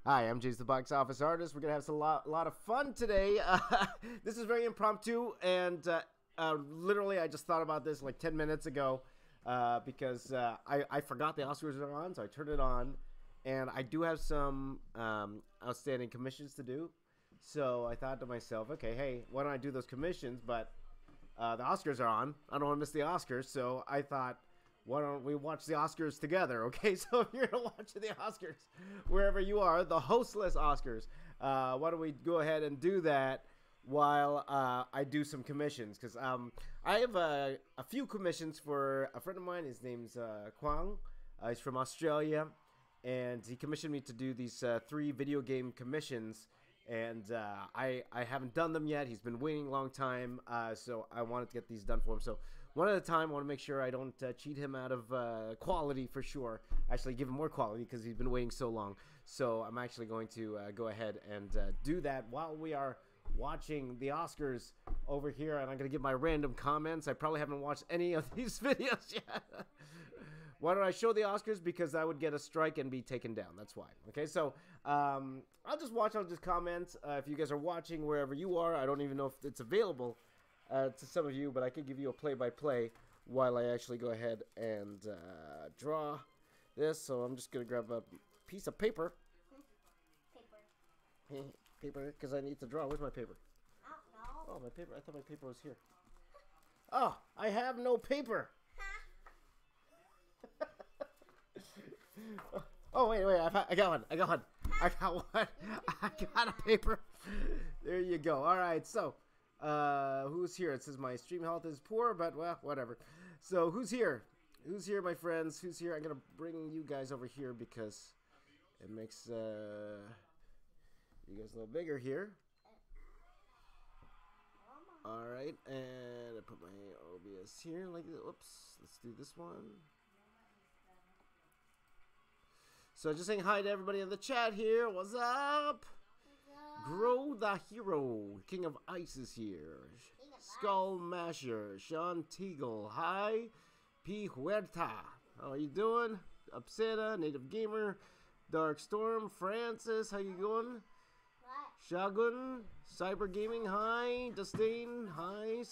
Hi, I'm James the Box Office Artist. We're going to have a lot of fun today. This is very impromptu, and literally I just thought about this like 10 minutes ago because I forgot the Oscars are on, so I turned it on. And I do have some outstanding commissions to do. So I thought to myself, okay, hey, why don't I do those commissions? But the Oscars are on. I don't want to miss the Oscars, so I thought, why don't we watch the Oscars together? Okay, so if you're gonna watch the Oscars wherever you are, the hostless Oscars, why don't we go ahead and do that while I do some commissions? Because I have a few commissions for a friend of mine. His name's Kwang. He's from Australia, and he commissioned me to do these 3 video game commissions. And I haven't done them yet. He's been waiting a long time, so I wanted to get these done for him. So one at a time, I want to make sure I don't cheat him out of quality for sure. Actually, give him more quality because he's been waiting so long. So I'm actually going to go ahead and do that while we are watching the Oscars over here. And I'm going to give my random comments. I probably haven't watched any of these videos yet. Why don't I show the Oscars? Because I would get a strike and be taken down. That's why. Okay, so I'll just watch. I'll just comment. If you guys are watching wherever you are, I don't even know if it's available to some of you, but I could give you a play-by-play while I actually go ahead and draw this. So I'm just going to grab a piece of paper. Paper, because I need to draw. Where's my paper? I don't know. Oh, my paper. I thought my paper was here. Oh, I have no paper. Oh, wait, I got one. I got one. I got a paper. There you go. All right, so who's here? It says my stream health is poor, but well, whatever. So who's here? Who's here, my friends? Who's here? I'm gonna bring you guys over here because it makes you guys a little bigger here. All right, and I put my OBS here like this. Oops, let's do this one. So just saying hi to everybody in the chat here. What's up? Grow the Hero. King of Ice is here. Skull Masher. Sean Teagle. Hi. P. Huerta. How are you doing? Upseta. Native Gamer. Dark Storm. Francis. How you going? Shagun. Cyber Gaming. Hi. Dustin. Hi.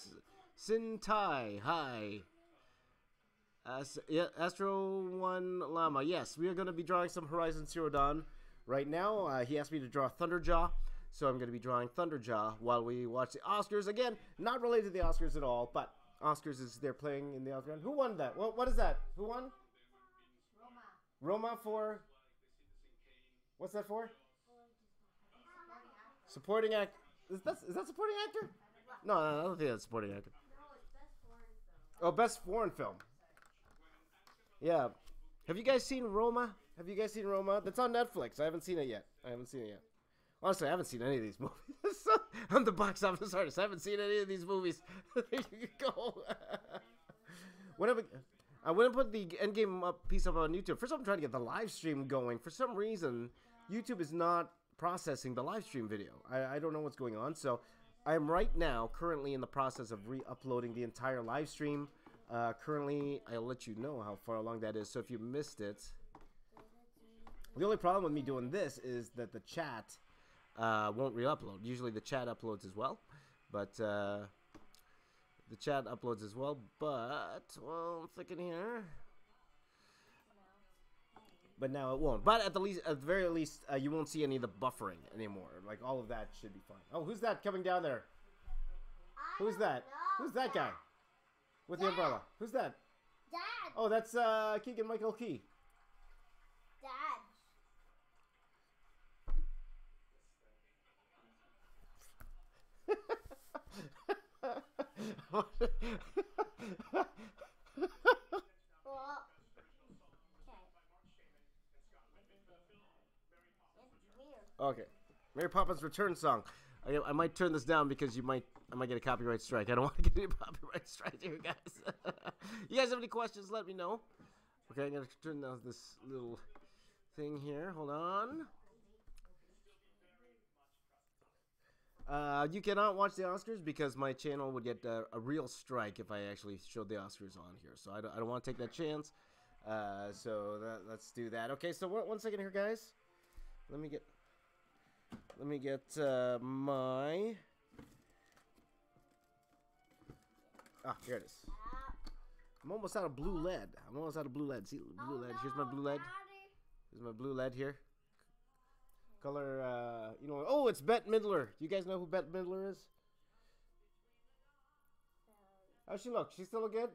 Sin Tai. Hi. Yeah, Astro One Llama. Yes, we are going to be drawing some Horizon Zero Dawn right now. He asked me to draw Thunderjaw, so I'm going to be drawing Thunderjaw while we watch the Oscars. Again, not related to the Oscars at all, but Oscars is they're playing in the Oscars. Who won that? What is that? Who won? Roma. Roma for? What's that for? Supporting act. Is that supporting actor? No, I don't think that's supporting actor. No, it's best foreign film. Oh, best foreign film. Yeah. Have you guys seen Roma? Have you guys seen Roma? That's on Netflix. I haven't seen it yet. Honestly, I haven't seen any of these movies. I'm the box office artist. I haven't seen any of these movies. There you go. I wouldn't put the endgame piece up on YouTube. First, I'm trying to get the live stream going. For some reason, YouTube is not processing the live stream video. I don't know what's going on. So I'm right now currently in the process of re-uploading the entire live stream. Currently, I'll let you know how far along that is. So if you missed it, the only problem with me doing this is that the chat won't re-upload. Usually the chat uploads as well, but well, I'm thinking here, but now it won't. But at the very least, you won't see any of the buffering anymore. Like all of that should be fine. Oh, who's that coming down there? Who's that? Who's that guy? With the umbrella. Who's that? Dad. Oh, that's Keegan Michael Key. Dad. Well, okay. Mary Poppins Return Song. I might turn this down because I might get a copyright strike. I don't want to get any copyright strike here, guys. You guys have any questions, let me know. Okay, I'm going to turn down this little thing here. Hold on. You cannot watch the Oscars because my channel would get a real strike if I actually showed the Oscars on here. So I don't want to take that chance. So let's do that. Okay, so one second here, guys. Let me get... Let me get my... Ah, here it is. I'm almost out of blue lead. I'm almost out of blue lead. See, blue lead. Here's my blue lead. Here's my blue lead here. Color, you know... Oh, it's Bette Midler. You guys know who Bette Midler is? How's she look? She still look good?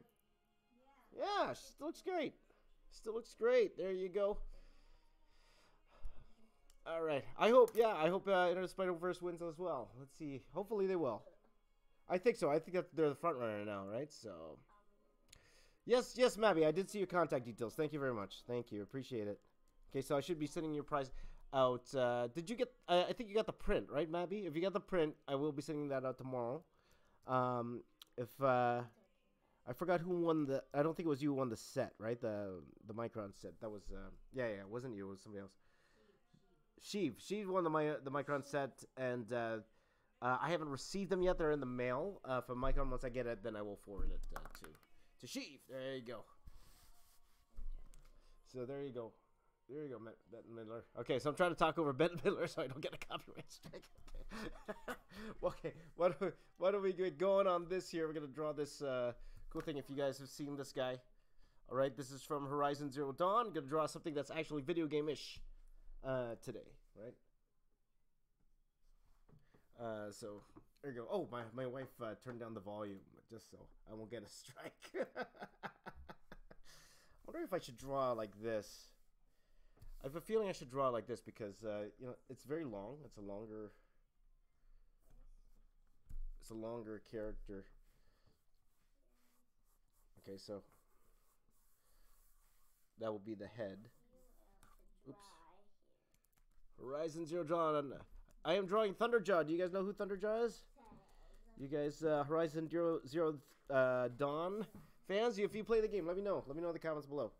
Yeah, she still looks great. Still looks great. There you go. All right. I hope Into the Spider-Verse wins as well. Let's see. Hopefully they will. I think so. I think that they're the front runner now, right? So, yes, Mabby. I did see your contact details. Thank you very much. Thank you. Appreciate it. Okay, so I should be sending your prize out. Did you get? I think you got the print, right, Mabby? If you got the print, I will be sending that out tomorrow. I forgot who won the. I don't think it was you who won the set, right? The Micron set. That was yeah. It wasn't you. It was somebody else. She won the Micron set, and I haven't received them yet. They're in the mail from Micron. Once I get it, then I will forward it to Sheev. There you go. So there you go. There you go, Bette Midler. Okay, so I'm trying to talk over Bette Midler so I don't get a copyright strike. Okay, what are we going on this here? We're gonna draw this cool thing. If you guys have seen this guy, all right, this is from Horizon Zero Dawn. I'm gonna draw something that's actually video game-ish today, right? So there you go. Oh, my wife turned down the volume just so I won't get a strike. I wonder if I should draw like this. I have a feeling I should draw like this because you know, it's very long. It's a longer character. Okay, so that will be the head. Oops. Horizon Zero Dawn. I am drawing Thunderjaw. Do you guys know who Thunderjaw is? You guys, Horizon Zero Dawn fans? If you play the game, let me know. Let me know in the comments below.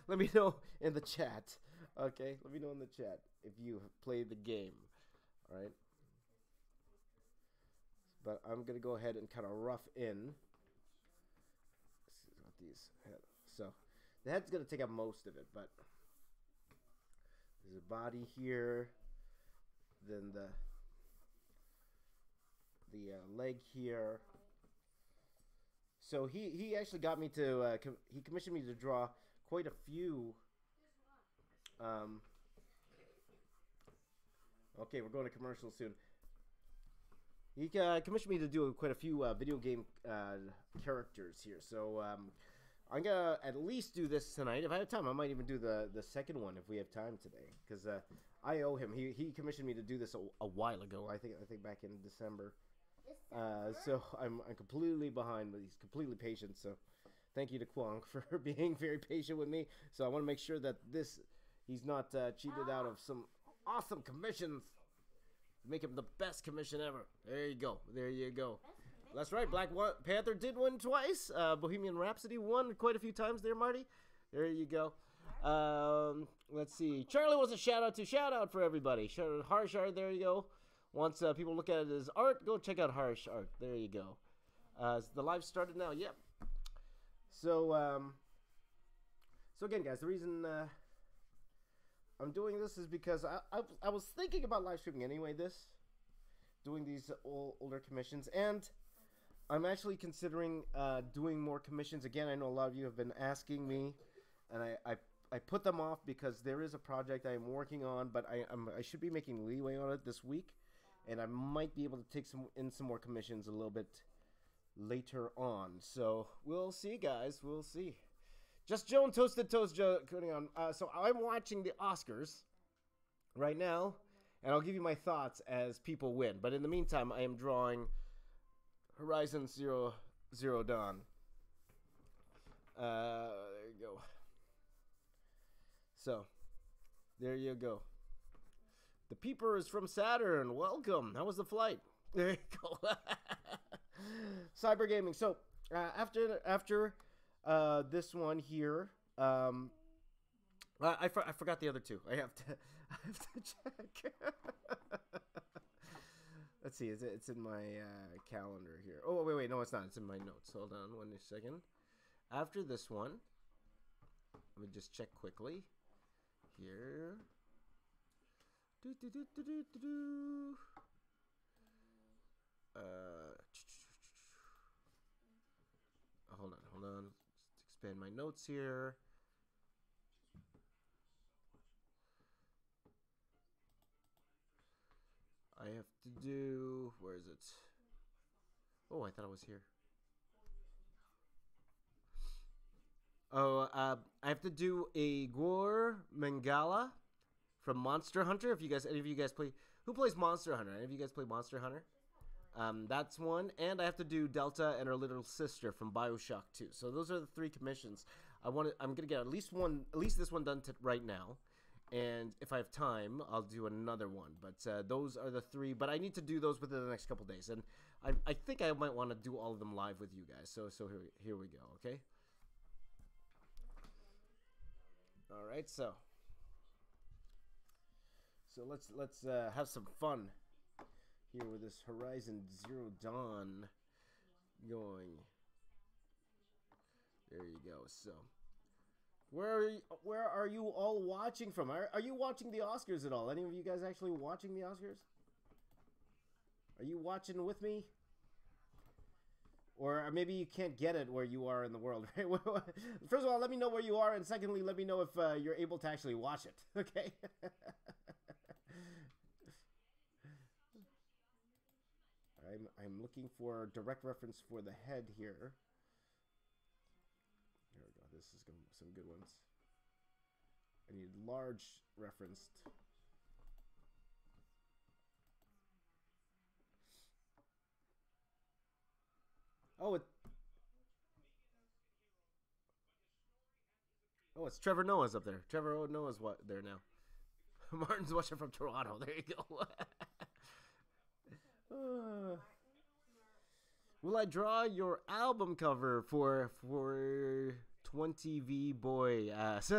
Let me know in the chat. Okay, let me know in the chat if you have played the game. All right. But I'm gonna go ahead and kind of rough in. Let's see what these head. So the head's gonna take up most of it, but there's a body here, then the leg here. So he actually got me to he commissioned me to draw quite a few. Okay, we're going to commercial soon. He commissioned me to do quite a few video game characters here. So I'm gonna at least do this tonight. If I have time, I might even do the second one if we have time today, because I owe him. He commissioned me to do this a while ago. I think back in December. So I'm completely behind, but he's completely patient. So thank you to Kwong for being very patient with me. So I want to make sure that he's not cheated out of some awesome commissions. Make him the best commission ever. There you go. There you go. That's right. Black Panther did win twice. Bohemian Rhapsody won quite a few times there, Marty. There you go. Let's see. Charlie wants a shout out for everybody. Harsh Art. There you go. Once people look at it as art, go check out Harsh Art. There you go. The live started now. Yep. So again, guys, the reason I'm doing this is because I was thinking about live streaming anyway. Doing these older commissions, and I'm actually considering doing more commissions again. I know a lot of you have been asking me, and I put them off because there is a project I am working on, but I should be making leeway on it this week. And I might be able to take some more commissions a little bit later on. So we'll see, guys. We'll see. Just Joan Toasted Toast putting on. So I'm watching the Oscars right now, and I'll give you my thoughts as people win. But in the meantime, I am drawing Horizon Zero Dawn. There you go. So there you go. The Peeper is from Saturn. Welcome. How was the flight? There you go. Cyber Gaming. So after this one here, I forgot the other two. I have to check. Let's see. It's in my calendar here. Oh wait, no, it's not. It's in my notes. Hold on 1 second. After this one, let me just check quickly here. Do, do, do, do, do, do, do. Hold on. Let's expand my notes here. I have to do. Where is it? Oh, I thought it was here. Oh, I have to do a Gore Mangala from Monster Hunter. If you guys, any of you guys play, who plays Monster Hunter? Any of you guys play Monster Hunter? That's one, and I have to do Delta and her little sister from BioShock 2. So those are the 3 commissions. I'm gonna get at least this one done right now, and if I have time, I'll do another one. But those are the 3. But I need to do those within the next couple days, and I think I might want to do all of them live with you guys. So here we go. Okay. All right. So let's have some fun here with this Horizon Zero Dawn going. There you go. So, where are you all watching from? Are you watching the Oscars at all? Any of you guys actually watching the Oscars? Are you watching with me? Or maybe you can't get it where you are in the world, right? First of all, let me know where you are, and secondly, let me know if you're able to actually watch it, okay? I'm looking for direct reference for the head here. There we go. This is some good ones. I need large referenced. Oh, it's Trevor Noah's up there. Trevor Noah's there now. Martin's watching from Toronto. There you go. Will I draw your album cover for 20V Boy Ass?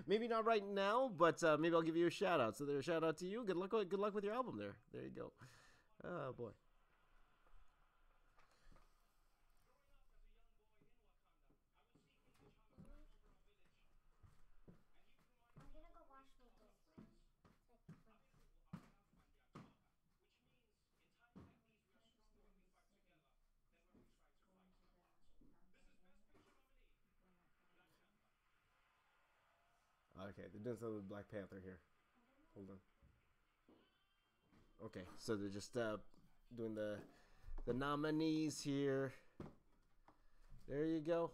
Maybe not right now, but maybe I'll give you a shout out. So there's a shout out to you. Good luck with your album there. There you go. Oh boy. I'm gonna go wash my dishes. Okay, they're doing something with Black Panther here. Hold on. Okay, so they're just doing the nominees here. There you go.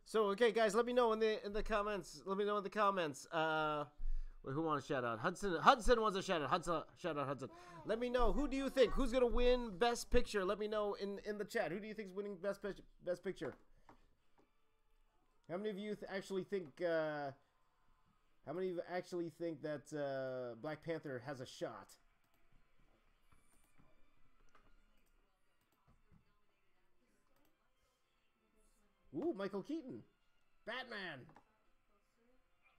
So okay, guys, let me know in the comments. Let me know in the comments. Wait, who wants a shout out? Hudson wants a shout out. Shout out Hudson. Let me know, who do you think, who's gonna win Best Picture? Let me know in the chat. Who do you think is winning Best Picture? How many of you actually think? How many of you actually think that Black Panther has a shot? Ooh, Michael Keaton. Batman.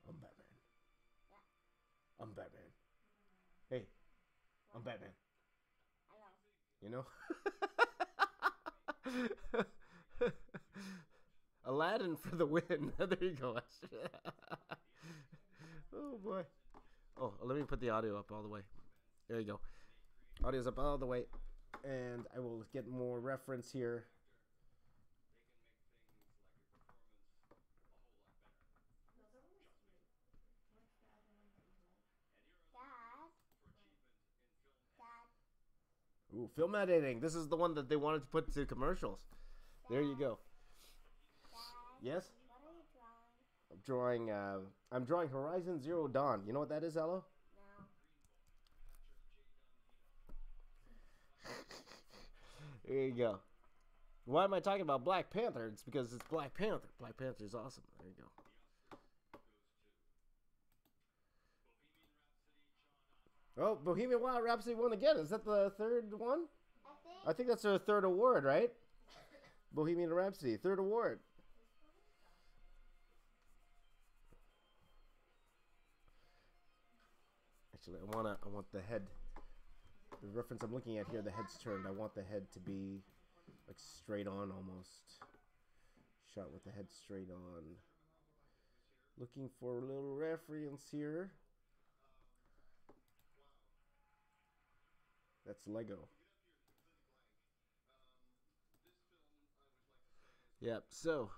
I'm Batman. I'm Batman. Hey, I'm Batman. You know? Aladdin for the win. There you go. Oh boy. Oh, let me put the audio up all the way. There you go. Audio's up all the way. And I will get more reference here. Ooh, film editing. This is the one that they wanted to put to commercials. Dad, there you go. Dad, yes? What are you drawing? I'm drawing Horizon Zero Dawn. You know what that is, Elo? No. There you go. Why am I talking about Black Panther? It's because it's Black Panther. Black Panther is awesome. There you go. Oh, Bohemian Rhapsody won again. Is that the third one? I think that's their third award, right? Bohemian Rhapsody, third award. Actually, I want the head. The reference I'm looking at here, the head's turned. I want the head to be like straight on almost. Shot with the head straight on. Looking for a little reference here. That's Lego. Yep. So,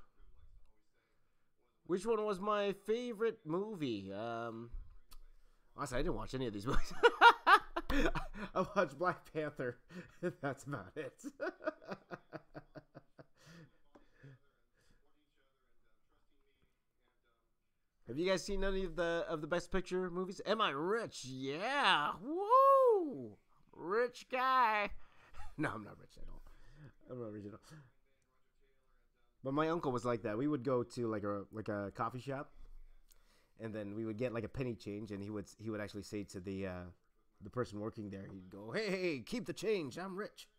which one was my favorite movie? Honestly, I didn't watch any of these movies. I watched Black Panther. That's about it. Have you guys seen any of the Best Picture movies? Am I rich? Yeah. Woo! Rich guy. No, I'm not rich at all. I'm not rich at all. But my uncle was like that. We would go to like a coffee shop, and then we would get like a penny change, and he would actually say to the person working there, he'd go, "Hey, keep the change. I'm rich."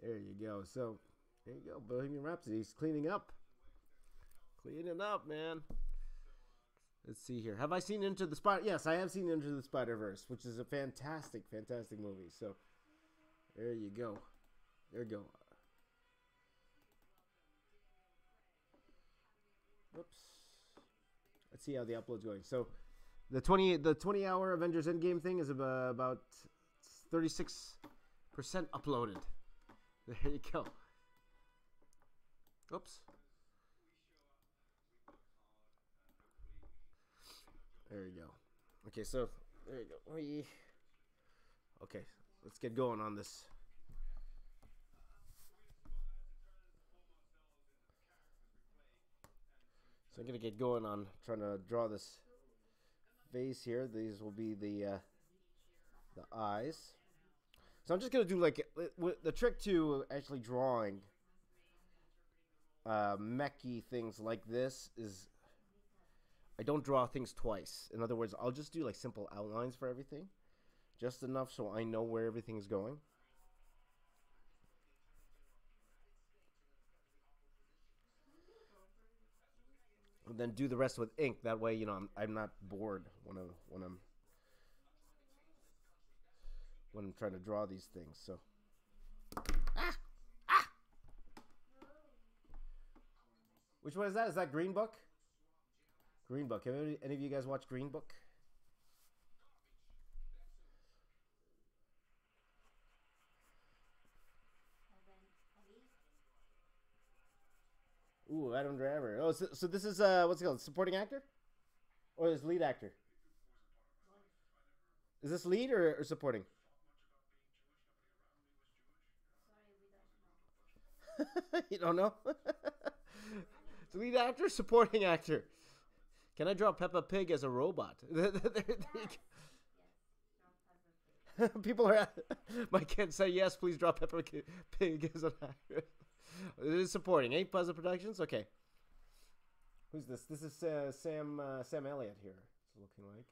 There you go. So there you go. Bohemian Rhapsody. He's cleaning up. Cleaning up, man. Let's see here. Have I seen Into the Spider? Yes, I have seen Into the Spider-Verse, which is a fantastic, fantastic movie. So there you go. There you go. Whoops. Let's see how the upload's going. So the 20 hour Avengers Endgame thing is about 36% uploaded. There you go. Oops. There you go. Okay, so there you go. Okay, let's get going on this. So I'm gonna get going on trying to draw this vase here. These will be the eyes. So I'm just gonna do like the trick to actually drawing mechy things like this is I don't draw things twice. In other words, I'll just do like simple outlines for everything, just enough so I know where everything's going. And then do the rest with ink. That way, you know, I'm not bored when I'm trying to draw these things. So. Which one is that? Is that Green Book? Green Book. Have any of you guys watched Green Book? Ooh, Adam Driver. Oh, so this is what's it called? Supporting actor, or is lead actor? Is this lead or supporting? You don't know? It's lead actor, supporting actor. Can I draw Peppa Pig as a robot? People are. My kids say yes. Please draw Peppa Pig as an actor. It is supporting. 8 Puzzle Productions. Okay. Who's this? This is Sam Elliott here. It's looking like.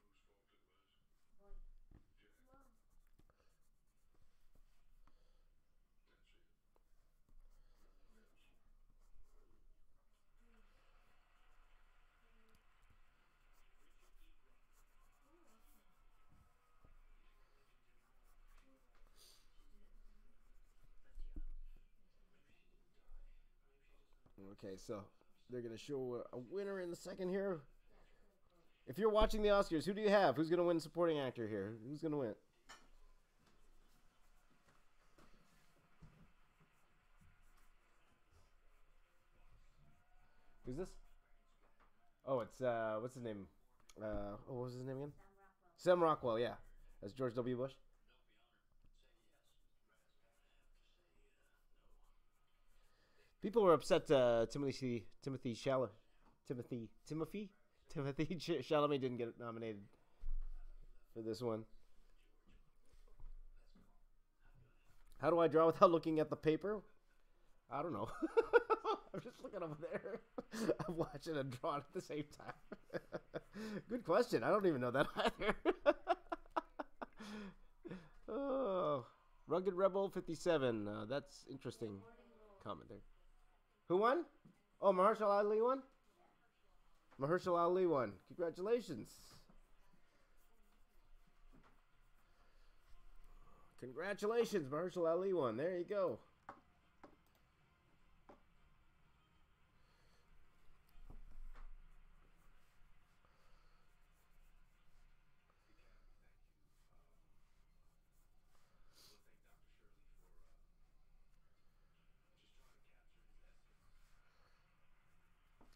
Okay, so they're gonna show a winner in a second here. If you're watching the Oscars, who do you have? Who's gonna win supporting actor here? Who's gonna win? Who's this? Oh, it's what's his name? What was his name again? Sam Rockwell. Yeah, that's George W. Bush. People were upset. Timothy Chalamet didn't get nominated for this one. How do I draw without looking at the paper? I don't know. I'm just looking over there. I'm watching and drawing at the same time. Good question. I don't even know that either. Oh, Rugged Rebel 57. That's interesting comment there. Who won? Oh, Mahershala Ali won? Mahershala Ali won. Congratulations. Congratulations, Mahershala Ali won. There you go.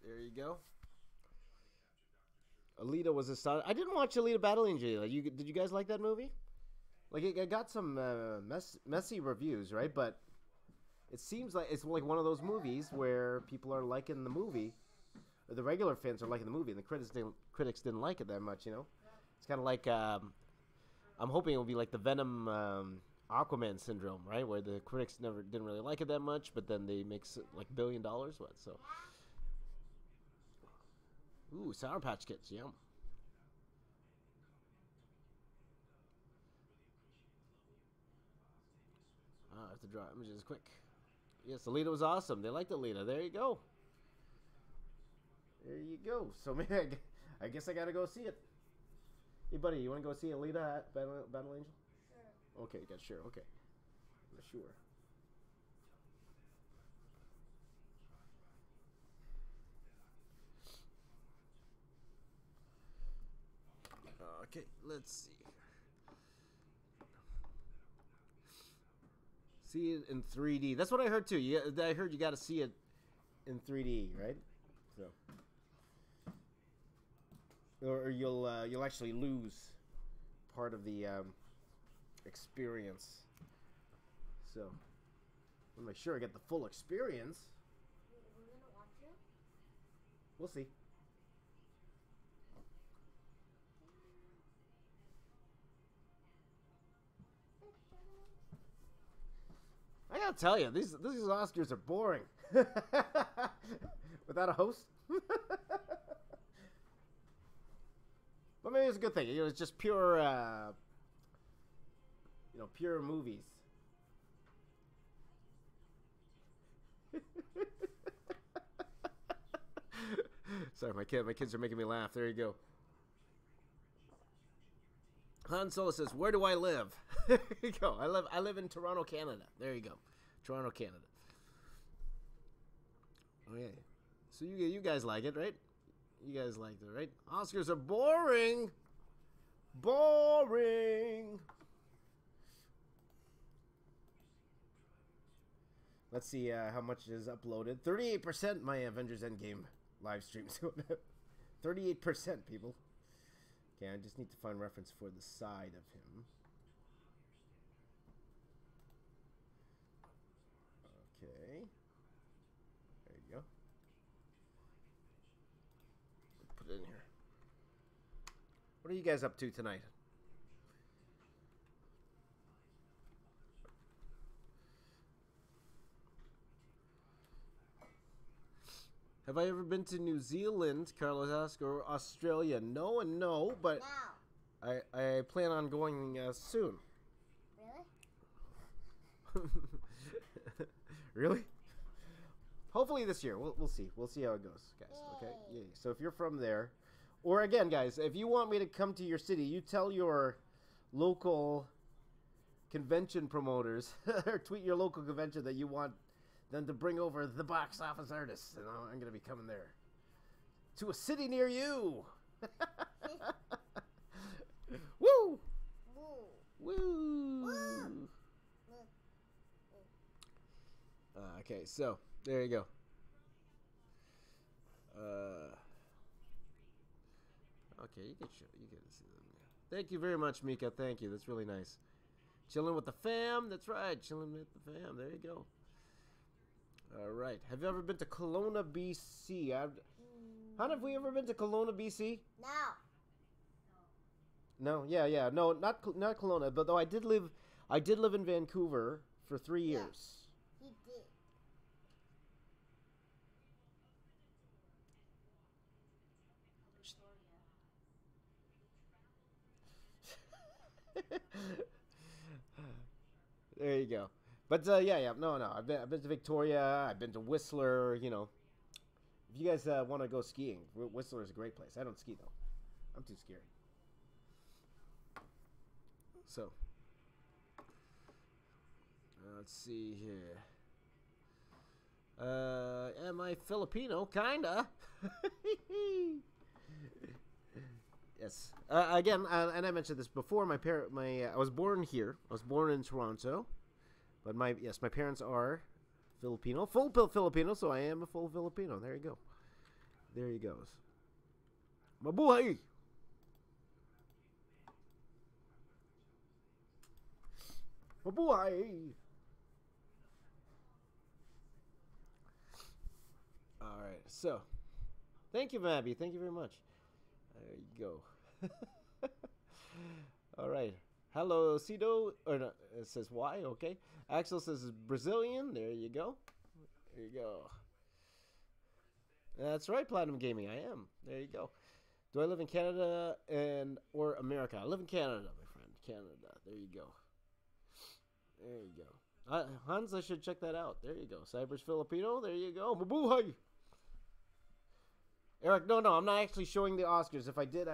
There you go. Alita was a star. I didn't watch Alita Battle Angel. Did you guys like that movie? Like it got some messy reviews, right? But it seems like it's like one of those movies where people are liking the movie, or the regular fans are liking the movie, and the critics didn't like it that much. You know, it's kind of like I'm hoping it will be like the Venom Aquaman syndrome, right? Where the critics didn't really like it that much, but then they make like $1 billion. What so? Ooh, Sour Patch Kids, yum. I have to draw images quick. Yes, Alita was awesome. They liked Alita. There you go. There you go. So maybe I guess I gotta go see it. Hey, buddy, you want to go see Alita at Battle Angel? Sure. Okay, yeah, sure. Okay, sure. Okay, let's see. See it in 3D. That's what I heard too. I heard you got to see it in 3D, right? So, or you'll actually lose part of the experience. So, I'll make sure I get the full experience. We're gonna watch it? We'll see. I gotta tell you, these Oscars are boring. Without a host. But maybe it's a good thing. You know, it's just pure, pure movies. Sorry, my kids are making me laugh. There you go. Han Solo says, "Where do I live?" There you go. I live in Toronto, Canada. There you go, Toronto, Canada. Okay, so you guys like it, right? You guys liked it, right? Oscars are boring. Boring. Let's see how much is uploaded. 38% my Avengers Endgame live stream. 38%, people. Okay, I just need to find reference for the side of him. Okay. There you go. Put it in here. What are you guys up to tonight? Have I ever been to New Zealand, Carlos asked, or Australia? No and no, but No. I plan on going soon. Really? Really? Hopefully this year. We'll see. We'll see how it goes, guys. Okay? Yay. Yeah. So if you're from there, or again, guys, if you want me to come to your city, you tell your local convention promoters or tweet your local convention that you want them to bring over the box office artists, and I'm going to be coming there to a city near you. Woo! Woo! Woo! Okay, so there you go. Okay, you can see them. Thank you very much, Mika. Thank you. That's really nice. Chilling with the fam. That's right. Chilling with the fam. There you go. All right. Have you ever been to Kelowna, BC? How have we ever been to Kelowna, BC? No. No. Yeah. No, not Kelowna. But though I did live in Vancouver for 3 years. He did. There you go. But yeah. No. I've been to Victoria. I've been to Whistler. You know, if you guys want to go skiing, Whistler is a great place. I don't ski though. I'm too scared. So let's see here. Am I Filipino? Kinda. Yes. Again, and I mentioned this before. I was born here. I was born in Toronto, but my parents are Filipino, full Filipino. So I am a full Filipino. There you go. There he goes. Mabuhay! Mabuhay! Alright, so. Thank you, Mabby. Thank you very much. There you go. Alright. Hello, Cido. Or no, it says why, okay. Axel says Brazilian. There you go. There you go. That's right, Platinum Gaming. I am. There you go. Do I live in Canada or America? I live in Canada, my friend. Canada. There you go. There you go. Hans, I should check that out. There you go. Cyber's Filipino. There you go. Mabuhay! Eric, no, I'm not actually showing the Oscars. If I did,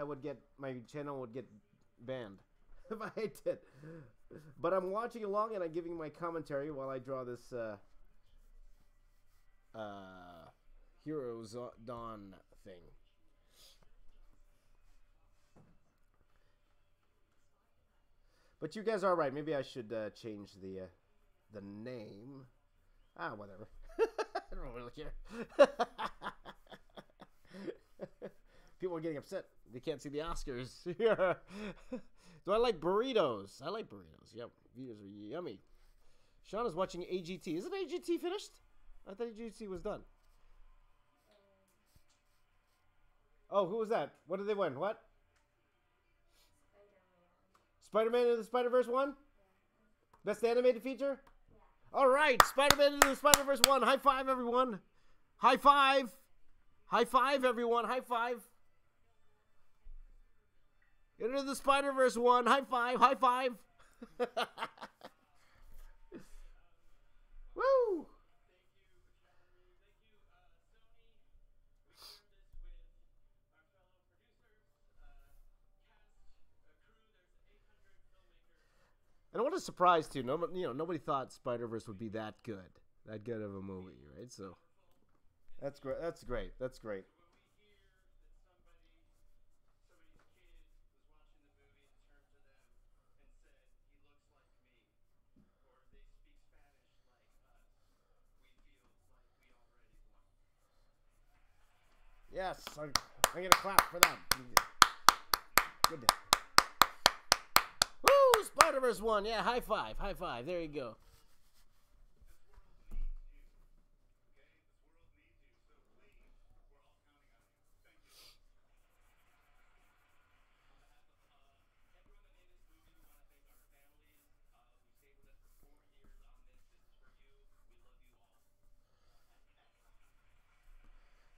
my channel would get banned. If I did. But I'm watching along and I'm giving my commentary while I draw this Heroes Dawn thing. But you guys are right. Maybe I should change the name. Whatever. I don't really care. People are getting upset. They can't see the Oscars. Do I like burritos? I like burritos. Yep. These are yummy. Sean is watching AGT. Isn't AGT finished? I thought AGT was done. Oh, who was that? What did they win? What? Spider-Man into the Spider-Verse 1? Yeah. Best animated feature? Yeah. All right. Spider-Man into the Spider-Verse 1. High five, everyone. High five. High five, everyone. High five. Into the Spider-Verse 1. High five. High five. Woo. And what a surprise too. Nobody thought Spider-Verse would be that good of a movie, right? So that's great. That's great. That's great. Yes, I'm gonna clap for them. Good. Woo! Spider-Verse 1. Yeah, high five. High five. There you go.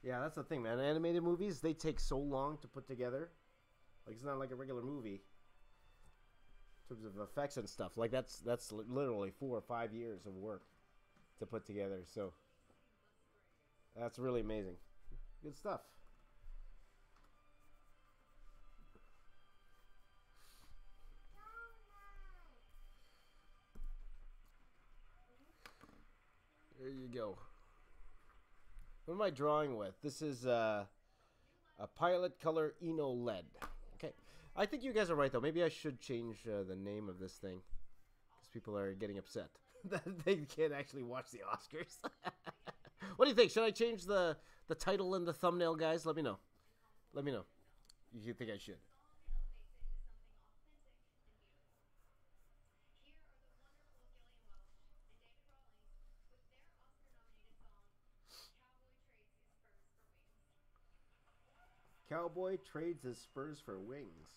Yeah, that's the thing, man. Animated movies, they take so long to put together. Like, it's not like a regular movie. In terms of effects and stuff. Like, that's literally 4 or 5 years of work to put together. So, that's really amazing. Good stuff. There you go. What am I drawing with? This is a Pilot Color Eno Lead. Okay. I think you guys are right, though. Maybe I should change the name of this thing. Because people are getting upset that they can't actually watch the Oscars. What do you think? Should I change the title and the thumbnail, guys? Let me know. Let me know if you think I should. Cowboy trades his spurs for wings.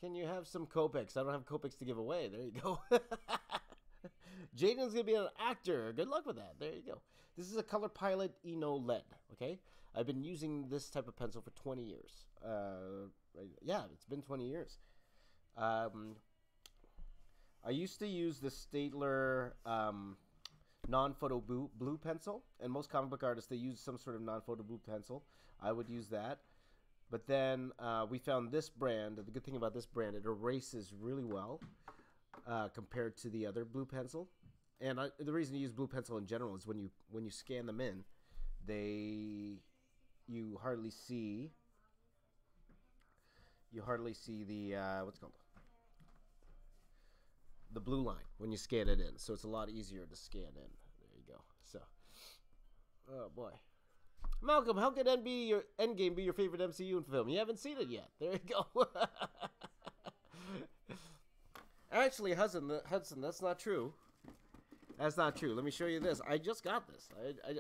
Can you have some Copics? I don't have Copics to give away. There you go. Jaden's going to be an actor. Good luck with that. There you go. This is a Color Pilot Eno Lead, okay? I've been using this type of pencil for 20 years. Yeah, it's been 20 years. I used to use the Staedtler non-photo blue pencil, and most comic book artists, they use some sort of non-photo blue pencil. I would use that. But then we found this brand. The good thing about this brand, it erases really well compared to the other blue pencil. And the reason to use blue pencil in general is when you scan them in, you hardly see the what's it called, the blue line when you scan it in. So it's a lot easier to scan in. There you go. So, oh boy. Malcolm, how could Endgame be your favorite MCU film? You haven't seen it yet. There you go. Actually, Hudson, that's not true. That's not true. Let me show you this. I just got this.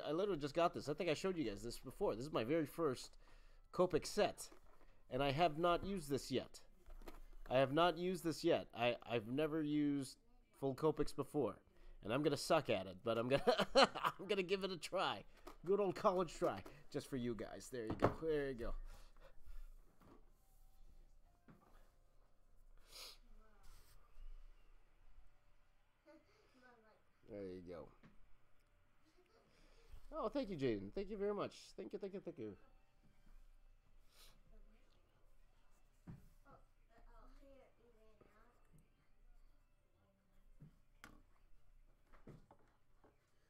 I literally just got this. I think I showed you guys this before. This is my very first Copic set, and I have not used this yet. I've never used full Copics before, and I'm gonna suck at it, but I'm gonna give it a try. Good old college try, just for you guys. There you go. There you go. There you go. Oh, thank you, Jaden. Thank you very much. Thank you, thank you, thank you.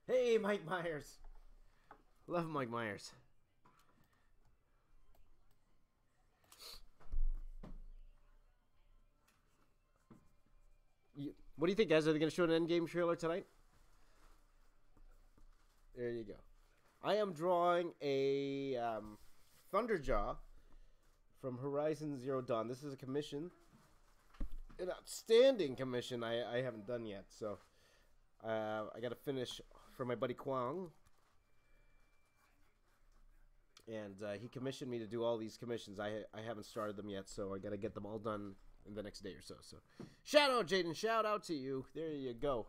Hey, Mike Myers. Love Mike Myers. What do you think, guys? Are they going to show an Endgame trailer tonight? There you go. I am drawing a Thunderjaw from Horizon Zero Dawn. This is a commission. An outstanding commission I haven't done yet. So I got to finish for my buddy Kwang. And he commissioned me to do all these commissions. I haven't started them yet, so I got to get them all done in the next day or so. So, shout out, Jaden. Shout out to you. There you go.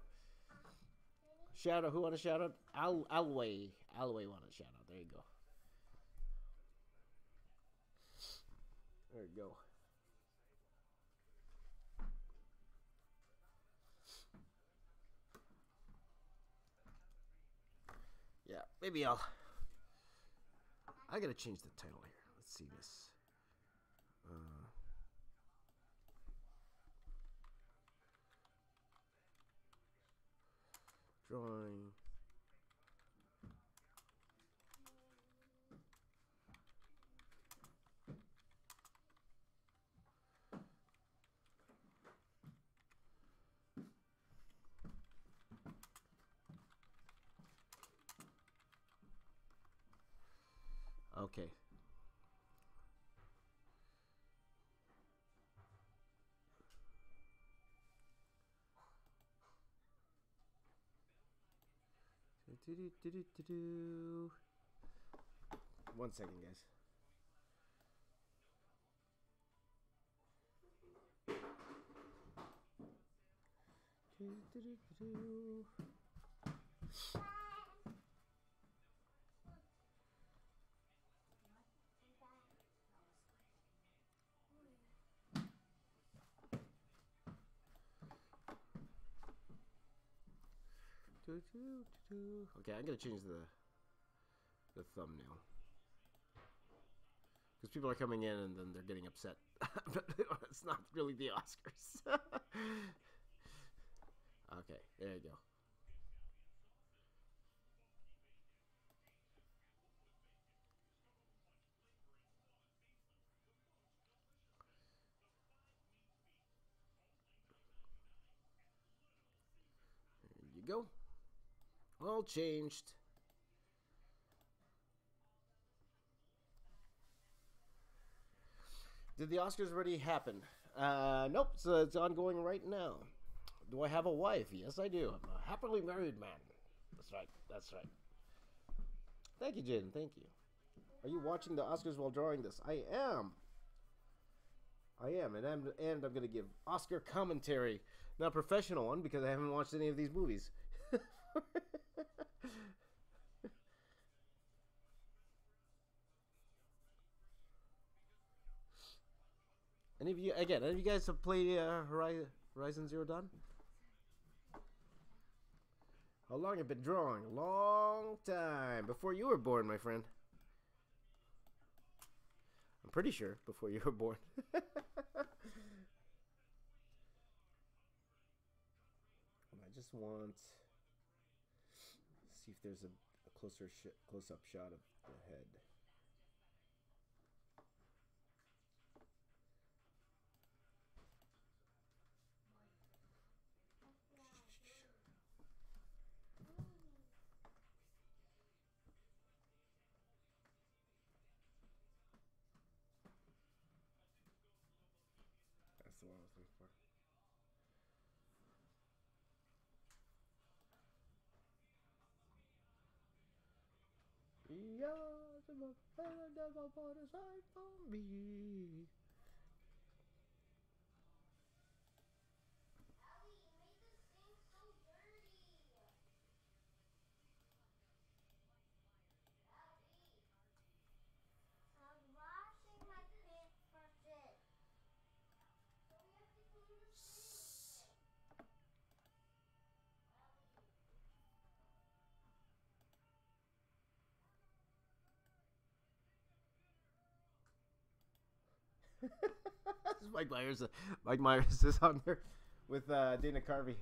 Shout out. Who want to shout out? Alway. Alway want to shout out. There you go. There you go. Yeah, maybe I gotta change the title here. Let's see this. Drawing. Okay. One second, guys. Okay, I'm gonna change the thumbnail because people are coming in and then they're getting upset. But it's not really the Oscars. Okay, there you go. There you go. All changed. Did the Oscars already happen? Nope, so it's ongoing right now. Do I have a wife? Yes, I do. I'm a happily married man. That's right. That's right. Thank you, Jaden. Thank you. Are you watching the Oscars while drawing this? I am. And I'm going to give Oscar commentary. Not a professional one because I haven't watched any of these movies. Any of you guys have played Horizon Zero Dawn? How long have you been drawing? A long time. Before you were born, my friend. I'm pretty sure before you were born. I just want see if there's a closer close-up shot of the head. That's the one I was looking for. Never put aside for me. Ellie, you made the sink so dirty. Ellie, I was washing my paintbrushes. So we have to clean the sink. This is Mike Myers. Mike Myers is on there with Dana Carvey.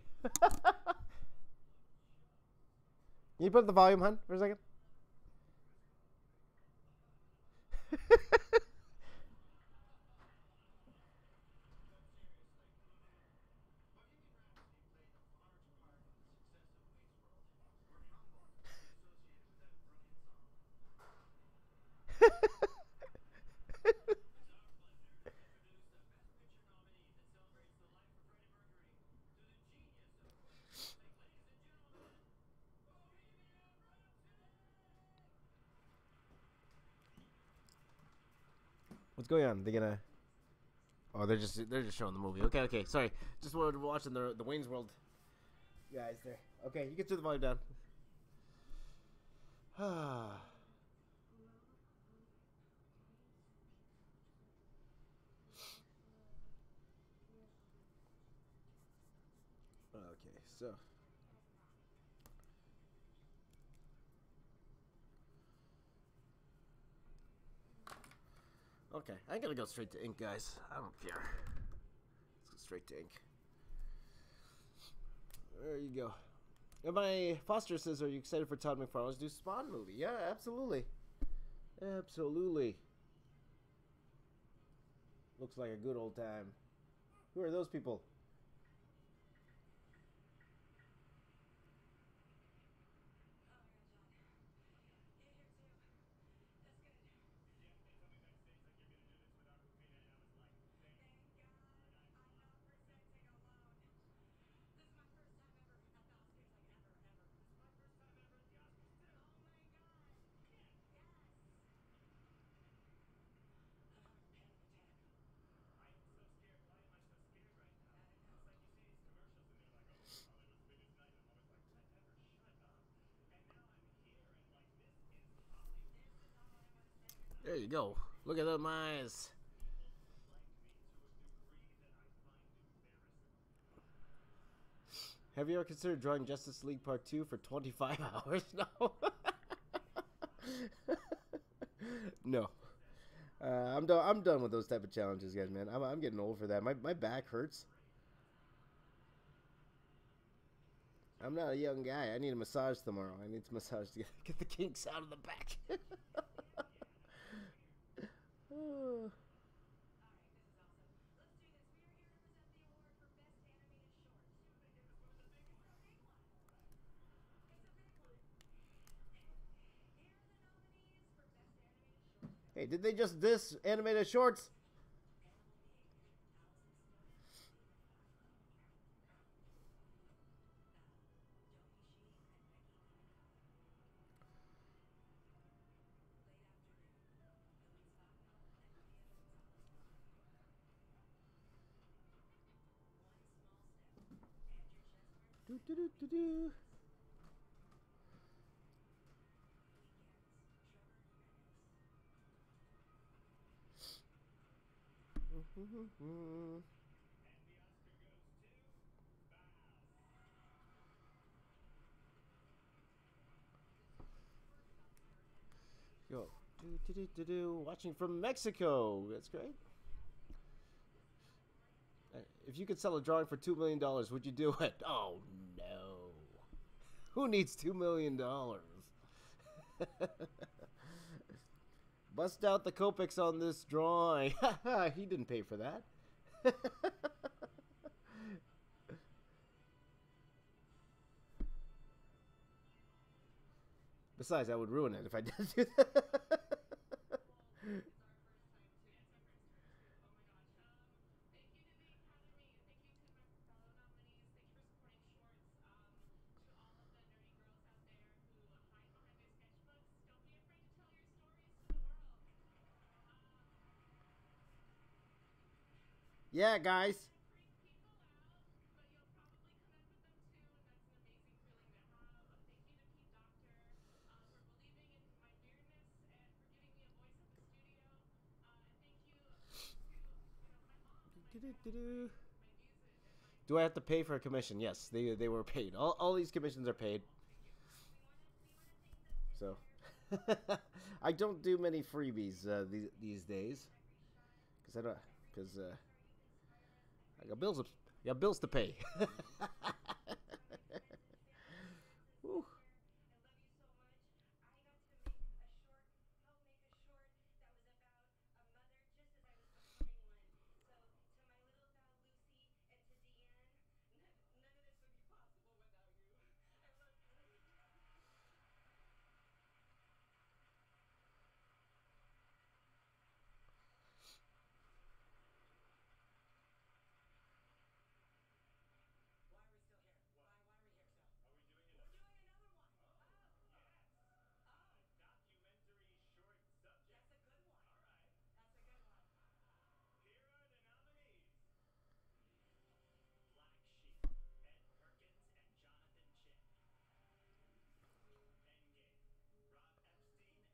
Can you put the volume, hun, for a second? What's going on? They gonna? Oh, they're just showing the movie. Okay, okay. Sorry, just wanted to watching the Wayne's World guys there. Okay, you can turn the volume down. Okay, so. Okay, I'm gonna go straight to ink, guys. I don't care. Let's go straight to ink. There you go. And my Foster says, "Are you excited for Todd McFarlane's new Spawn movie?" Yeah, absolutely, absolutely. Looks like a good old time. Who are those people? There you go. Look at them eyes. Have you ever considered drawing Justice League Part 2 for 25 hours? No. No. I'm done with those type of challenges, guys, man. I'm getting old for that. My back hurts. I'm not a young guy. I need a massage tomorrow. I need to massage to get the kinks out of the back. Hey, did they just diss animated shorts? Do, do, do, do, do. Yo, do Watching from Mexico. That's great. If you could sell a drawing for $2 million, would you do it? Oh, no. Who needs $2 million? Bust out the Copics on this drawing. He didn't pay for that. Besides, I would ruin it if I didn't do that. Yeah, guys. Do I have to pay for a commission? Yes, they were paid. All these commissions are paid. So I don't do many freebies these days because I got bills to pay. Whew.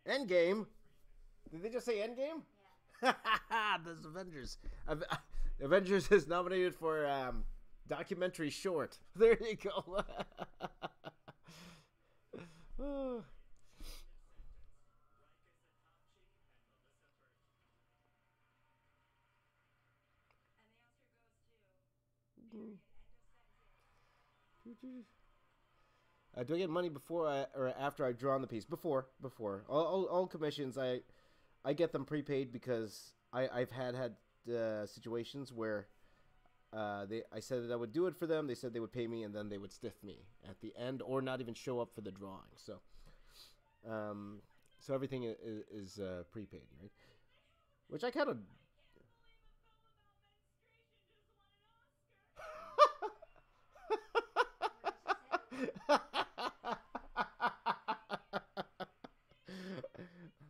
Endgame? Did they just say Endgame? Yeah. This Avengers. Avengers is nominated for documentary short. There you go. Do I get money before or after I draw on the piece? Before. All commissions, I get them prepaid because I've had situations where I said that I would do it for them. They said they would pay me, and then they would stiff me at the end, or not even show up for the drawing. So everything is prepaid, right? Which I kind of.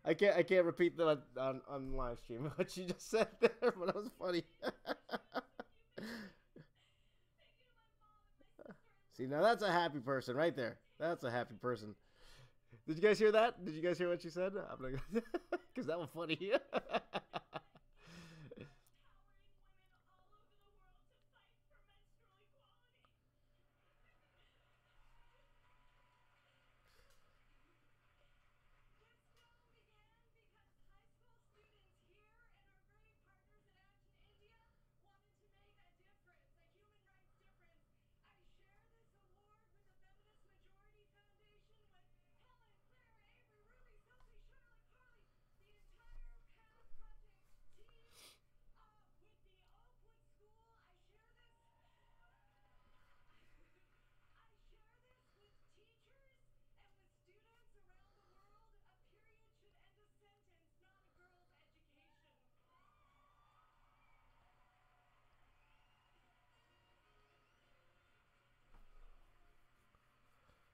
I can't repeat that on live stream what she just said there, but it was funny. See, now that's a happy person right there. That's a happy person. Did you guys hear that? Did you guys hear what she said? I'm like, because that was funny.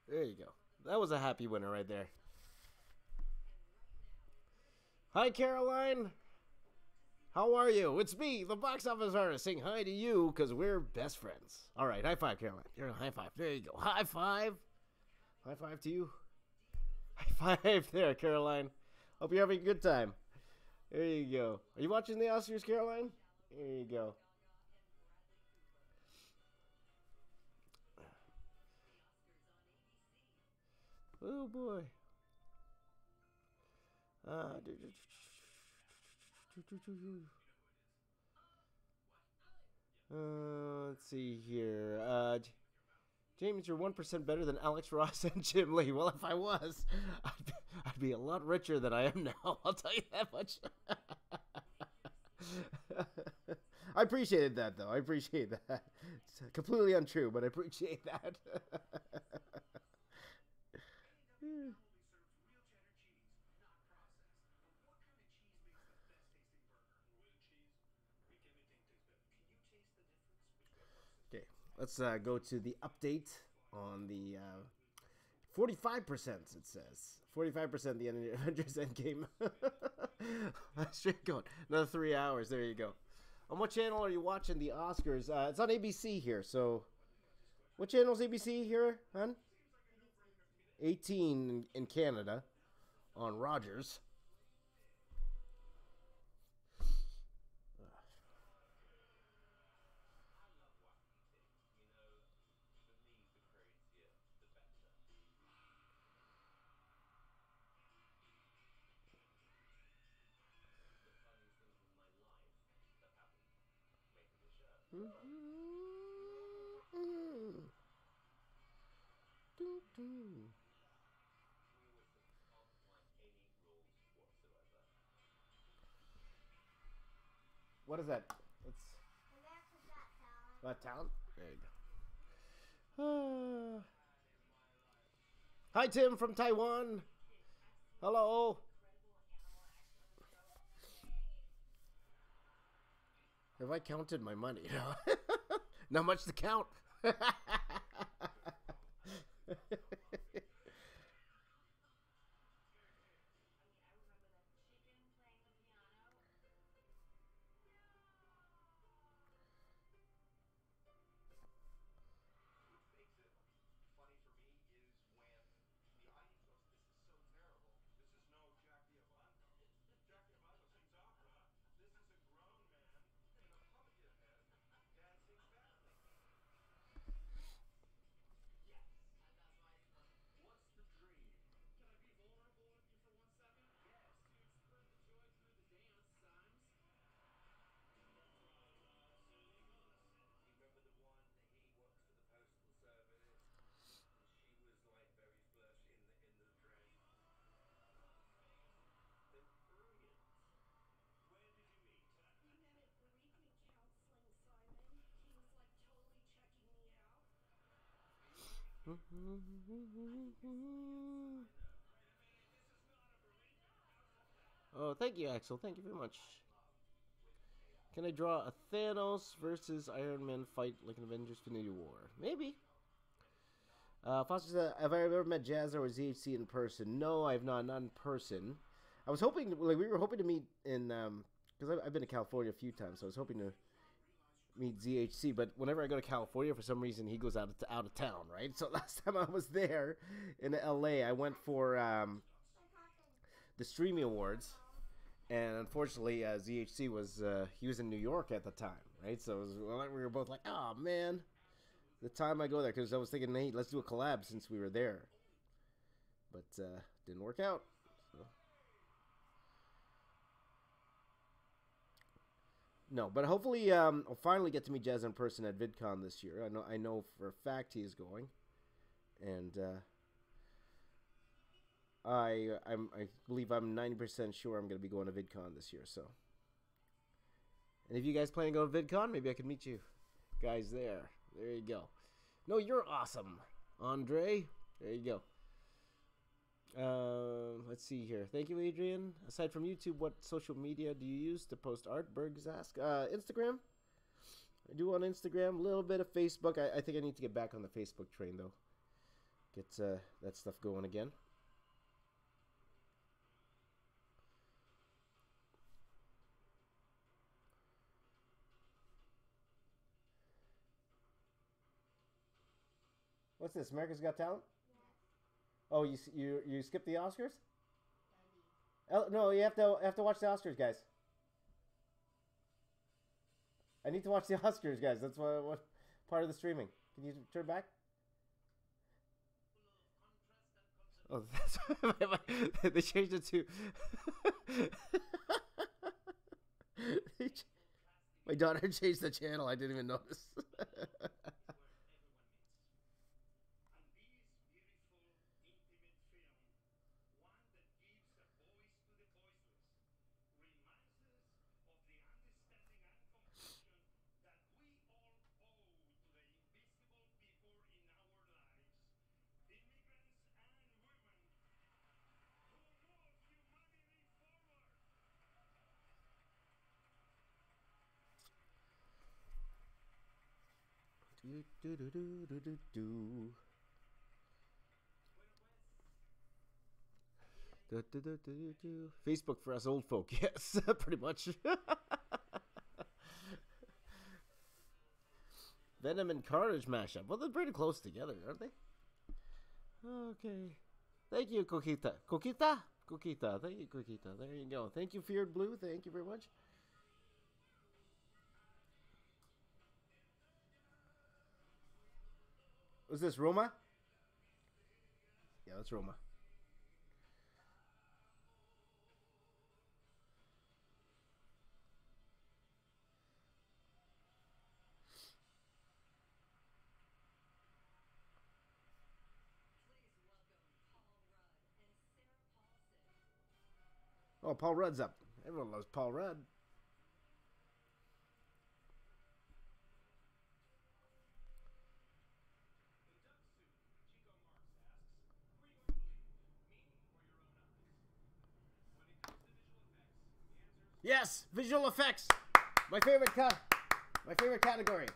There you go. That was a happy winner right there. Hi, Caroline. How are you? It's me, the box office artist, saying hi to you because we're best friends. All right, high five, Caroline. You're a high five. There you go. High five. High five to you. High five there, Caroline. Hope you're having a good time. There you go. Are you watching the Oscars, Caroline? There you go. Oh boy. Uh, let's see here. James, you're 1% better than Alex Ross and Jim Lee. Well, if I was, I'd be a lot richer than I am now. I'll tell you that much. I appreciated that, though. I appreciate that. It's completely untrue, but I appreciate that. Okay, let's go to the update on the 45%. It says 45% the Avengers Endgame. Straight going. Another 3 hours. There you go. On what channel are you watching the Oscars? It's on ABC here. So, what channel is ABC here, hon? 18 in Canada on Rogers. What is that? It's Got Talent. There you go. Hi, Tim from Taiwan. Hello. Have I counted my money? Not much to count. Oh, thank you, Axel. Thank you very much. Can I draw a Thanos versus Iron Man fight like an Avengers Infinity War? Maybe. Foster said, have I ever met Jazz or ZHC in person? No, I have not. Not in person. I was hoping, like, we were hoping to meet in, because I've been to California a few times, so I was hoping to meet ZHC, but whenever I go to California, for some reason, he goes out of town, right? So last time I was there in LA, I went for the Streaming Awards, and unfortunately, ZHC was he was in New York at the time, right? So it was, we were both like, oh man, the time I go there, because I was thinking, hey, let's do a collab since we were there, but didn't work out. So. No, but hopefully I'll finally get to meet Jazz in person at VidCon this year. I know for a fact he is going, and I believe I'm 90% sure I'm going to be going to VidCon this year. So, and if you guys plan to go to VidCon, maybe I could meet you guys there. There you go. No, you're awesome, Andre. There you go. Let's see here. Thank you, Adrian. Aside from YouTube, what social media do you use to post art? Bergs ask. Instagram. I do on Instagram. A little bit of Facebook. I think I need to get back on the Facebook train, though. Get that stuff going again. What's this? America's Got Talent? Oh, you skipped the Oscars? No, you have to watch the Oscars, guys. I need to watch the Oscars, guys. That's what part of the streaming. Can you turn back? Oh, that's they changed it to. My daughter changed the channel. I didn't even notice. do, do, do, do, do, do, do. Do, do, do, do, do. Facebook for us old folk, yes, pretty much. Venom and Carnage mashup. Well, they're pretty close together, aren't they? Okay. Thank you, Coquita. Coquita? Coquita. Thank you, Coquita. There you go. Thank you, Feared Blue. Thank you very much. Was this Roma? Yeah, that's Roma. Oh, Paul Rudd's up. Everyone loves Paul Rudd. Yes, visual effects. My favorite my favorite category.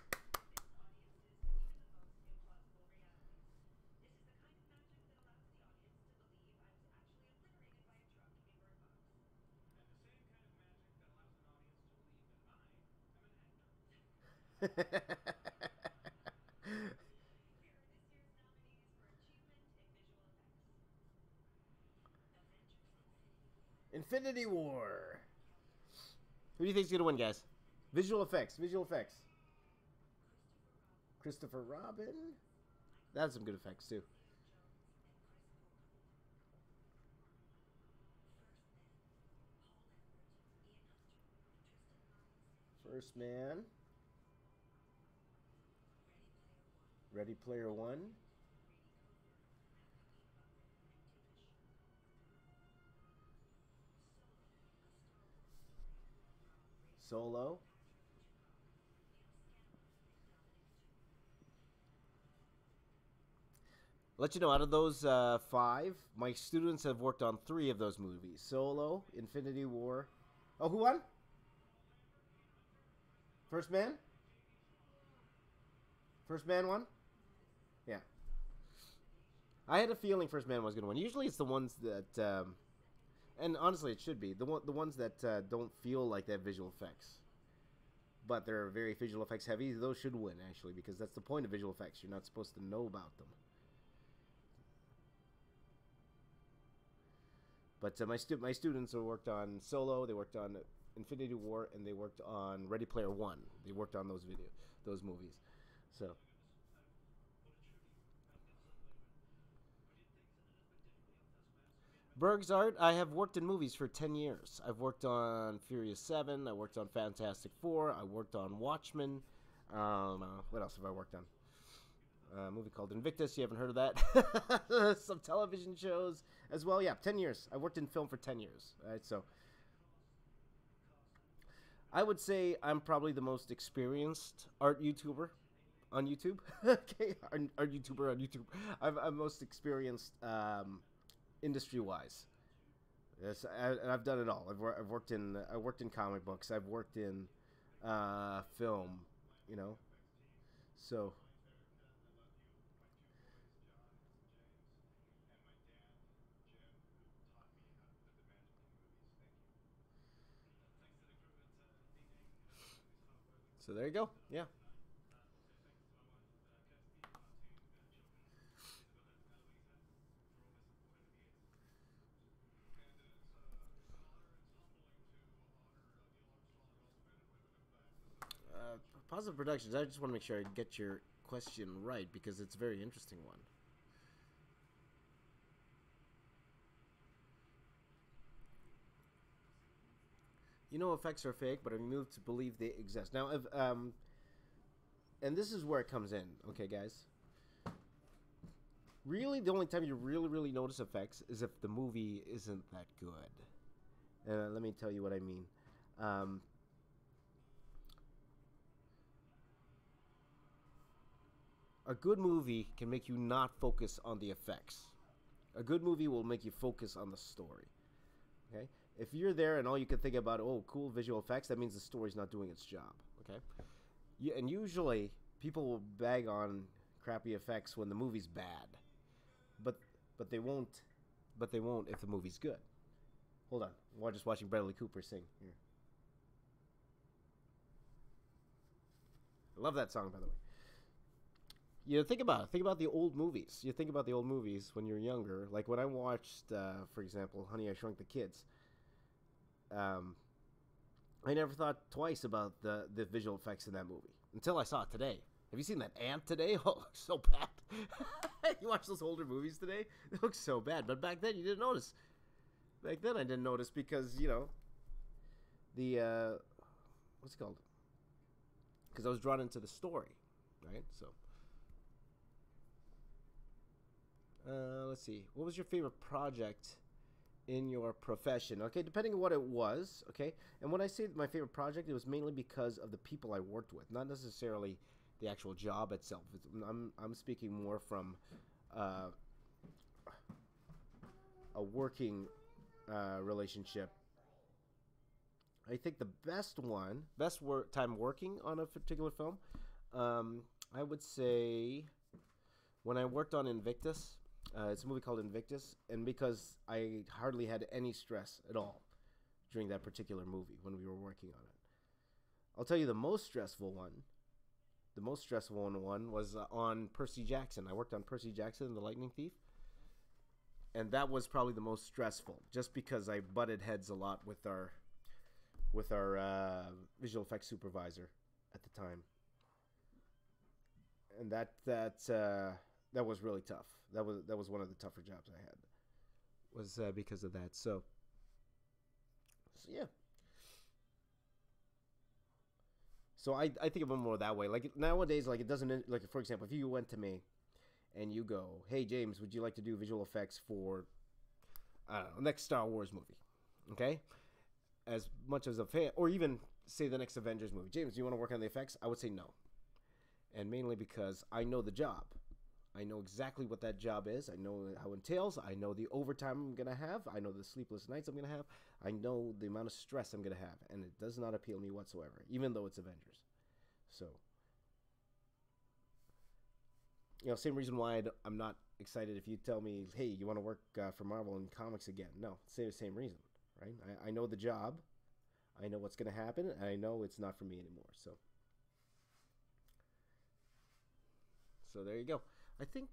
Infinity War. Who do you think's gonna win, guys? Visual effects. Visual effects. Christopher Robin. That's some good effects too. First Man. Ready Player One. Solo. Let you know, out of those 5, my students have worked on 3 of those movies. Solo, Infinity War. Oh, who won? First Man? First Man won? Yeah. I had a feeling First Man was going to win. Usually it's the ones that, and honestly it should be, the ones that don't feel like they have visual effects. But they're very visual effects heavy. Those should win, actually, because that's the point of visual effects. You're not supposed to know about them. But my students have worked on Solo, they worked on Infinity War, and they worked on Ready Player One. They worked on those movies. So Berg's art. I have worked in movies for 10 years. I've worked on Furious 7. I worked on Fantastic Four. I worked on Watchmen. What else have I worked on? A movie called Invictus. You haven't heard of that? Some television shows as well. Yeah, 10 years. I worked in film for 10 years. All right, so I would say I'm probably the most experienced art YouTuber on YouTube. Okay, art YouTuber on YouTube. I'm most experienced industry-wise. Yes, and I've done it all. I've worked in comic books. I've worked in film. You know, so. So there you go. Yeah. Positive Productions. I just want to make sure I get your question right because it's a very interesting one. You know effects are fake, but are moved to believe they exist. Now, if and this is where it comes in, okay, guys. Really, the only time you really notice effects is if the movie isn't that good. Let me tell you what I mean. A good movie can make you not focus on the effects. A good movie will make you focus on the story. Okay? If you're there and all you can think about, oh, cool visual effects, that means the story's not doing its job. Okay? And usually, people will bag on crappy effects when the movie's bad. But they won't if the movie's good. Hold on. We're just watching Bradley Cooper sing here. I love that song, by the way. You think about it. Think about the old movies. You think about the old movies when you're younger. Like when I watched, for example, Honey, I Shrunk the Kids. I never thought twice about the visual effects in that movie until I saw it today. Have you seen that ant today? Oh, it looks so bad. You watch those older movies today? It looks so bad. But back then, you didn't notice. Back then, I didn't notice because, you know, the, what's it called? Because I was drawn into the story, right? So, let's see. What was your favorite project in your profession? Okay, depending on what it was, okay? And when I say my favorite project, it was mainly because of the people I worked with, not necessarily the actual job itself. I'm speaking more from a working relationship. I think the best time working on a particular film, I would say when I worked on Invictus. It's a movie called Invictus, and because I hardly had any stress at all during that particular movie when we were working on it. I'll tell you the most stressful one. The most stressful one was on Percy Jackson. I worked on Percy Jackson and the Lightning Thief, and that was probably the most stressful, just because I butted heads a lot with our visual effects supervisor at the time, and that was really tough. That was one of the tougher jobs I had. Was because of that. So yeah. So I think of it more that way. Like nowadays, like it doesn't, like for example, if you went to me and you go, "Hey James, would you like to do visual effects for next Star Wars movie?" Okay, as much as a fan, or even say the next Avengers movie, James, do you want to work on the effects? I would say no, and mainly because I know the job. I know exactly what that job is. I know how it entails. I know the overtime I'm going to have. I know the sleepless nights I'm going to have. I know the amount of stress I'm going to have. And it does not appeal to me whatsoever, even though it's Avengers. So, you know, same reason why I'm not excited if you tell me, hey, you want to work for Marvel and comics again. No, same reason, right? I know the job. I know what's going to happen. And I know it's not for me anymore. So there you go. I think,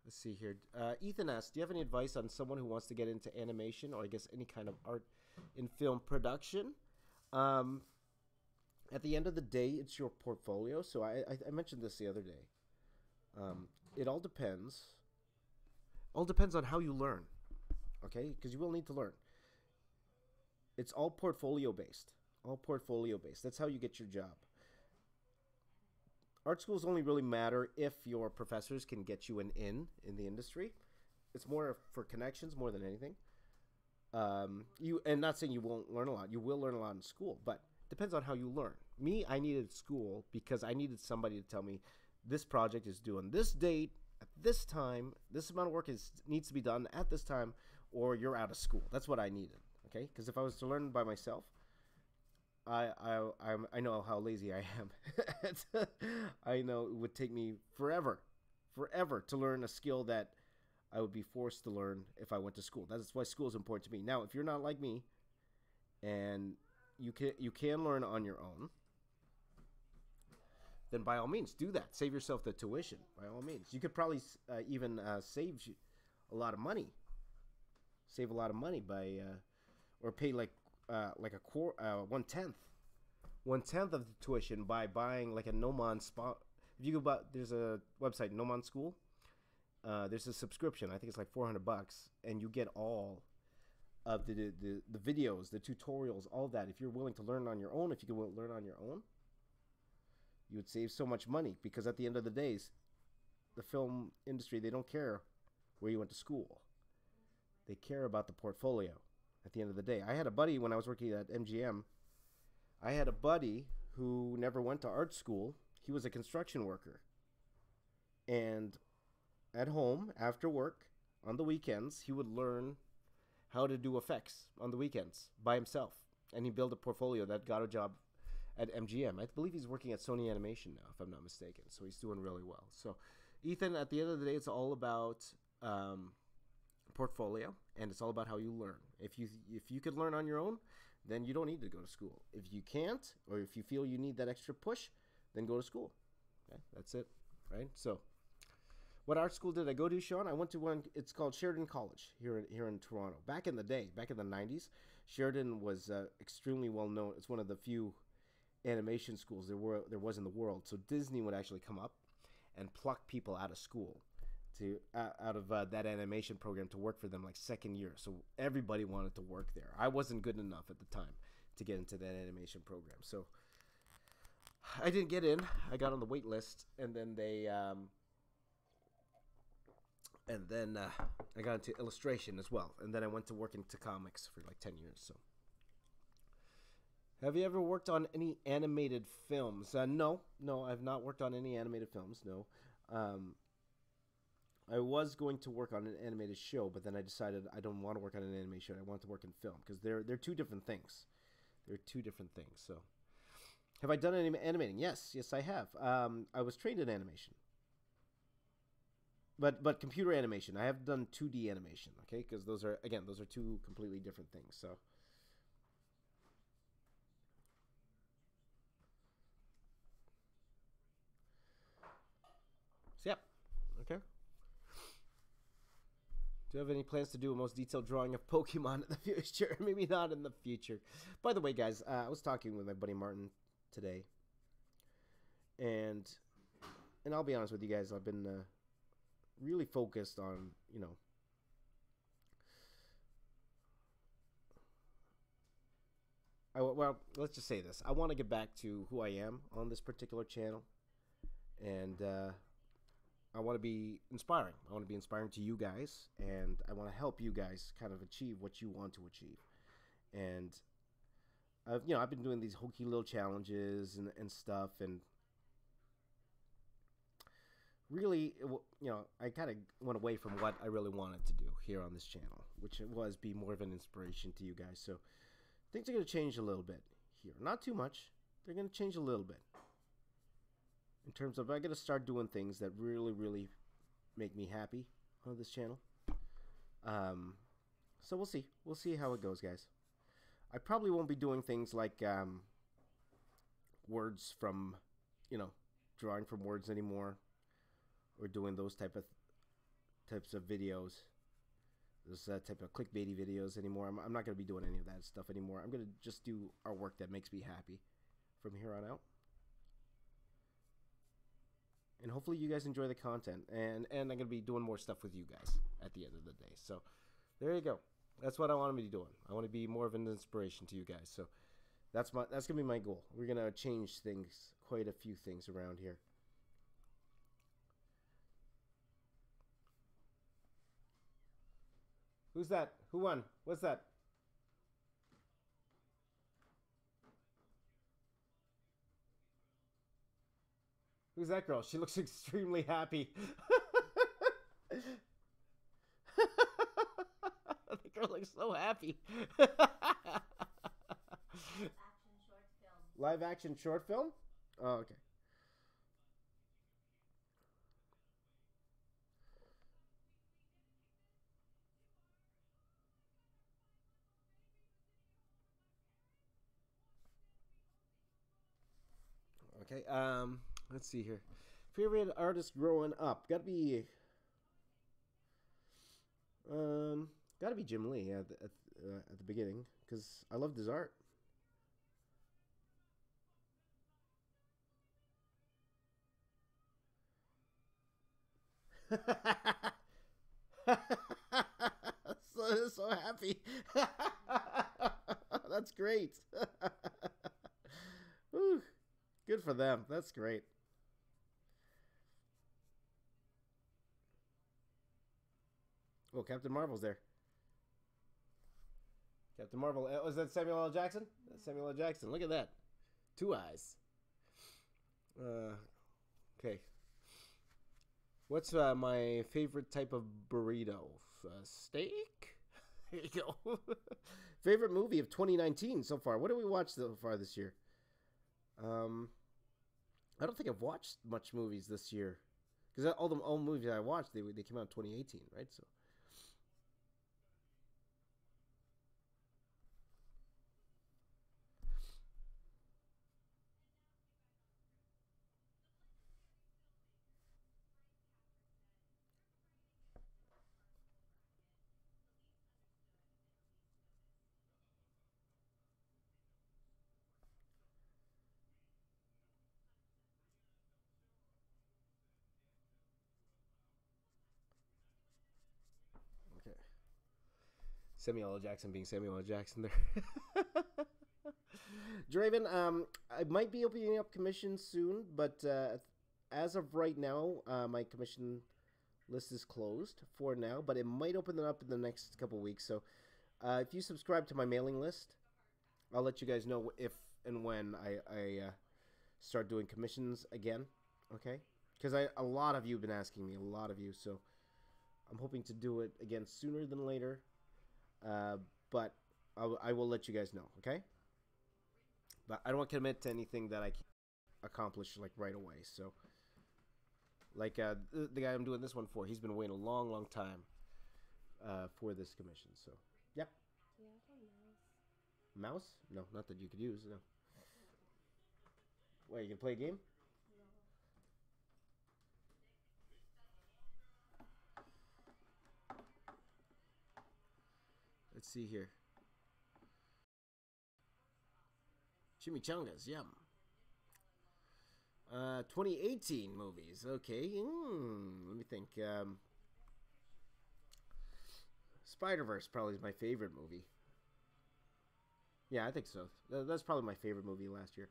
let's see here. Ethan asks, do you have any advice on someone who wants to get into animation or I guess any kind of art in film production? At the end of the day, it's your portfolio. So I mentioned this the other day. It all depends. All depends on how you learn, okay? Because you will need to learn. It's all portfolio based. All portfolio based. That's how you get your job. Art schools only really matter if your professors can get you an in the industry. It's more for connections more than anything. And not saying you won't learn a lot. You will learn a lot in school, but depends on how you learn. Me, I needed school because I needed somebody to tell me this project is due on this date, at this time, this amount of work needs to be done at this time, or you're out of school. That's what I needed, okay? Because if I was to learn by myself, I know how lazy I am. I know it would take me forever to learn a skill that I would be forced to learn if I went to school. That's why school is important to me. Now, if you're not like me, and you can learn on your own, then by all means do that. Save yourself the tuition. By all means, you could probably even save a lot of money. Save a lot of money by or pay like a quarter, 1/10 of the tuition by buying like a Nomon spot. If you go buy, there's a website, Nomon School. There's a subscription. I think it's like $400, and you get all of the videos, the tutorials, all that. If you're willing to learn on your own, if you can learn on your own, you would save so much money, because at the end of the days, the film industry, they don't care where you went to school. They care about the portfolio at the end of the day. I had a buddy when I was working at MGM. I had a buddy who never went to art school. He was a construction worker. And at home, after work, on the weekends, he would learn how to do effects on the weekends by himself. And he built a portfolio that got a job at MGM. I believe he's working at Sony Animation now, if I'm not mistaken. So he's doing really well. So, Ethan, at the end of the day, it's all about portfolio, and it's all about how you learn. If you could learn on your own, then you don't need to go to school. If you can't, or if you feel you need that extra push, then go to school. Okay, that's it, right? So, what art school did I go to, Sean? I went to one. It's called Sheridan College here in Toronto. Back in the day, back in the 90s, Sheridan was extremely well known. It's one of the few animation schools there was in the world. So Disney would actually come up and pluck people out of school out of that animation program to work for them, like second year. So everybody wanted to work there. I wasn't good enough at the time to get into that animation program, so I didn't get in. I got on the wait list, and then I got into illustration as well, and then I went to work into comics for like 10 years. So, have you ever worked on any animated films? No, I've not worked on any animated films. No. I was going to work on an animated show, but then I decided I don't want to work on an animation. I want to work in film, because they're two different things. They're two different things. So, have I done any animating? Yes, I have. I was trained in animation, but computer animation. I have done 2D animation. Okay, because those are two completely different things. So. Yep. Okay. Do you have any plans to do a most detailed drawing of Pokemon in the future? Maybe not in the future. By the way, guys, I was talking with my buddy Martin today, and I'll be honest with you guys, I've been really focused on, well, let's just say this. I want to get back to who I am on this particular channel, and I want to be inspiring. I want to be inspiring to you guys, and I want to help you guys kind of achieve what you want to achieve. And I've been doing these hokey little challenges and stuff, and really, I kind of went away from what I really wanted to do here on this channel, which was be more of an inspiration to you guys. So things are going to change a little bit here. Not too much. They're going to change a little bit. In terms of, I got to start doing things that really, really make me happy on this channel. So we'll see. We'll see how it goes, guys. I probably won't be doing things like words from, drawing from words anymore, or doing those types of videos, those type of clickbaity videos anymore. I'm not going to be doing any of that stuff anymore. I'm going to just do our work that makes me happy from here on out. And hopefully you guys enjoy the content. And I'm going to be doing more stuff with you guys at the end of the day. So there you go. That's what I want to be doing. I want to be more of an inspiration to you guys. So that's going to be my goal. We're going to change things, quite a few things around here. Who's that? Who won? What's that? Who's that girl? She looks extremely happy. The girl looks so happy. Live action short film? Oh, okay. Okay, let's see here. Favorite artist growing up? Gotta be Jim Lee at the beginning, because I loved his art. so happy. That's great. Whew. Good for them. That's great. Oh, Captain Marvel's there. Captain Marvel. Was that Samuel L. Jackson? That's Samuel L. Jackson. Look at that. Two eyes. Okay. What's my favorite type of burrito? Steak? Here you go. Favorite movie of 2019 so far. What did we watch so far this year? I don't think I've watched much movies this year. Because all movies I watched, they came out in 2018, right? So. Okay. Samuel L. Jackson being Samuel L. Jackson there. Draven, I might be opening up commissions soon, but as of right now, my commission list is closed for now, but it might open it up in the next couple weeks. So if you subscribe to my mailing list, I'll let you guys know if and when I start doing commissions again, okay? Because a lot of you have been asking me, a lot of you, so I'm hoping to do it again sooner than later, but I will let you guys know, okay? But I don't want to commit to anything that I can't accomplish like right away. So, like the guy I'm doing this one for, he's been waiting a long, long time for this commission. So, yep. Do you have a mouse? Mouse? No, not that you could use. No. Wait, you can play a game? No. Let's see here. Chimichangas, yum. 2018 movies. Okay. Let me think. Spider-Verse probably is my favorite movie. Yeah, I think so. That's probably my favorite movie last year.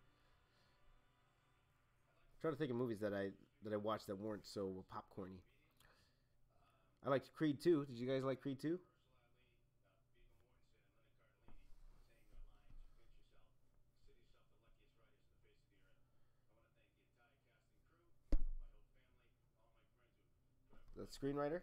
I'm trying to think of movies that I watched that weren't so popcorny. I liked Creed 2. Did you guys like Creed 2? The screenwriter?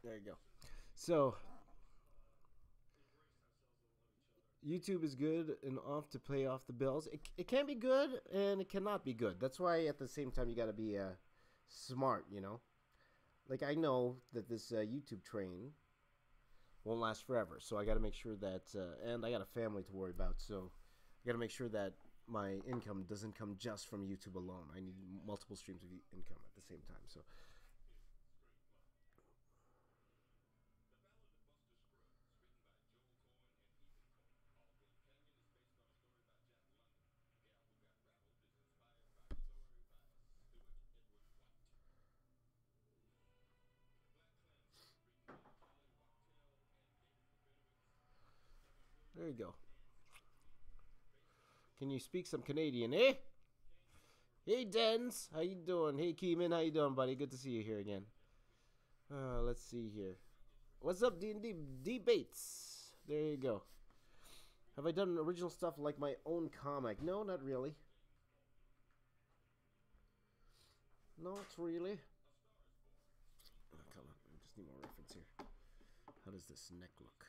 There you go. So, YouTube is good and off to pay off the bills. It can be good and it cannot be good. That's why at the same time you got to be smart, you know? Like I know that this YouTube train won't last forever. So I got to make sure that, and I got a family to worry about. So I got to make sure that my income doesn't come just from YouTube alone. I need multiple streams of income at the same time. So. There you go. Can you speak some Canadian, eh? Hey, Dens. How you doing? Hey, Keeman. How you doing, buddy? Good to see you here again. Let's see here. What's up, D&D debates? There you go. Have I done original stuff like my own comic? No, not really. Not really. Oh, come on, I just need more reference here. How does this neck look?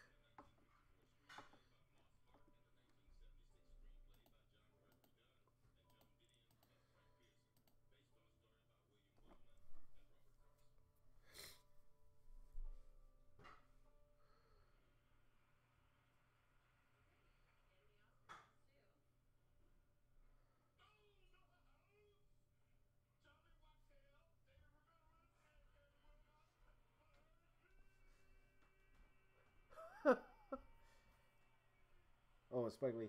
Oh, Spike Lee.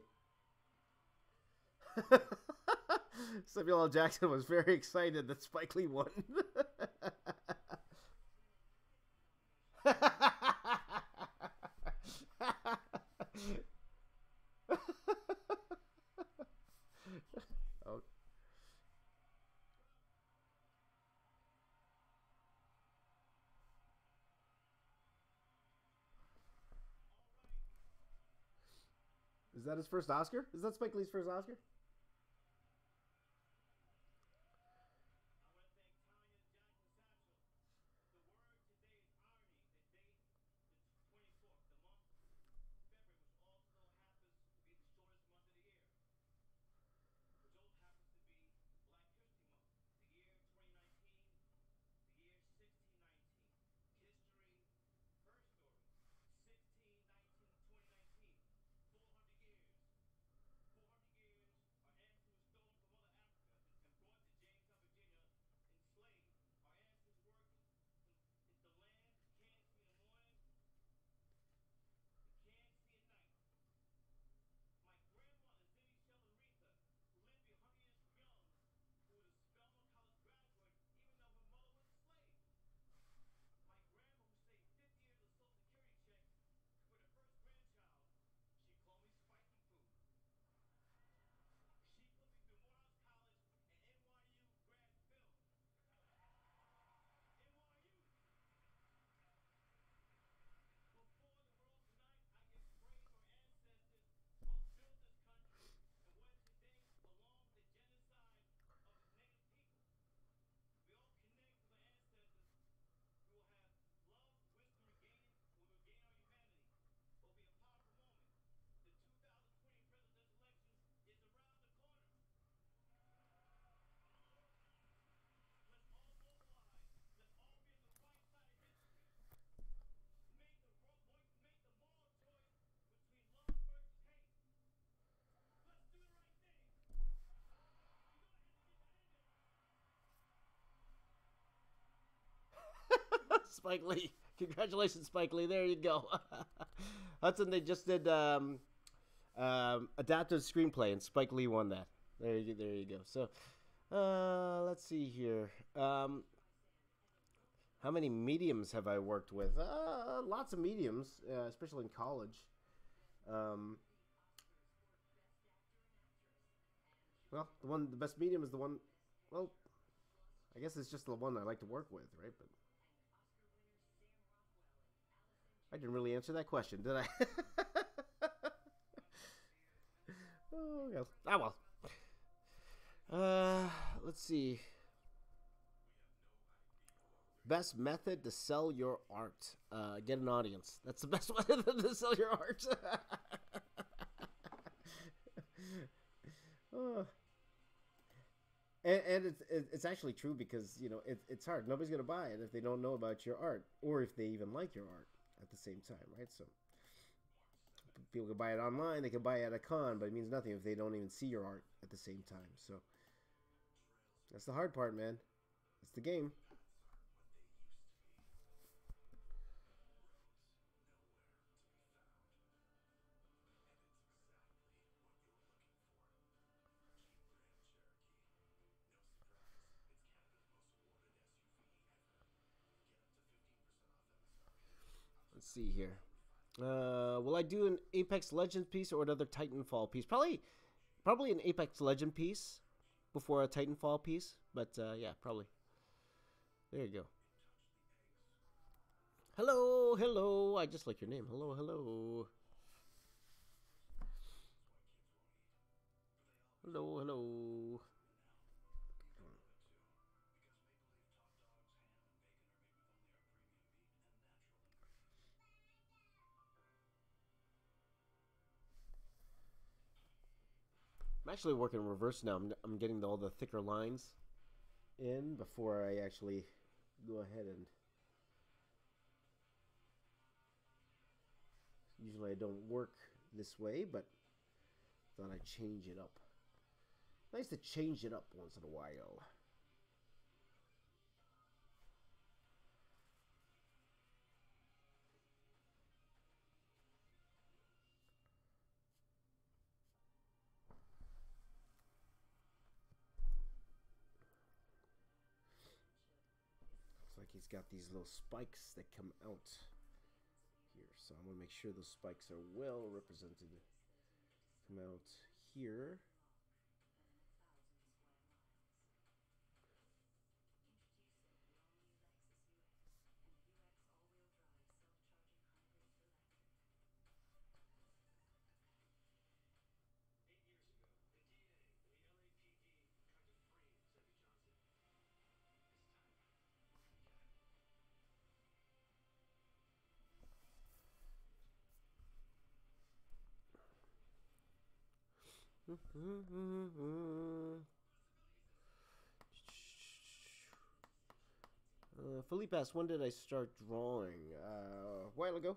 Samuel L. Jackson was very excited that Spike Lee won. Oh. Is that his first Oscar? Is that Spike Lee's first Oscar? Spike Lee. Congratulations, Spike Lee. There you go. Hudson, they just did adapted screenplay, and Spike Lee won that. There you go. So, let's see here. How many mediums have I worked with? Lots of mediums, especially in college. Well, the best medium is the one. Well, I guess it's just the one I like to work with, right? But I didn't really answer that question, did I? Oh, yeah. Ah, well. Let's see. Best method to sell your art. Get an audience. That's the best method to sell your art. Oh. And it's actually true because, you know, it's hard. Nobody's going to buy it if they don't know about your art or if they even like your art at the same time, right? So people can buy it online, they can buy it at a con, but it means nothing if they don't even see your art at the same time. So that's the hard part, man. That's the game. Let's see here. Will I do an Apex Legends piece or another Titanfall piece? Probably an Apex Legend piece before a Titanfall piece. But yeah, probably. There you go. Hello, hello. I just like your name. Hello, hello. Hello, hello. I'm actually working in reverse now. I'm getting all the thicker lines in before I actually go ahead and. Usually I don't work this way, but thought I'd change it up. Nice to change it up once in a while. Looks like he's got these little spikes that come out here. So I'm going to make sure those spikes are well represented. Come out here. Philippe asked, when did I start drawing? A while ago.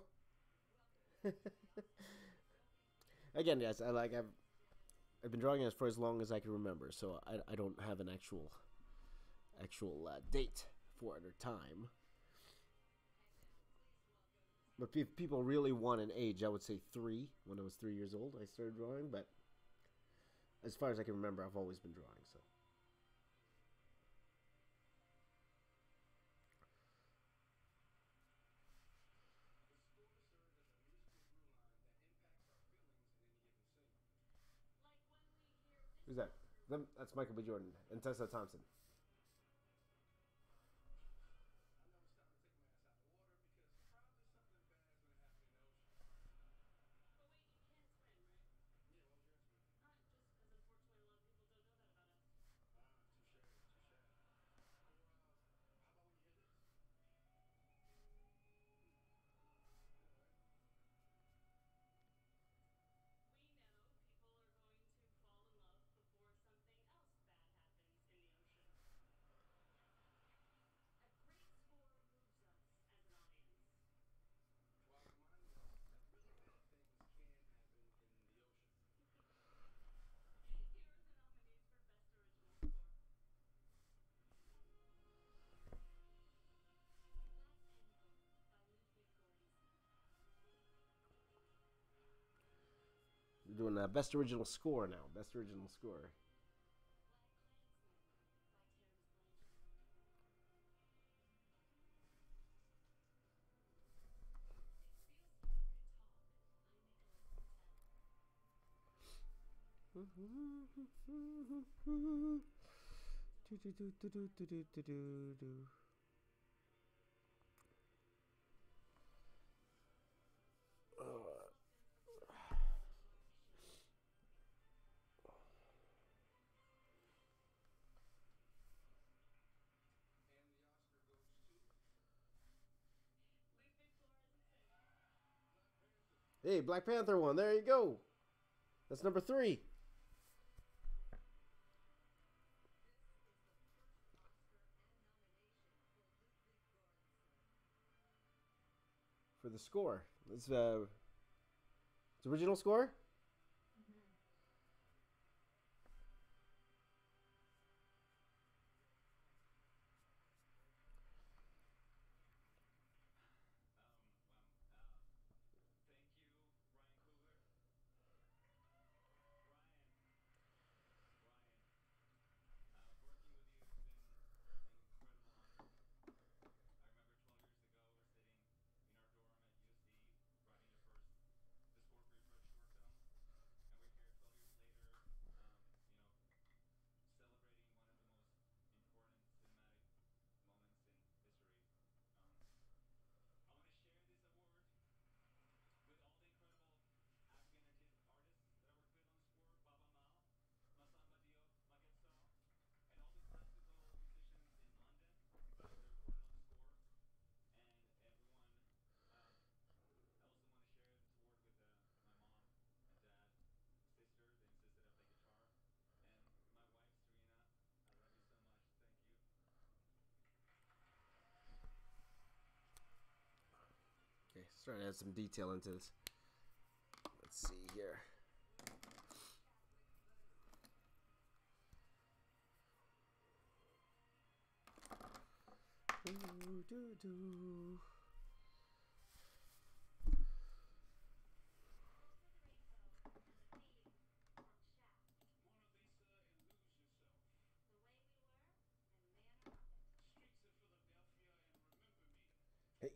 Again, yes, I've been drawing as for as long as I can remember, so I don't have an actual date for it or time. But if people really want an age, I would say 3. When I was 3 years old, I started drawing. But as far as I can remember, I've always been drawing. So. Who's that? That's Michael B. Jordan and Tessa Thompson. We're doing best original score now. Best original score. Hey, Black Panther one. There you go. That's number 3. For the score. It's original score? Trying to add some detail into this. Let's see here. Hey,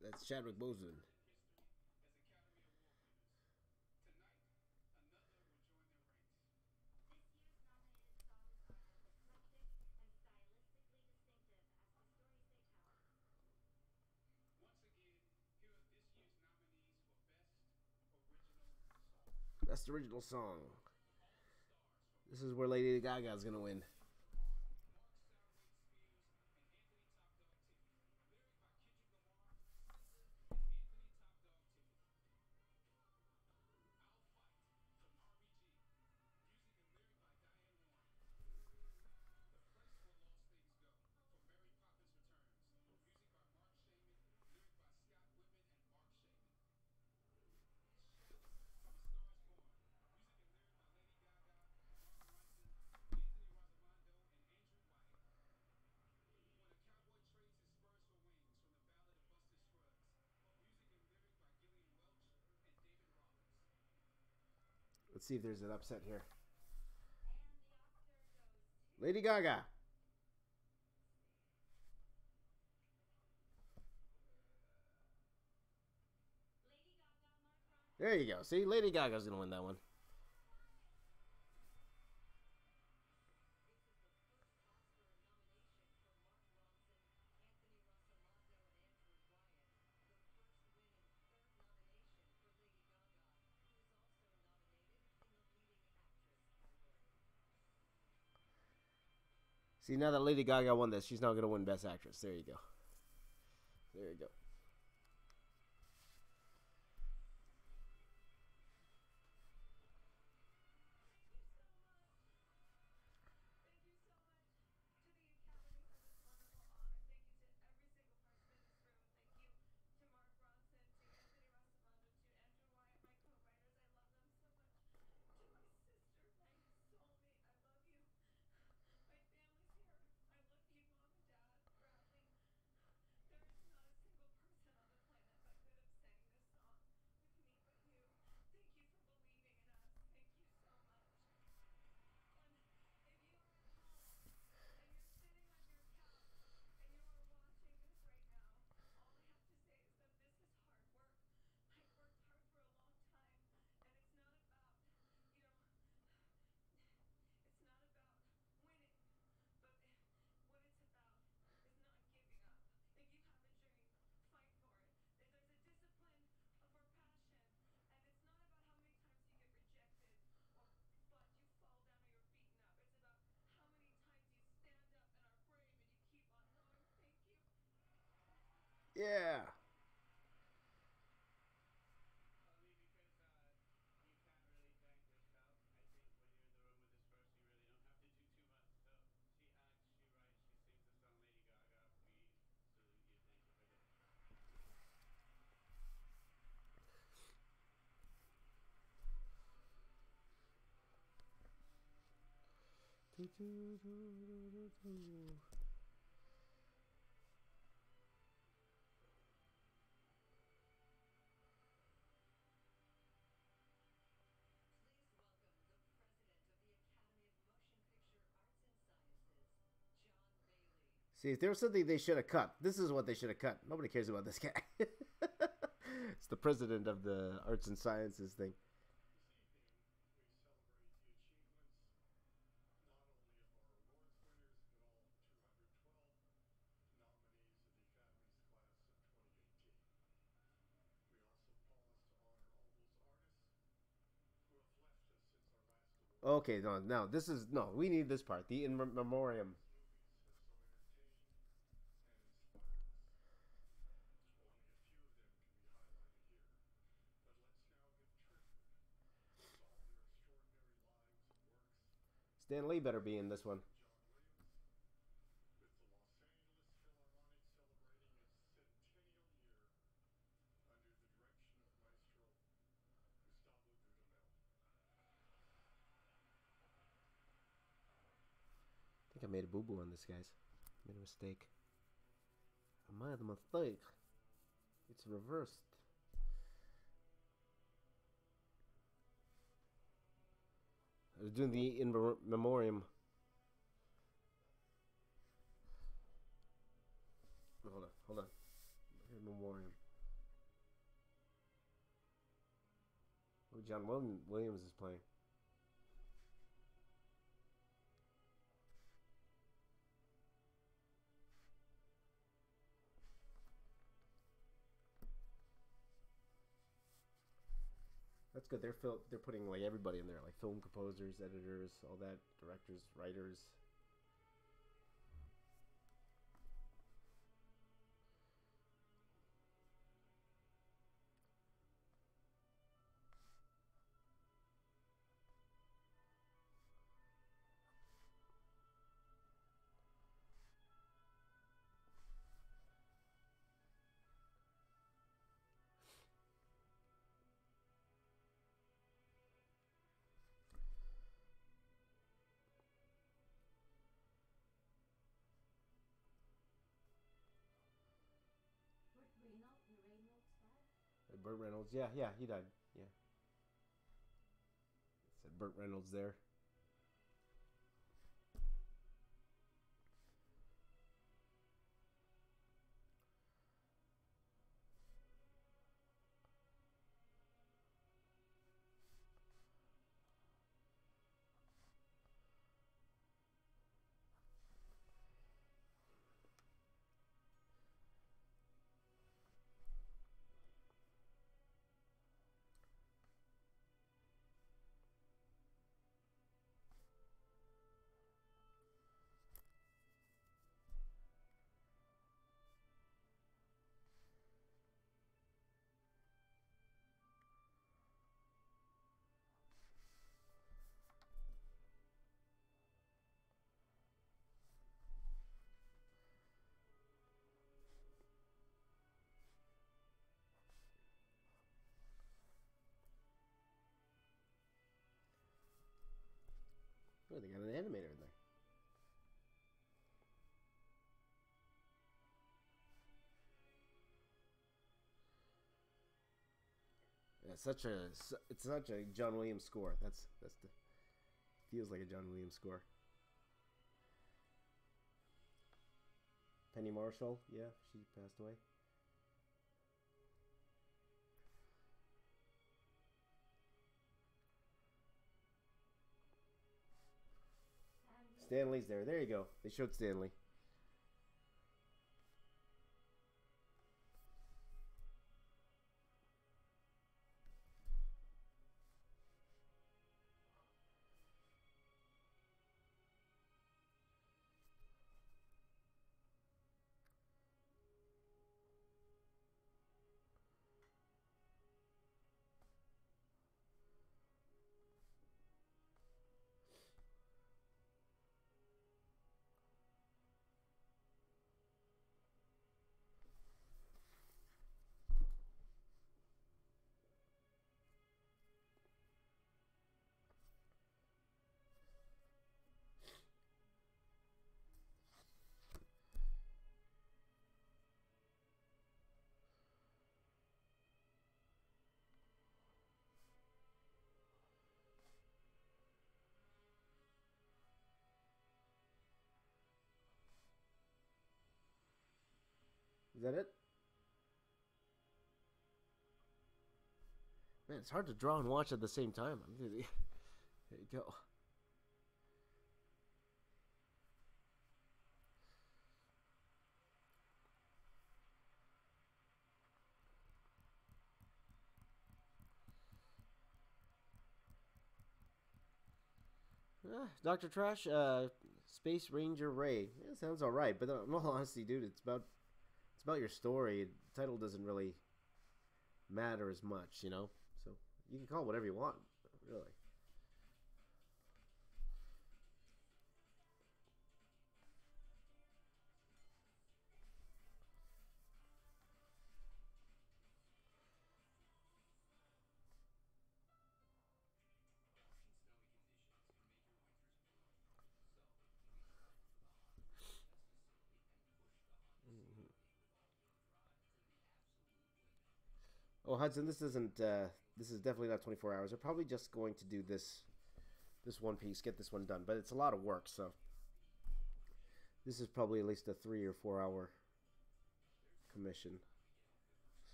that's Chadwick Boseman. Best original song. This is where Lady Gaga is gonna win. Let's see if there's an upset here. Lady Gaga. There you go. See, Lady Gaga's gonna win that one. See, now that Lady Gaga won this, she's now gonna win Best Actress. There you go. There you go. Yeah. See, if there was something they should have cut, this is what they should have cut. Nobody cares about this guy. It's the president of the arts and sciences thing. Okay, no, no, this is no. We need this part. The in memoriam. Stan Lee better be in this one. I made a boo-boo on this, guys. Made a mistake. I made a mistake. It's reversed. I was doing the in memoriam. Hold on. In memoriam. Oh, John Williams is playing. That's good. They're putting like everybody in there, like film composers, editors, all that, directors, writers. Burt Reynolds, yeah, he died. Yeah, it said Burt Reynolds there. Oh, they got an animator in there. Yeah, it's such a John Williams score. That's the feels like a John Williams score. Penny Marshall, yeah, she passed away. Stanley's there. There you go. They showed Stanley. Is that it? Man, it's hard to draw and watch at the same time. There you go. Dr. Trash, Space Ranger Ray. Yeah, sounds all right, but in all honesty, dude, it's about your story. The title doesn't really matter as much, you know. So you can call it whatever you want, really. Oh, Hudson, this isn't. This is definitely not 24 hours. They're probably just going to do this one piece, get this one done. But it's a lot of work, so this is probably at least a 3 or 4 hour commission.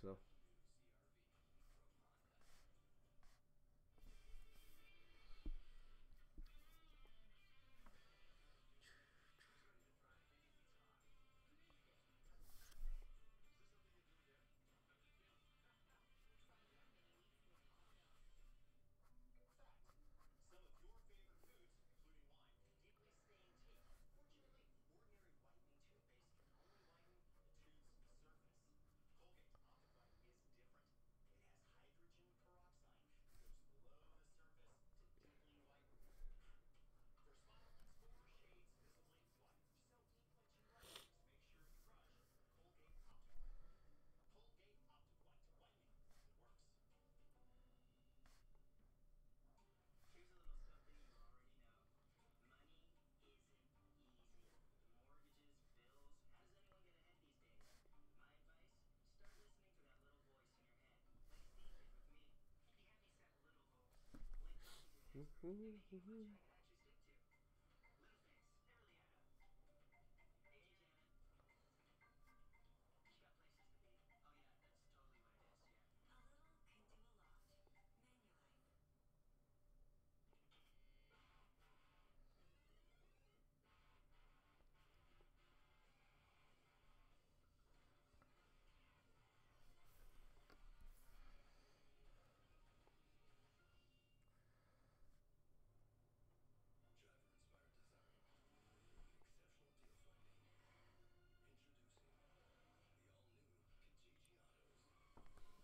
So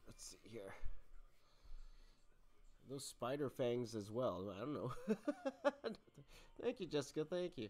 let's see here. Those spider fangs as well. I don't know. Thank you, Jessica. Thank you.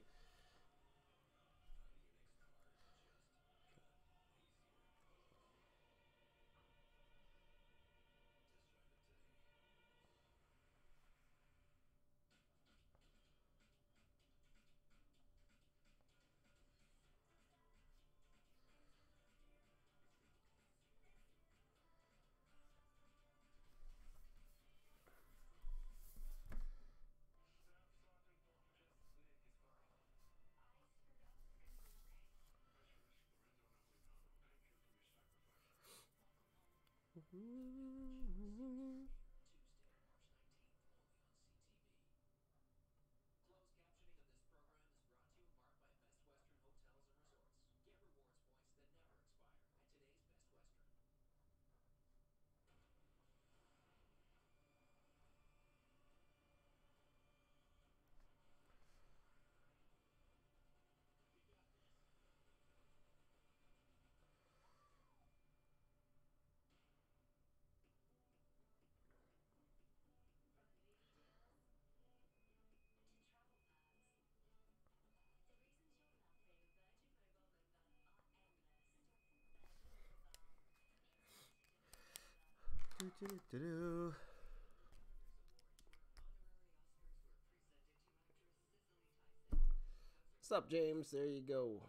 What's up, James? There you go.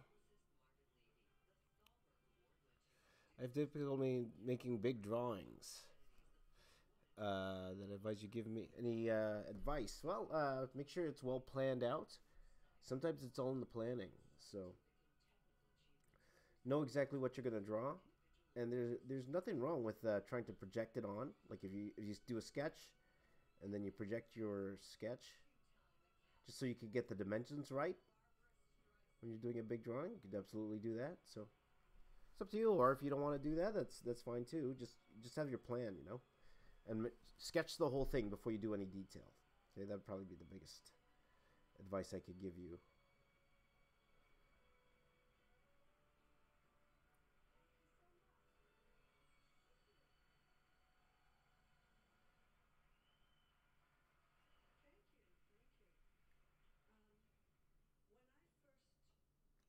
I have difficulty making big drawings. That advice you give me? Any advice? Well, make sure it's well planned out. Sometimes it's all in the planning, so know exactly what you're gonna draw, and there's nothing wrong with trying to project it on. Like if you do a sketch, and then you project your sketch, just so you can get the dimensions right when you're doing a big drawing. You could absolutely do that. So it's up to you. Or if you don't want to do that, that's fine too. Just have your plan, and sketch the whole thing before you do any detail. Okay, that'd probably be the biggest advice I could give you.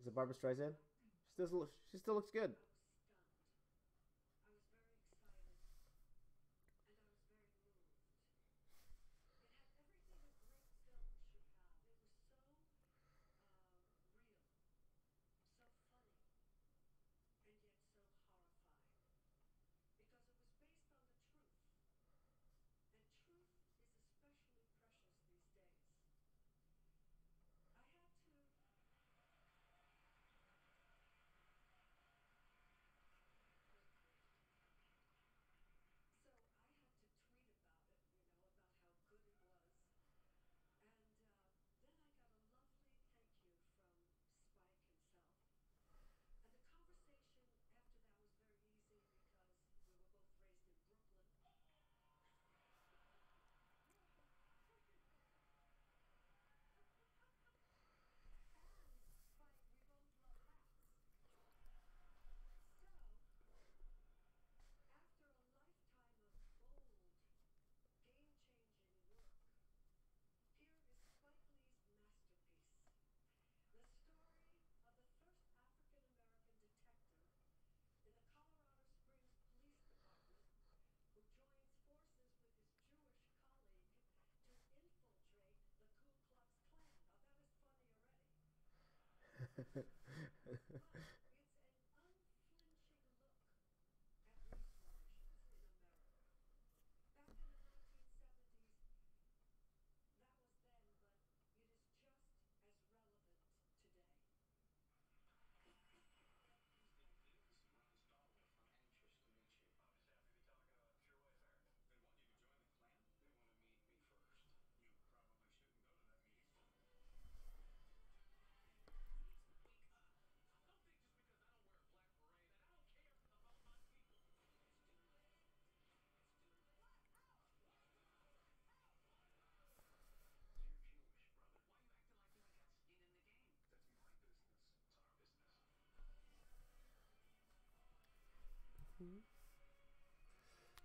Is it Barbara Streisand? She still looks good.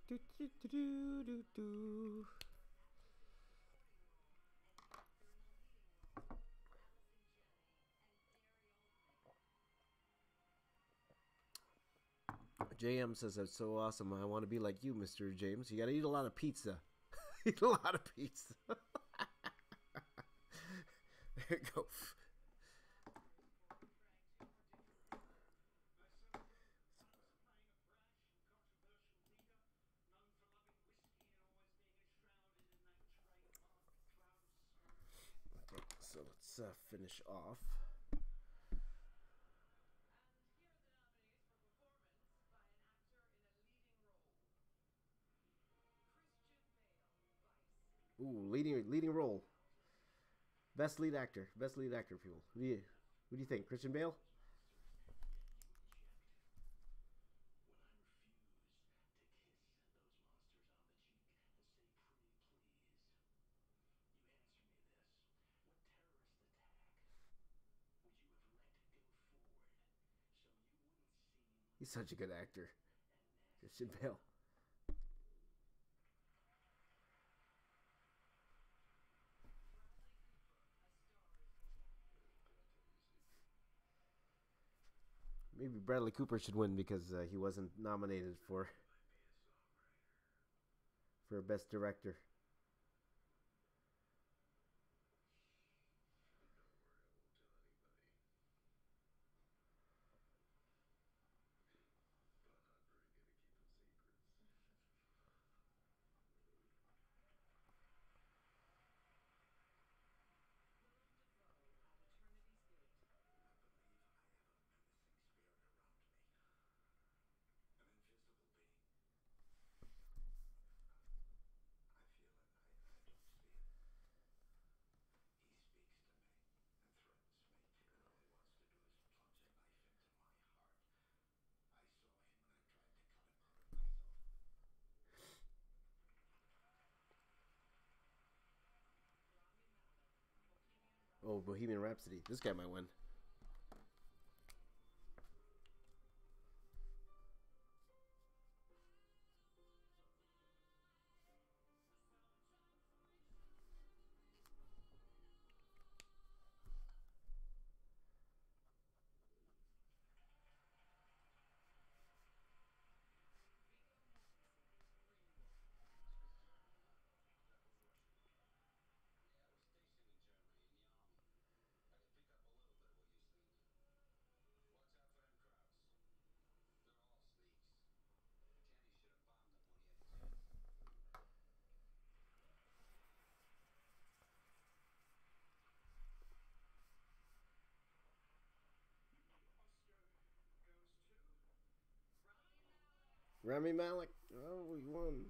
Do, do, do, do, do, do. JM says that's so awesome. I want to be like you, Mr. James. You got to eat a lot of pizza. Eat a lot of pizza. There you go. So let's finish off. Ooh, leading role. Best lead actor. Best lead actor, people. Who do you think? Christian Bale? He's such a good actor. Christian Bale. Maybe Bradley Cooper should win because he wasn't nominated for best director. Oh, Bohemian Rhapsody. This guy might win. Rami Malek. Oh, we won.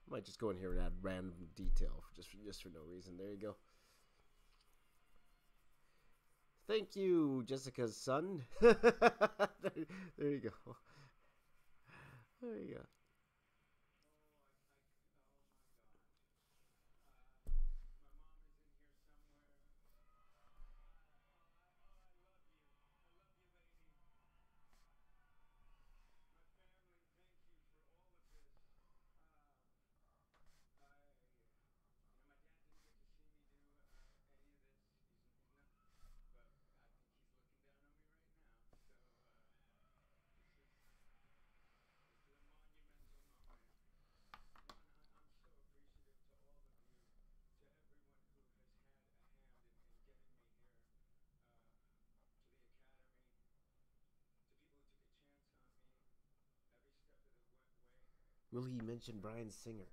Might just go in here and add random detail just for no reason. There you go. Thank you, Jessica's son. There you go. There you go. Will he mention Bryan Singer?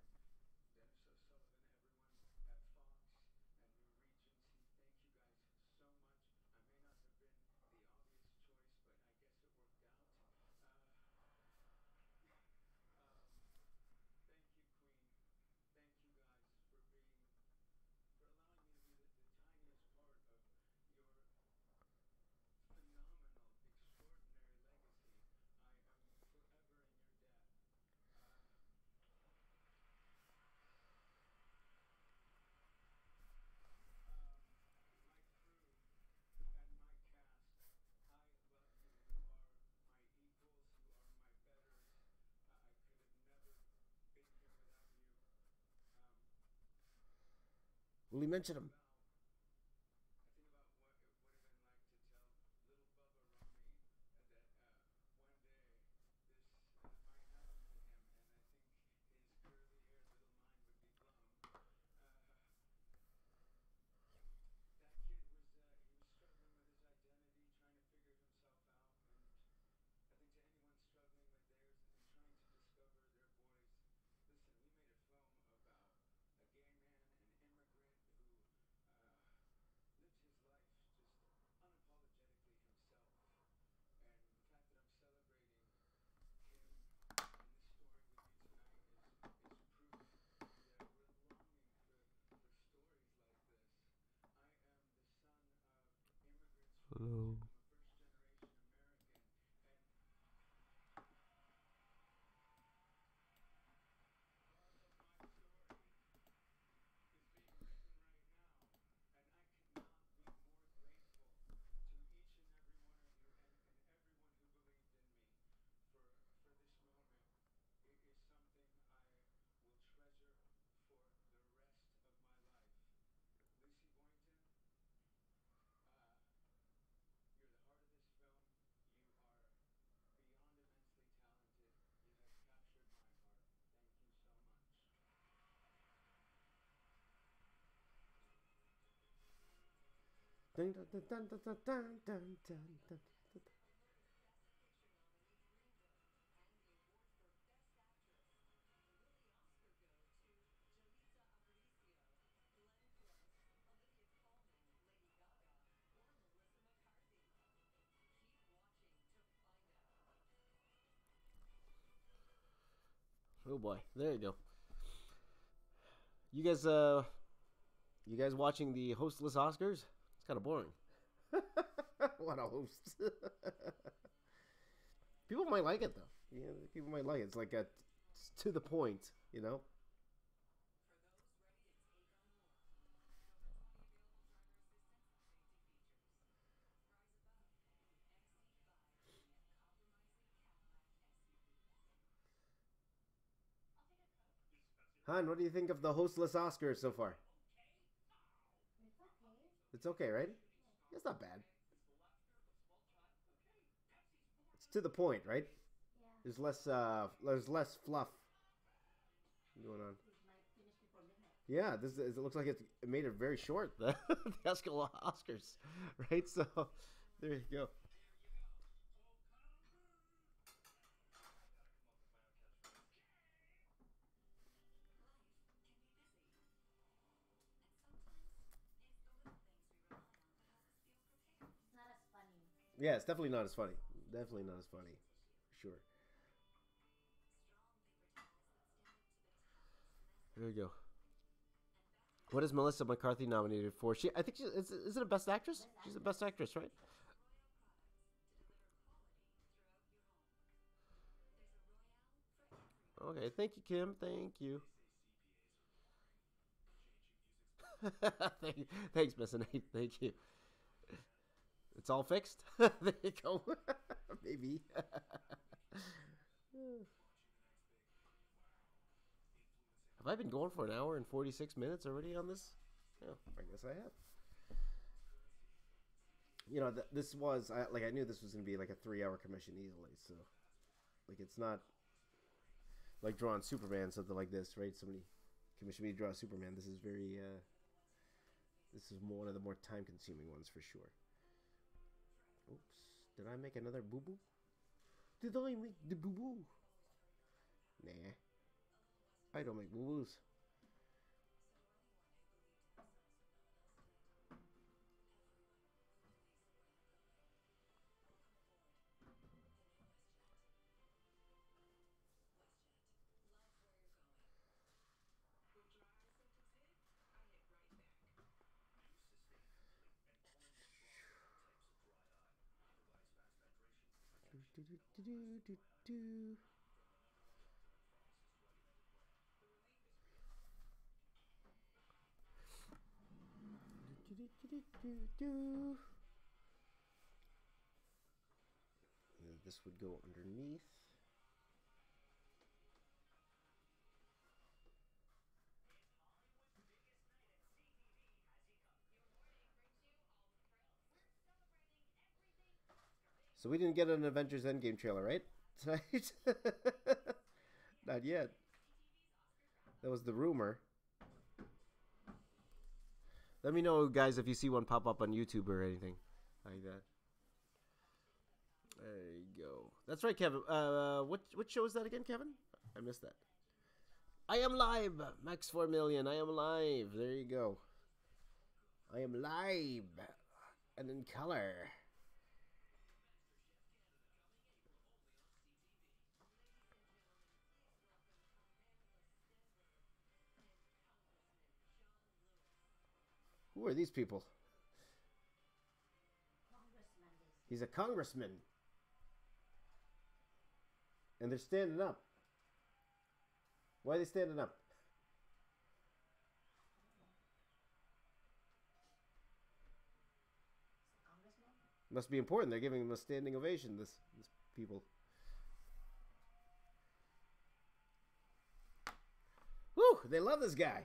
Will he mention him? Hello. Dun, dun, dun, dun, dun, dun, dun, dun, dun, dun. Oh boy, there you go. You guys, you guys watching the hostless Oscars? It's kind of boring. What a host. People might like it though. Yeah, people might like it. It's like it's to the point, you know. Han, what do you think of the hostless Oscars so far? It's okay. It's okay, right? Yeah. It's not bad. It's to the point, right? Yeah. There's less fluff going on. It might finish before midnight. Yeah, this it looks like it made it very short. The Oscars, right? So there you go. It's not as funny. Yeah, it's definitely not as funny. Definitely not as funny. Sure. There you go. What is Melissa McCarthy nominated for? I think is it a Best Actress? Best She's a actress. Best Actress, right? Okay, thank you, Kim. Thank you. Thanks, Miss Nate. Thank you. It's all fixed. There you go. Maybe. Have I been going for an hour and 46 minutes already on this? Yeah, I guess I have. You know, this was I knew this was gonna be like a 3 hour commission easily. So, like, it's not like drawing Superman, something like this, right? Somebody commissioned me to draw Superman. This is very this is one of the more time consuming ones for sure. Oops, did I make another boo boo? Did I make the boo boo? Nah. I don't make boo-boos. Do, do, do, do, do, do. Do, do, do, do, do. And this would go underneath. So we didn't get an Avengers Endgame trailer, right? Tonight? Not yet. That was the rumor. Let me know, guys, if you see one pop up on YouTube or anything like that. There you go. That's right, Kevin. What show is that again, Kevin? I missed that. I am live. Max 4 million. I am live. There you go. I am live and in color. Who are these people? He's a congressman. And they're standing up. Why are they standing up? Must be important. They're giving him a standing ovation, this people. Woo! They love this guy.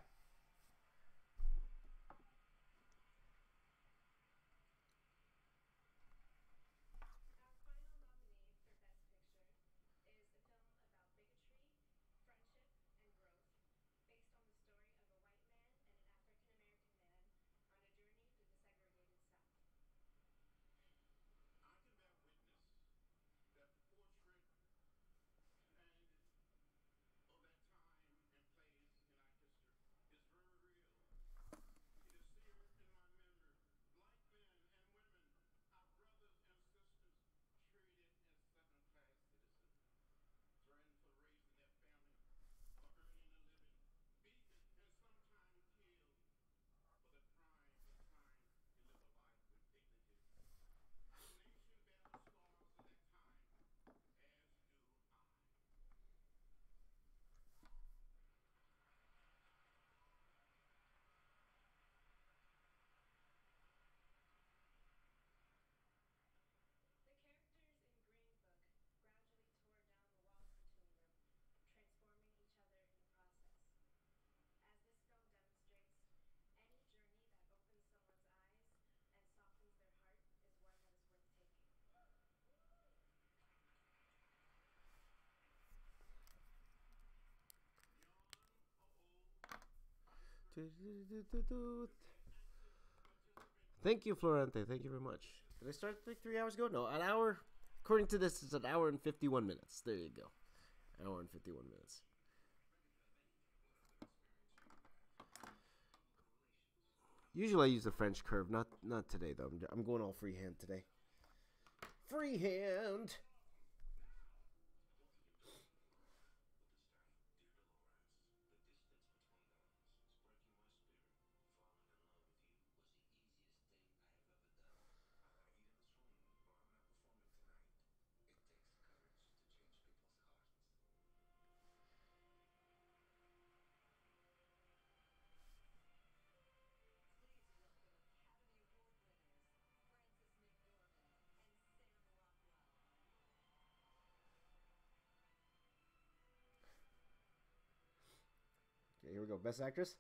Thank you, Florente. Thank you very much. Did I start like 3 hours ago? No, an hour. According to this, it's an hour and 51 minutes. There you go. An hour and 51 minutes. Usually I use the French curve. Not today, though. I'm going all freehand today. Freehand! Okay, here we go. Best actress?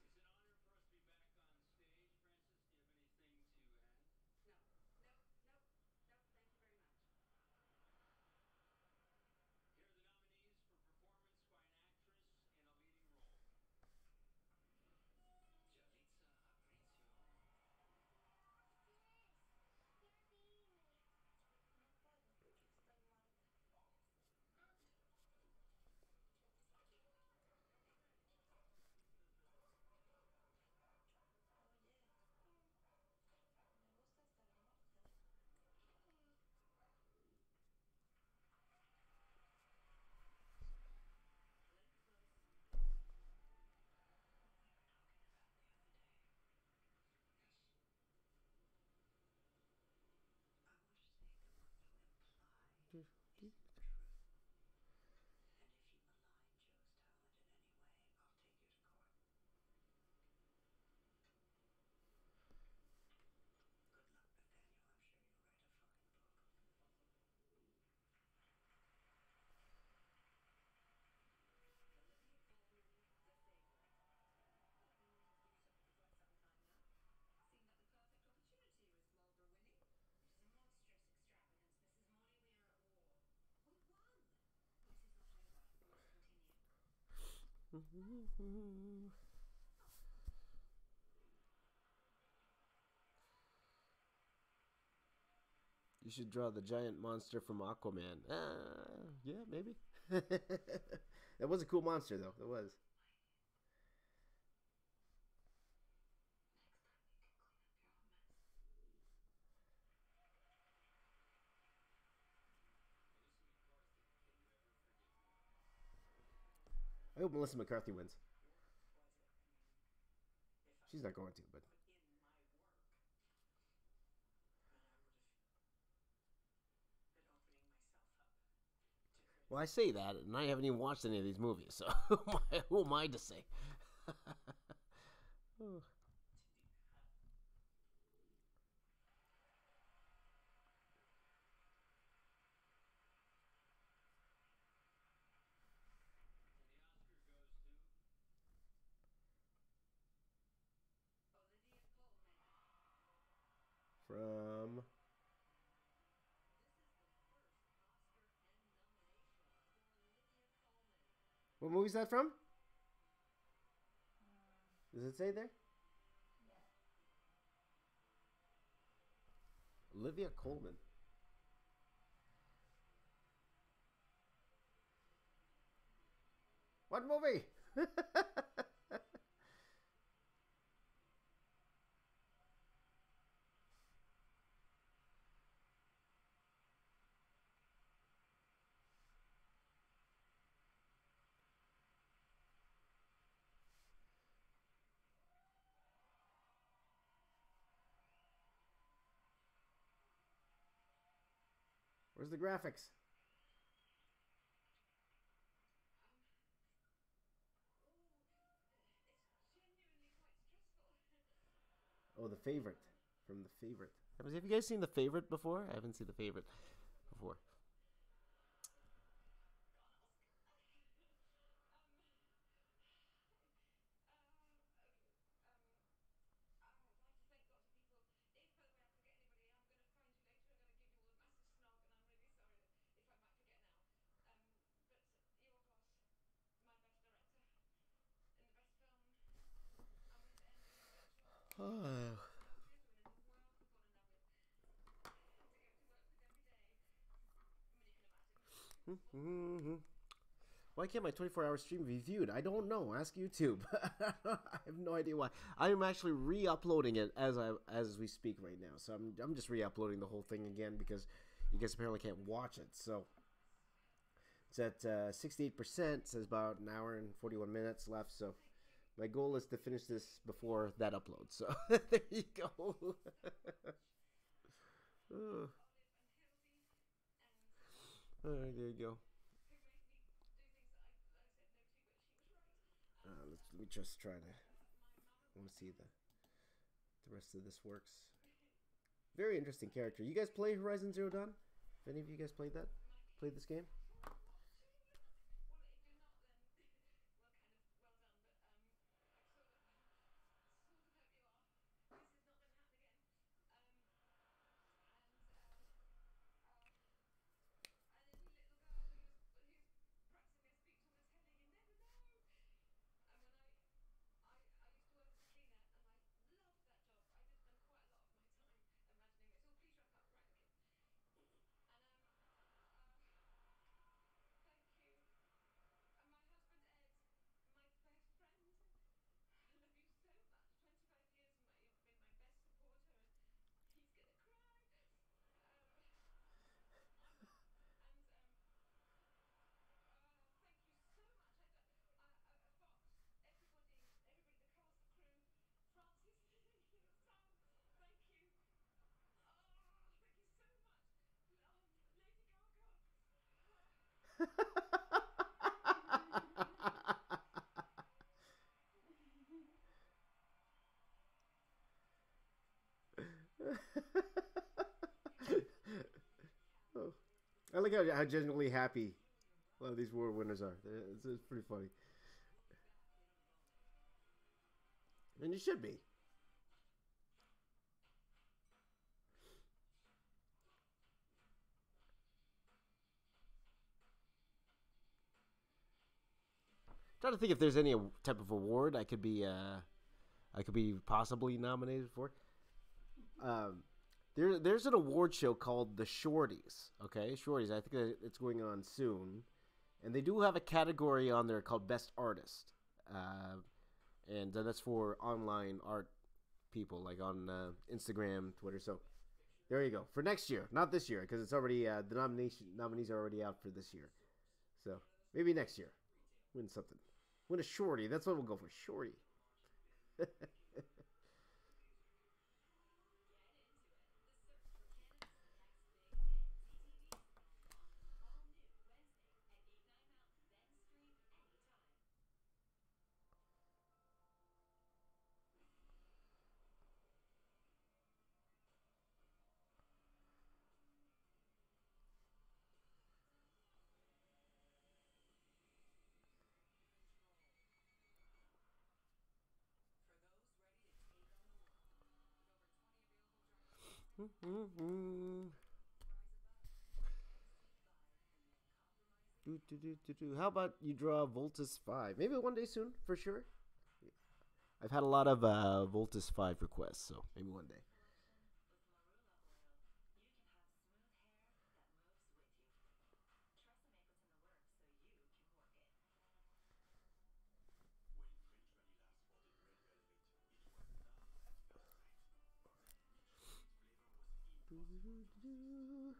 You should draw the giant monster from Aquaman. Yeah, maybe. That was a cool monster, though. It was. I hope Melissa McCarthy wins. She's not going to, but. Well, I say that, and I haven't even watched any of these movies, so who am I to say? From. What movie is that from? Does it say there? Olivia Colman. What movie? Where's the graphics? Oh, The Favorite. From The Favorite. Have you guys seen The Favorite before? I haven't seen The Favorite before. Oh. Why can't my 24-hour stream be viewed? I don't know. Ask YouTube. I have no idea why. I am actually re-uploading it as we speak right now. So I'm just re-uploading the whole thing again because you guys apparently can't watch it. So it's at 68%. Says about an hour and 41 minutes left. So my goal is to finish this before that uploads. So there you go. All right, there you go. Let me just try to. I want to see the rest of this works. Very interesting character. You guys play Horizon Zero Dawn? Have any of you guys played that? Played this game? like how genuinely happy a lot of these award winners are. It's pretty funny, and you should be. Trying to think if there's any type of award I could be possibly nominated for. Um, there's an award show called the Shorties. Okay, Shorties. I think it's going on soon, and they do have a category on there called Best Artist, and that's for online art people, like on Instagram, Twitter. So there you go for next year, not this year, because it's already the nominees are already out for this year. So maybe next year, win something, win a Shorty. That's what we'll go for, Shorty. How about you draw Voltus 5? Maybe one day soon, for sure. I've had a lot of Voltus 5 requests, so maybe one day. What's this?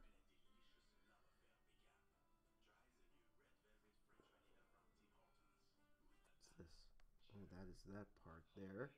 Oh, that is that part there.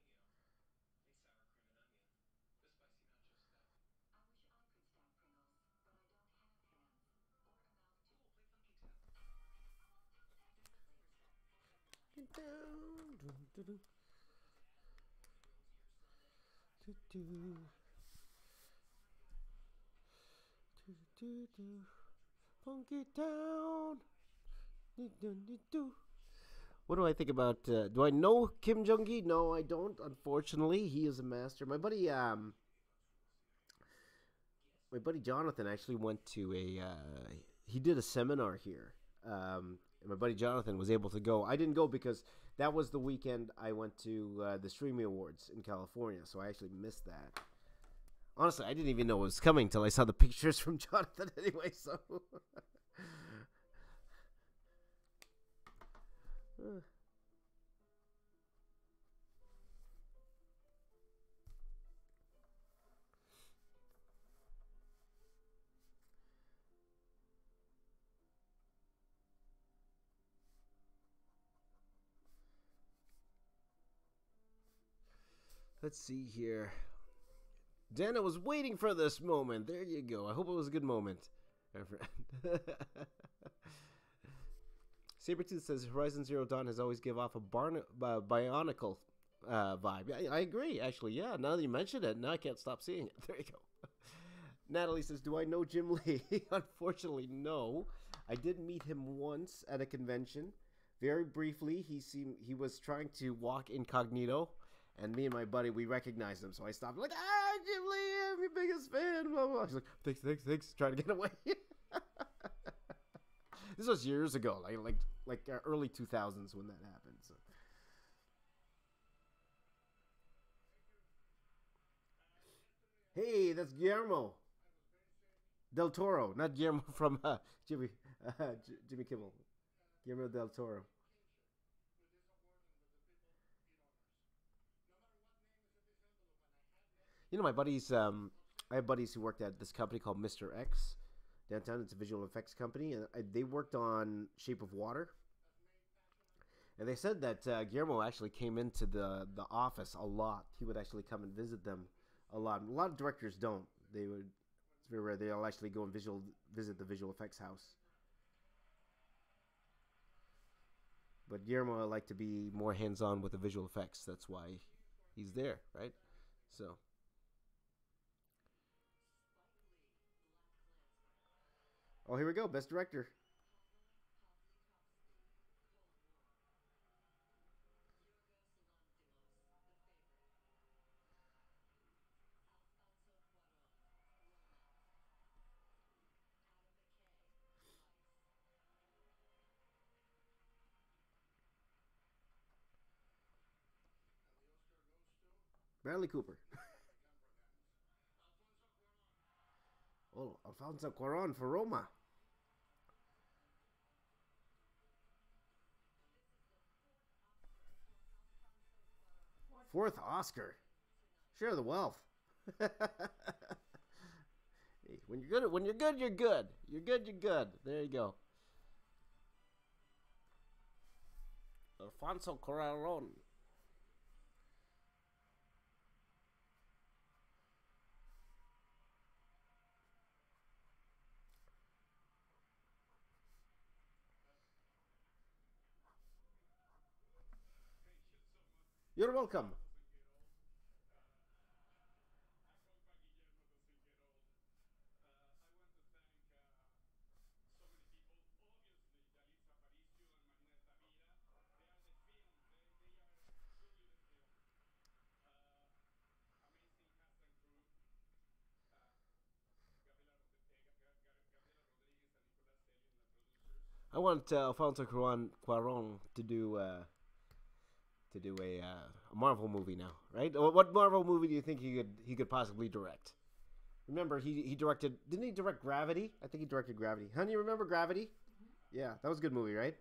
Funky Town. What do I think about? Do I know Kim Jong Gi? No, I don't. Unfortunately, he is a master. My buddy Jonathan actually went to a. He did a seminar here. And my buddy Jonathan was able to go. I didn't go because that was the weekend I went to the Streamy Awards in California, so I actually missed that. Honestly, I didn't even know it was coming until I saw the pictures from Jonathan anyway, so. Let's see here. Dana was waiting for this moment. There you go. I hope it was a good moment. Sabretooth says Horizon Zero Dawn has always give off a bionicle vibe. I agree, actually. Yeah, now that you mention it, now I can't stop seeing it. There you go. Natalie says, do I know Jim Lee? Unfortunately, no. I did meet him once at a convention. Very briefly, he was trying to walk incognito. And me and my buddy, we recognized him, so I stopped. Like, Jim Lee, I'm your biggest fan. Blah, blah. He's like, thanks. Trying to get away. This was years ago, like early 2000s when that happened. So. Hey, that's Guillermo del Toro, not Guillermo from Jimmy Kimmel. Guillermo del Toro. You know, I have buddies who worked at this company called Mr. X downtown. It's a visual effects company, and they worked on Shape of Water. And they said that Guillermo actually came into the office a lot. He would actually come and visit them a lot. A lot of directors don't. They would. It's very rare. They'll actually go and visit the visual effects house. But Guillermo liked to be more hands-on with the visual effects. That's why he's there, right? So. Oh, here we go. Best director. Bradley Cooper. Oh, Alfonso Cuarón for Roma. Fourth Oscar. Share the wealth. Hey, when you're good, you're good. You're good. You're good. There you go. Alfonso Cuarón. You're welcome. I want Alfonso Cuarón to do a Marvel movie now, right? What Marvel movie do you think he could possibly direct? Remember, he directed. Didn't he direct Gravity? I think he directed Gravity. Honey, you remember Gravity? Yeah, that was a good movie, right?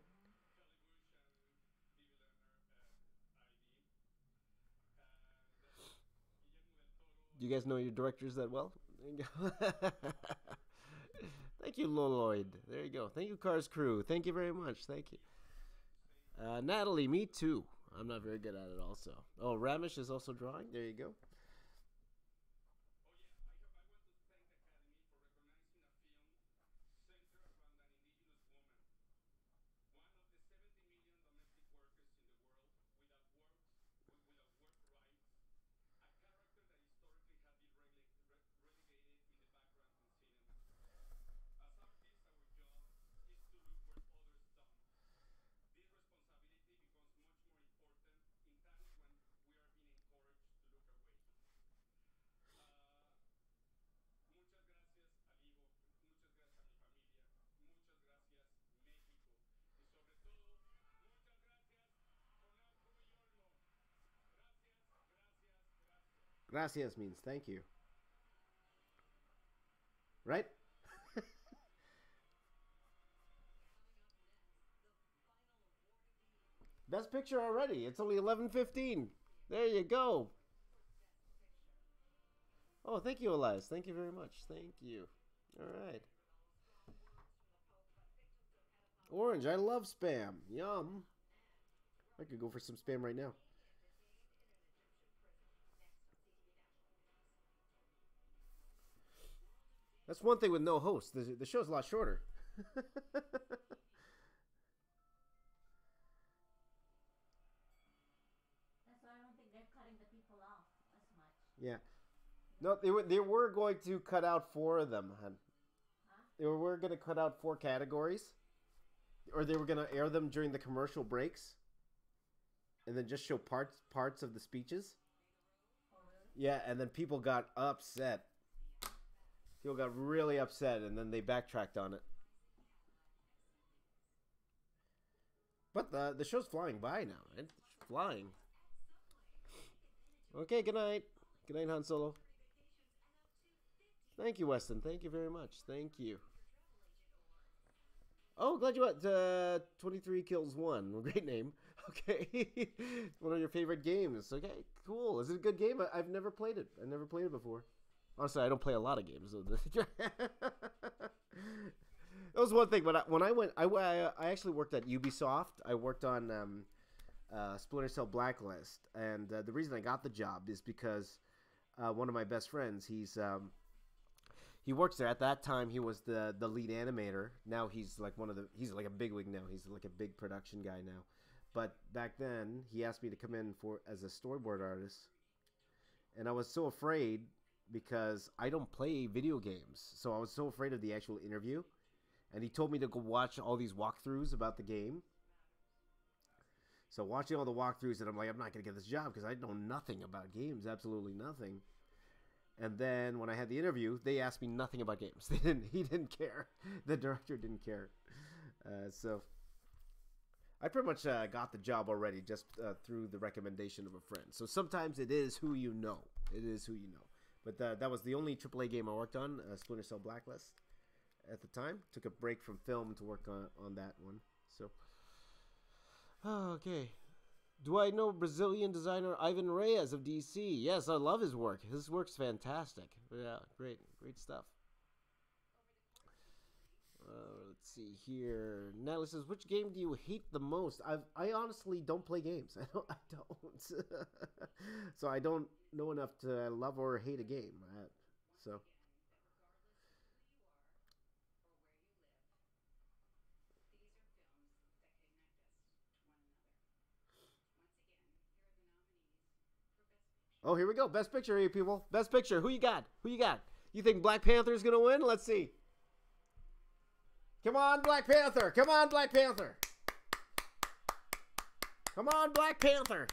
Do you guys know your directors that well? There you go. Thank you, Lloyd. There you go. Thank you, Cars Crew. Thank you very much. Thank you. Natalie, me too. I'm not very good at it also. Oh, Ramish is also drawing. There you go. Gracias means thank you. Right? Best picture already. It's only 11:15. There you go. Oh, thank you, Elias. Thank you very much. Thank you. All right. Orange, I love spam. Yum. I could go for some spam right now. That's one thing with no host. The show's a lot shorter. That's why I don't think they're cutting the people off as much. Yeah. No, they were going to cut out four of them, hun. Huh? They were going to cut out four categories, or they were going to air them during the commercial breaks, and then just show parts of the speeches. Oh, really? Yeah, and then people got upset. People got really upset, and then they backtracked on it. But the show's flying by now, right? It's flying. Okay, good night. Good night, Han Solo. Thank you, Weston. Thank you very much. Thank you. Oh, glad you went. 23 Kills 1. Great name. Okay. One of your favorite games. Okay, cool. Is it a good game? I've never played it. I've never played it before. Honestly, I don't play a lot of games. That was one thing. But when I went, I actually worked at Ubisoft. I worked on Splinter Cell Blacklist. And the reason I got the job is because one of my best friends, he works there. At that time, he was the lead animator. Now he's like he's like a bigwig now. He's like a big production guy now. But back then, he asked me to come in as a storyboard artist, and I was so afraid because I don't play video games. So I was so afraid of the actual interview, and he told me to go watch all these walkthroughs about the game. So watching all the walkthroughs, and I'm like, I'm not going to get this job because I know nothing about games, absolutely nothing. And then when I had the interview, they asked me nothing about games. He didn't care. The director didn't care. So I pretty much got the job already just through the recommendation of a friend. So sometimes it is who you know. It is who you know. But that was the only AAA game I worked on, Splinter Cell Blacklist, at the time. Took a break from film to work on that one. So, okay. Do I know Brazilian designer Ivan Reyes of DC? Yes, I love his work. His work's fantastic. Yeah, great stuff. Let's see here. Natalie says, "Which game do you hate the most?" I honestly don't play games. I don't. So I don't know enough to love or hate a game. So. Oh, here we go. Best picture here, people. Best picture. Who you got? Who you got? You think Black Panther's going to win? Let's see. Come on, Black Panther. Come on, Black Panther. Come on, Black Panther.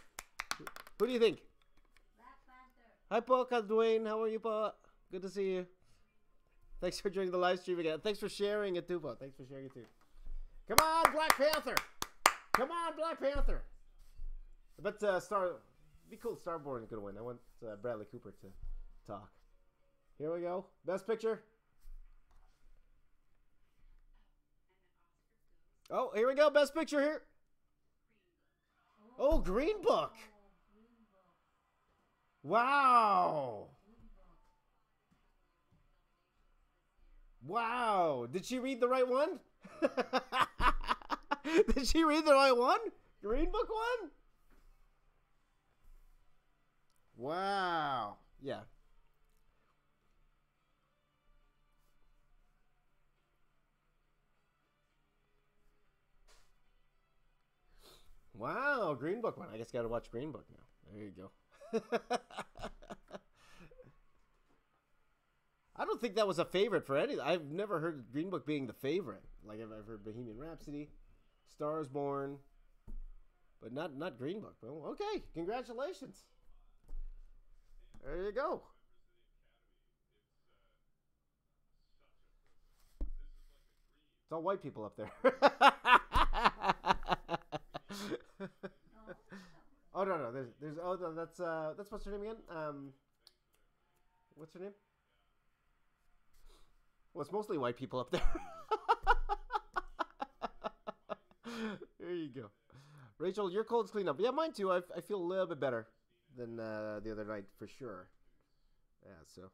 Who do you think? Black Panther. Hi, Paul. Dwayne. How are you, Paul? Good to see you. Thanks for joining the live stream again. Thanks for sharing it, too, Paul. Thanks for sharing it, too. Come on, Black Panther. Come on, Black Panther. I bet be cool if Starborn is going to win. I want Bradley Cooper to talk. Here we go. Best picture. Oh, here we go. Best picture here. Oh, Green Book. Wow. Wow. Did she read the right one? Did she read the right one? Green Book one? Wow. Yeah. Wow, Green Book one. I guess got to watch Green Book now. There you go. I don't think that was a favorite for any. I've never heard Green Book being the favorite. Like I've heard Bohemian Rhapsody, Stars Born, but not Green Book. Well, okay, congratulations. There you go. It's all white people up there. Oh no, there's oh no, that's what's her name again? What's her name? Well, it's mostly white people up there. There you go. Rachel, your cold's cleaned up. Yeah, mine too. I feel a little bit better than the other night for sure. Yeah, so.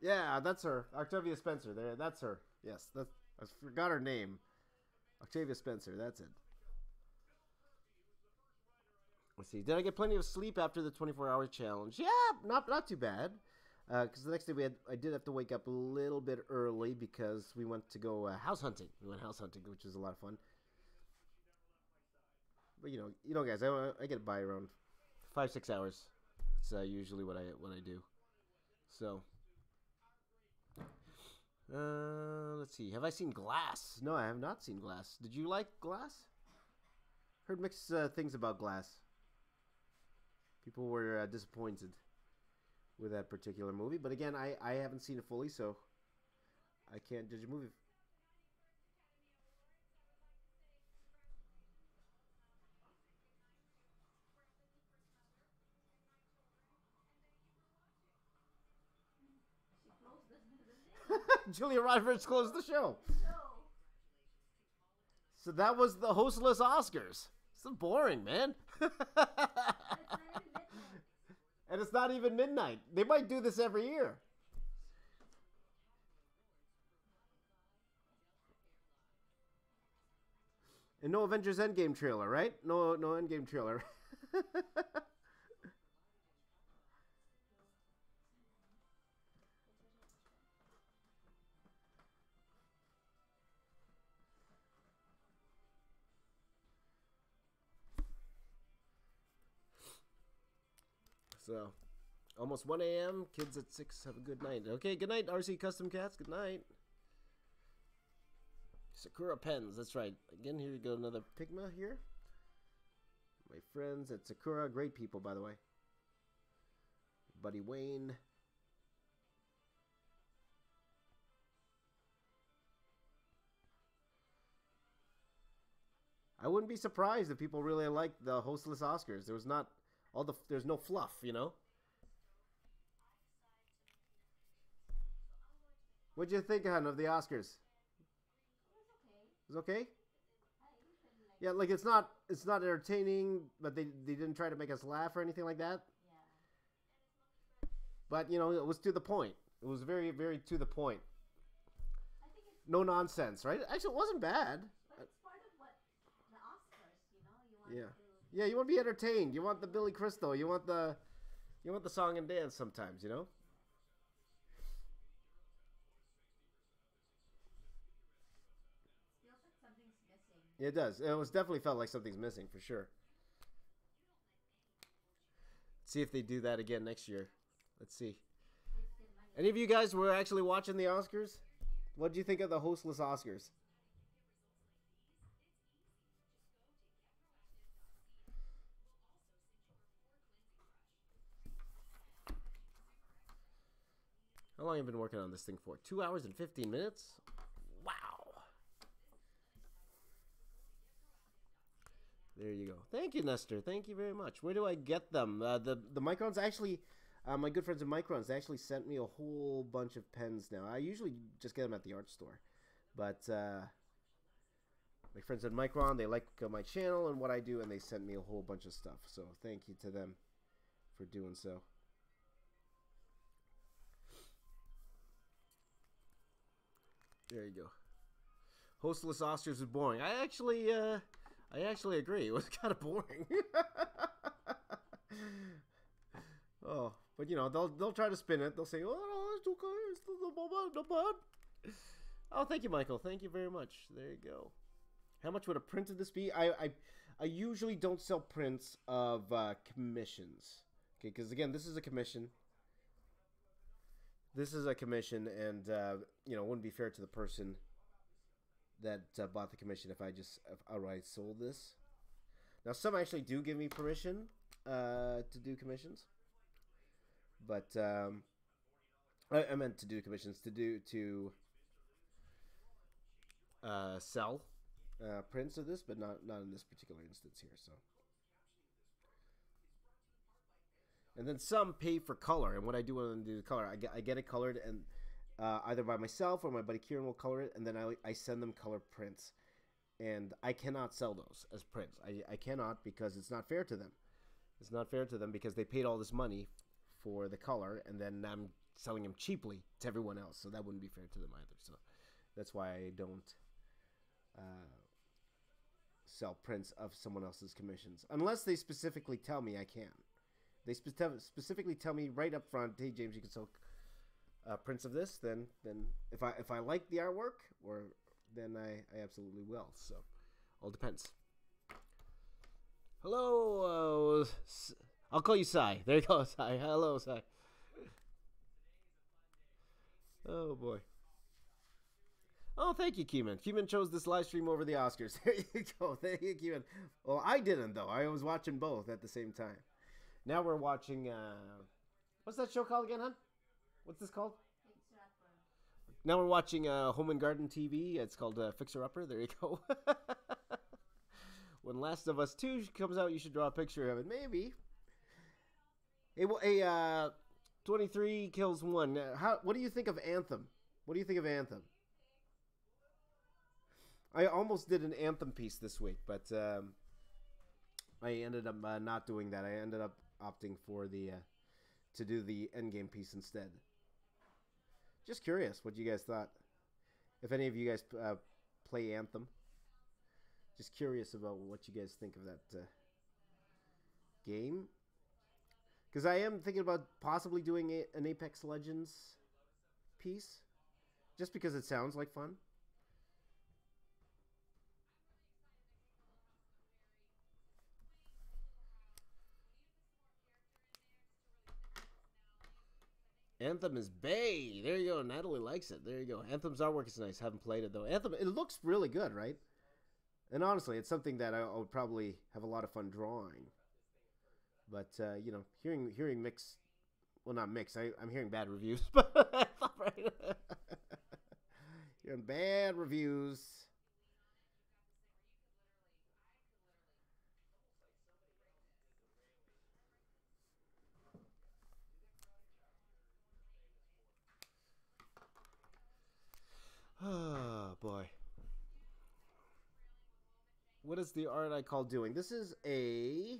Yeah, that's her. Octavia Spencer. There, that's her. Yes, that's. I forgot her name. Octavia Spencer. That's it. Let's see. Did I get plenty of sleep after the 24-hour challenge? Yeah, not too bad. Because the next day I did have to wake up a little bit early because we went to go house hunting. We went house hunting, which was a lot of fun. But you know, guys, I get by around 5-6 hours. It's usually what I do. So. Let's see. Have I seen Glass? No, I have not seen Glass. Did you like Glass? Heard mixed things about Glass. People were disappointed with that particular movie. But again, I haven't seen it fully, so I can't judge a movie. Julia Roberts closed the show. No. So that was the hostless Oscars. So boring, man. And it's not even midnight. They might do this every year. And no Avengers Endgame trailer, right? No Endgame trailer. So, almost 1 a.m. Kids at 6. Have a good night. Okay, good night, RC Custom Cats. Good night. Sakura Pens. That's right. Again, here you go. Another Pigma here. My friends at Sakura. Great people, by the way. Buddy Wayne. I wouldn't be surprised if people really liked the hostless Oscars. There was not there's no fluff, you know? What'd you think, hon, of the Oscars? It was okay? Yeah, like it's not entertaining, but they didn't try to make us laugh or anything like that. Yeah. But, you know, it was to the point. It was very, very to the point. I think it's, No nonsense, right? Actually, it wasn't bad. but it's part of what the Oscars, you know, you want Yeah. to. Yeah, you want to be entertained. You want the Billy Crystal. You want the song and dance sometimes, you know? Feels like something's missing. It does. It was definitely felt like something's missing for sure. See if they do that again next year. Let's see. Wasted money. Any of you guys were actually watching the Oscars? What did you think of the hostless Oscars? How long have you been working on this thing for? 2 hours and 15 minutes? Wow. There you go. Thank you, Nestor. Thank you very much. Where do I get them? The Microns actually, my good friends at Microns, they actually sent me a whole bunch of pens now. I usually just get them at the art store. But my friends at Micron, they like my channel and what I do, and they sent me a whole bunch of stuff. So thank you to them for doing so. There you go. Hostless Oscars is boring. I actually agree. It was kind of boring. Oh, but you know they'll try to spin it. They'll say, "Oh, no, it's okay. It's not bad." Oh, thank you, Michael. Thank you very much. There you go. How much would a print of this be? I usually don't sell prints of commissions. Okay, because again, this is a commission. This is a commission, and you know, it wouldn't be fair to the person that bought the commission if I just outright sold this. Now, some actually do give me permission to do commissions, but I meant to do commissions to sell prints of this, but not in this particular instance here. So. And then some pay for color, and what I do when I do the color, I get it colored, and either by myself or my buddy Kieran will color it, and then I send them color prints, and I cannot sell those as prints. I cannot, because it's not fair to them. It's not fair to them because they paid all this money for the color, and then I'm selling them cheaply to everyone else, so that wouldn't be fair to them either. So that's why I don't sell prints of someone else's commissions unless they specifically tell me I can. They specifically tell me right up front, "Hey James, you can sell prints of this." Then if I like the artwork, then I absolutely will. So all depends. Hello, I'll call you Sai. There you go, Sai. Hello, Sai. Oh boy. Oh, thank you, Keeman. Keeman chose this live stream over the Oscars. There you go. Thank you, Keeman. Well, I didn't though. I was watching both at the same time. Now we're watching, what's that show called again, hon? What's this called? Fixer Upper. Now we're watching Home and Garden TV. It's called Fixer Upper. There you go. When Last of Us 2 comes out, you should draw a picture of it. Maybe. Hey, 23 kills 1. What do you think of Anthem? What do you think of Anthem? I almost did an Anthem piece this week, but I ended up not doing that. I ended up opting for the to do the endgame piece instead. Just curious what you guys thought. If any of you guys play Anthem, just curious about what you guys think of that game. Because I am thinking about possibly doing an Apex Legends piece, just because it sounds like fun. Anthem is Bay. There you go. Natalie likes it. There you go. Anthem's artwork is nice. Haven't played it though. Anthem, it looks really good, right? And honestly, it's something that I would probably have a lot of fun drawing. But you know, hearing mixed, well, not mixed. I'm hearing bad reviews, but right. Hearing bad reviews. Oh boy. What is the art I call doing? This is a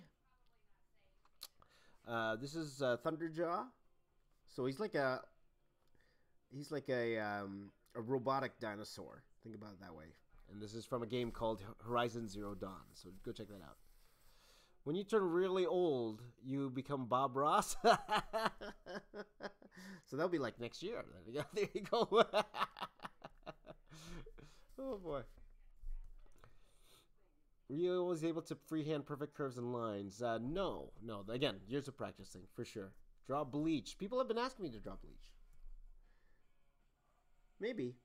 Thunderjaw. So he's like a robotic dinosaur. Think about it that way. And this is from a game called Horizon Zero Dawn. So go check that out. When you turn really old, you become Bob Ross. So that'll be like next year. There you go. Oh boy. Were you always able to freehand perfect curves and lines? No. Again, years of practicing, for sure. Draw bleach. People have been asking me to draw bleach. Maybe.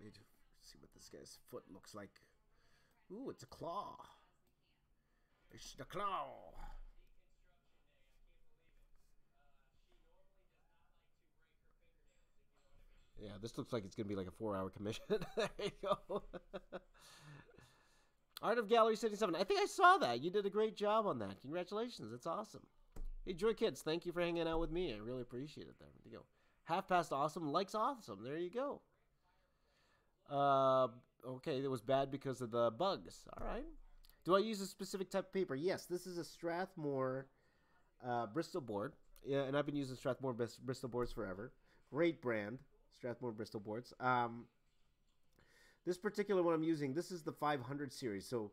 Wait to see what this guy's foot looks like. Ooh, it's a claw. It's the claw. Yeah, this looks like it's going to be like a 4-hour commission. There you go. Art of Gallery 77. I think I saw that. You did a great job on that. Congratulations. That's awesome. Hey, Joy Kids, thank you for hanging out with me. I really appreciate it. There you go. Half past awesome. Likes awesome. There you go. Okay, it was bad because of the bugs. All right. Do I use a specific type of paper? Yes, this is a Strathmore Bristol board. Yeah, and I've been using Strathmore Bristol boards forever. Great brand. Strathmore Bristol boards. This particular one I'm using, this is the 500 series, so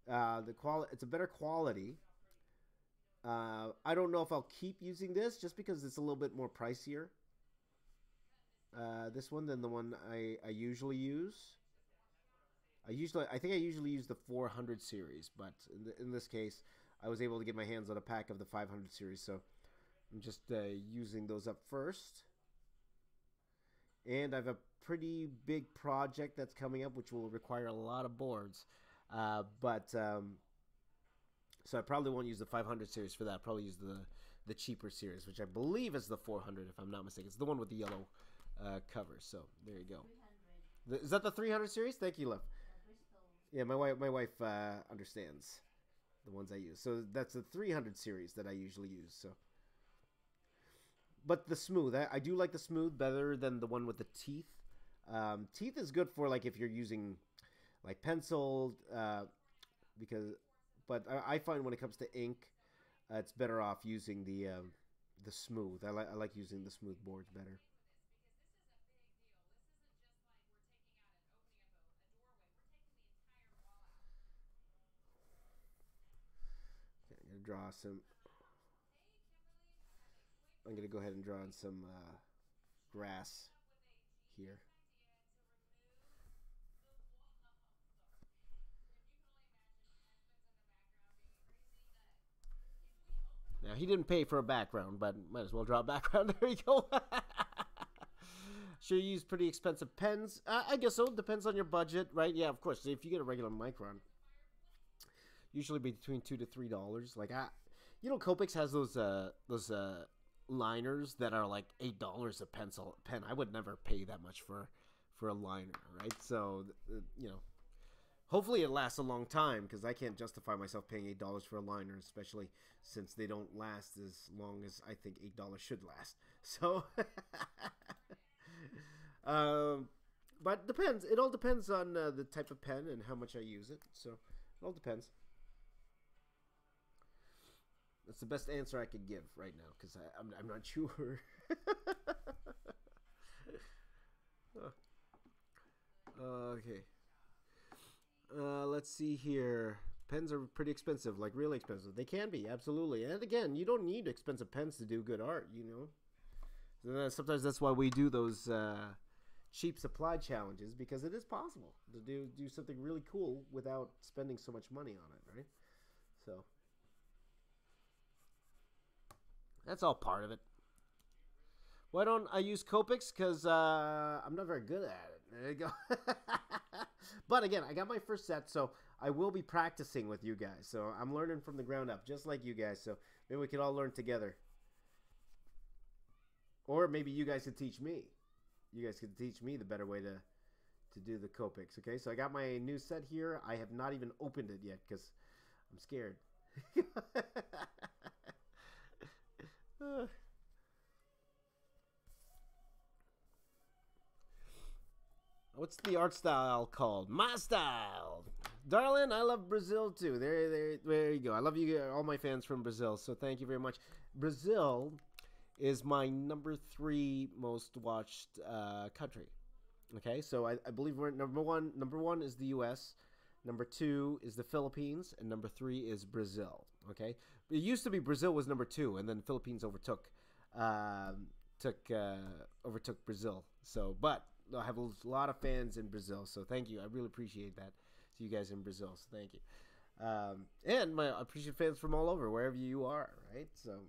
it's a better quality. I don't know if I'll keep using this just because it's a little bit more pricier. This one than the one I usually use. I think I usually use the 400 series, but in this case, I was able to get my hands on a pack of the 500 series, so I'm just using those up first. And I have a pretty big project that's coming up, which will require a lot of boards. So I probably won't use the 500 series for that. I'll probably use the cheaper series, which I believe is the 400, if I'm not mistaken. It's the one with the yellow cover. So there you go. Is that the 300 series? Thank you, love. Yeah, my wife understands the ones I use. So that's the 300 series that I usually use. So. But the smooth, I do like the smooth better than the one with the teeth. Teeth is good for like if you're using like pencil, but I find when it comes to ink, it's better off using the smooth. I like using the smooth boards better. Okay, I'm gonna draw some. I'm going to go ahead and draw on some grass here. Now, he didn't pay for a background, but might as well draw a background. There you go. Sure, you use pretty expensive pens. I guess so. Depends on your budget, right? Yeah, of course. If you get a regular Micron, usually between $2 to $3. Like, Copics has those liners that are like $8 a pen. I would never pay that much for a liner, right? So Hopefully it lasts a long time, because I can't justify myself paying $8 for a liner, especially since they don't last as long as I think $8 should last. So, but depends. It all depends on the type of pen and how much I use it. So it all depends. That's the best answer I could give right now, because I'm not sure. Okay. Let's see here. Pens are pretty expensive, like really expensive. They can be, absolutely. And again, you don't need expensive pens to do good art, you know. So sometimes that's why we do those cheap supply challenges, because it is possible to do something really cool without spending so much money on it, right? So that's all part of it. Why don't I use Copics? Because I'm not very good at it. There you go. But again, I got my first set, so I will be practicing with you guys. So I'm learning from the ground up, just like you guys. So maybe we can all learn together. Or maybe you guys could teach me. You guys could teach me the better way to do the Copics. Okay, so I got my new set here. I have not even opened it yet because I'm scared. What's the art style called? My style. Darling, I love Brazil too. There you go. I love you, all my fans from Brazil. So thank you very much. Brazil is my #3 most watched country. Okay, so I believe we're number one. Number one is the U.S. Number 2 is the Philippines, and number 3 is Brazil. Okay, it used to be Brazil was number 2, and then Philippines overtook Brazil. So, but I have a lot of fans in Brazil, so thank you. I really appreciate that. To you guys in Brazil, so thank you. And I appreciate fans from all over, wherever you are, right? So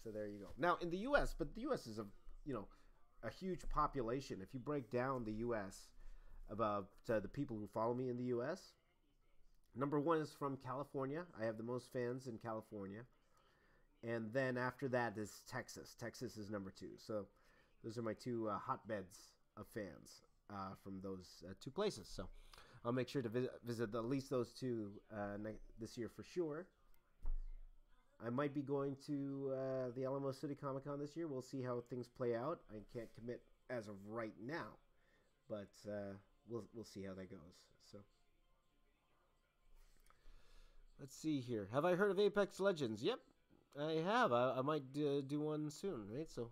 there you go. Now in the U.S., but the U.S. is a huge population. If you break down the U.S. about the people who follow me in the U.S., number 1 is from California. I have the most fans in California, and then after that is Texas. Texas is number 2. So those are my 2 hotbeds of fans from those 2 places. So I'll make sure to visit at least those 2 this year for sure. I might be going to the Alamo City Comic Con this year. We'll see how things play out. I can't commit as of right now, but we'll see how that goes. So let's see here. Have I heard of Apex Legends? Yep, I have. I might do one soon, right? So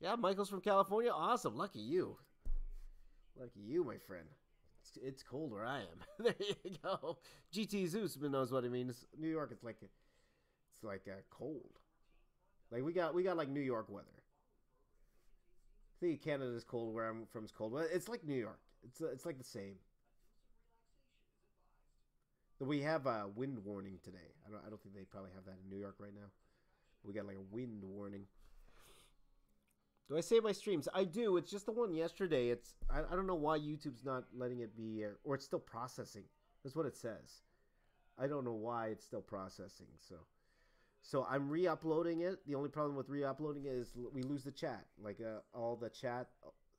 yeah, Michael's from California. Awesome. Lucky you. Lucky you, my friend. It's cold where I am. There you go. GT Zeus knows what it means. New York, it's like cold. Like we got like New York weather. I think Canada's cold. Where I'm from is cold. Well, it's like New York. It's like the same. But we have a wind warning today. I don't think they probably have that in New York right now. We got like a wind warning. Do I save my streams? I do. It's just the one yesterday. I don't know why YouTube's not letting it be, or it's still processing. That's what it says. I don't know why it's still processing. So I'm re-uploading it. The only problem with re-uploading it is we lose the chat. Like all the chat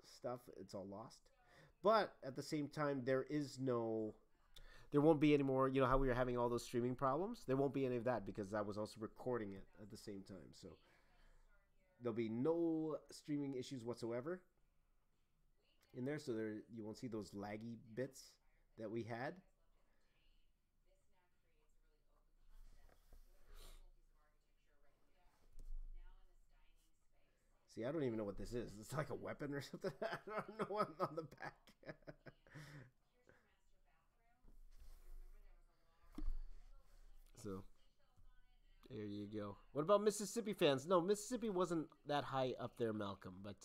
stuff, it's all lost. But at the same time, there won't be any more. You know how we were having all those streaming problems? There won't be any of that because I was also recording it at the same time. So there'll be no streaming issues whatsoever in there, so you won't see those laggy bits that we had. See, I don't even know what this is. It's like a weapon or something. I don't know what's on the back. So there you go. What about Mississippi fans? No, Mississippi wasn't that high up there, Malcolm. But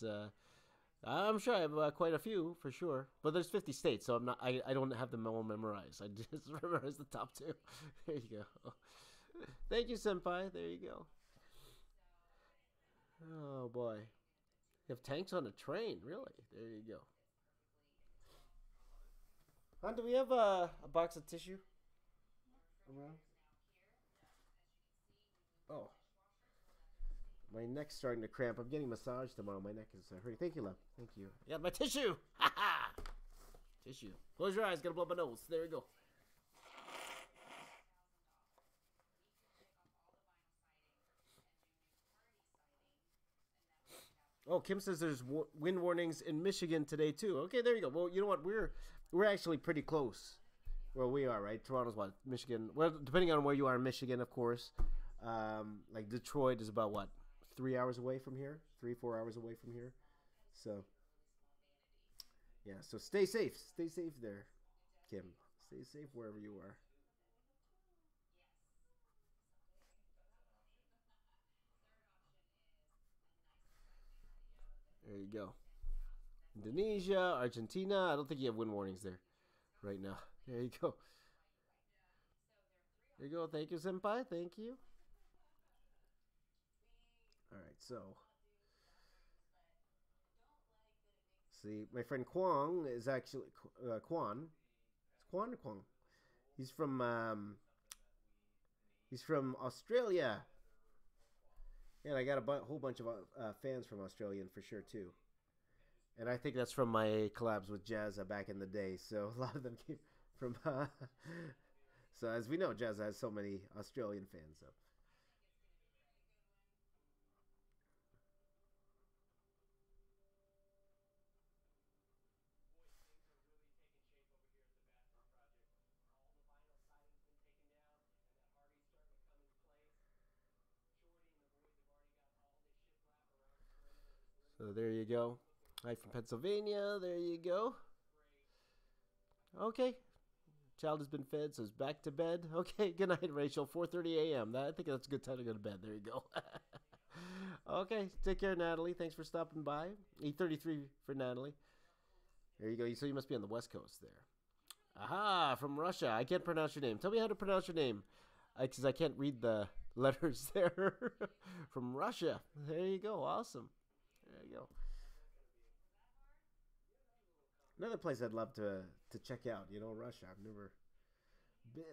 I'm sure I have quite a few for sure. But there's 50 states, so I don't have them all memorized. I just memorize the top 2. There you go. Thank you, Senpai. There you go. Oh boy, you have tanks on a train, really? There you go. Hon, do we have a box of tissue around? Oh. My neck's starting to cramp. I'm getting massage tomorrow. My neck is hurting. Thank you, love. Thank you. I got my tissue. Ha ha. Tissue. Close your eyes. Gotta blow my nose. There we go. Oh, Kim says there's wind warnings in Michigan today too. Okay, there you go. Well, you know what? We're actually pretty close where we are, right? Toronto's what? Michigan. Well, depending on where you are in Michigan, of course. Like Detroit is about what? 3 hours away from here. 3-4 hours away from here. So yeah. So stay safe. Stay safe there, Kim. Stay safe wherever you are. There you go. Indonesia, Argentina. I don't think you have wind warnings there right now. There you go. There you go. Thank you, Senpai. Thank you. All right, so see, my friend Kwong is actually Quan. It's Quan or Kwong? He's from Australia. Yeah, and I got a whole bunch of fans from Australia for sure too. And I think that's from my collabs with Jazza back in the day. So a lot of them came from. So as we know, Jazza has so many Australian fans. So. So there you go. Hi from Pennsylvania. There you go. Okay. Child has been fed, so it's back to bed. Okay, good night, Rachel. 4:30 a.m. I think that's a good time to go to bed. There you go. Okay, take care, Natalie. Thanks for stopping by. 8:33 for Natalie. There you go. So you must be on the West Coast there. Aha, from Russia. I can't pronounce your name. Tell me how to pronounce your name, because I can't read the letters there. From Russia. There you go. Awesome. There you go. Another place I'd love to check out. You know, Russia. I've never been.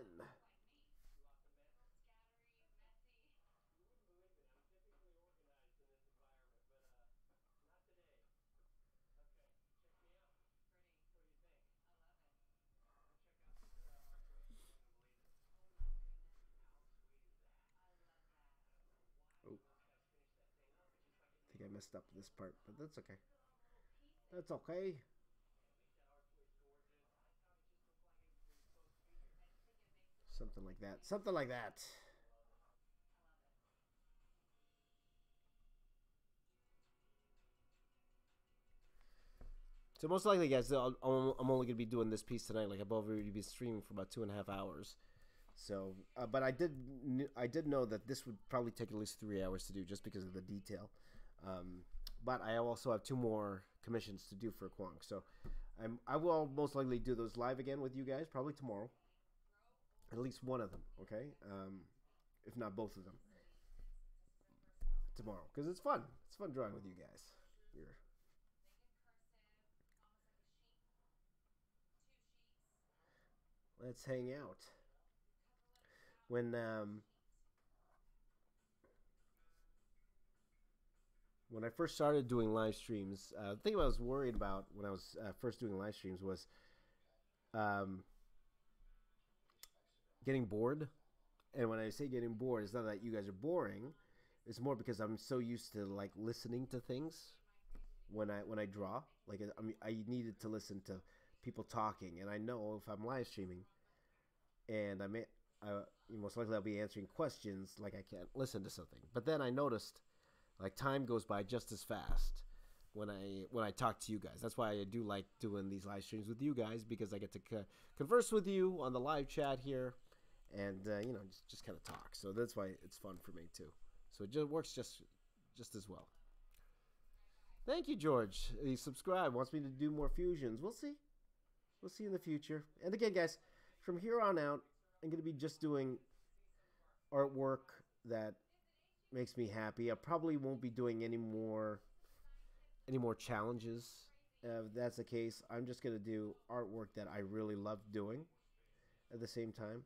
Oh, I think I messed up this part, but that's okay. That's okay. Something like that. Something like that. So most likely, guys, I'm only gonna be doing this piece tonight. Like I've already been streaming for about 2.5 hours. So, but I did know that this would probably take at least 3 hours to do, just because of the detail. But I also have 2 more commissions to do for Kwong. So, I will most likely do those live again with you guys probably tomorrow. At least one of them, okay? If not both of them tomorrow, because it's fun. It's fun drawing with you guys. Here. Let's hang out. When I first started doing live streams, the thing I was worried about when I was first doing live streams was um, getting bored. And when I say getting bored, it's not that you guys are boring. It's more because I'm so used to like listening to things when I draw. Like I needed to listen to people talking, and I know if I'm live streaming and most likely I'll be answering questions, like I can't listen to something. But then I noticed like time goes by just as fast when I talk to you guys. That's why I do like doing these live streams with you guys, because I get to converse with you on the live chat here, and just kind of talk. So that's why it's fun for me too. So it just works just as well. Thank you, George. He subscribed, wants me to do more fusions. We'll see. We'll see in the future. And again, guys, from here on out, I'm going to be just doing artwork that makes me happy. I probably won't be doing any more challenges. If that's the case, I'm just going to do artwork that I really love doing at the same time.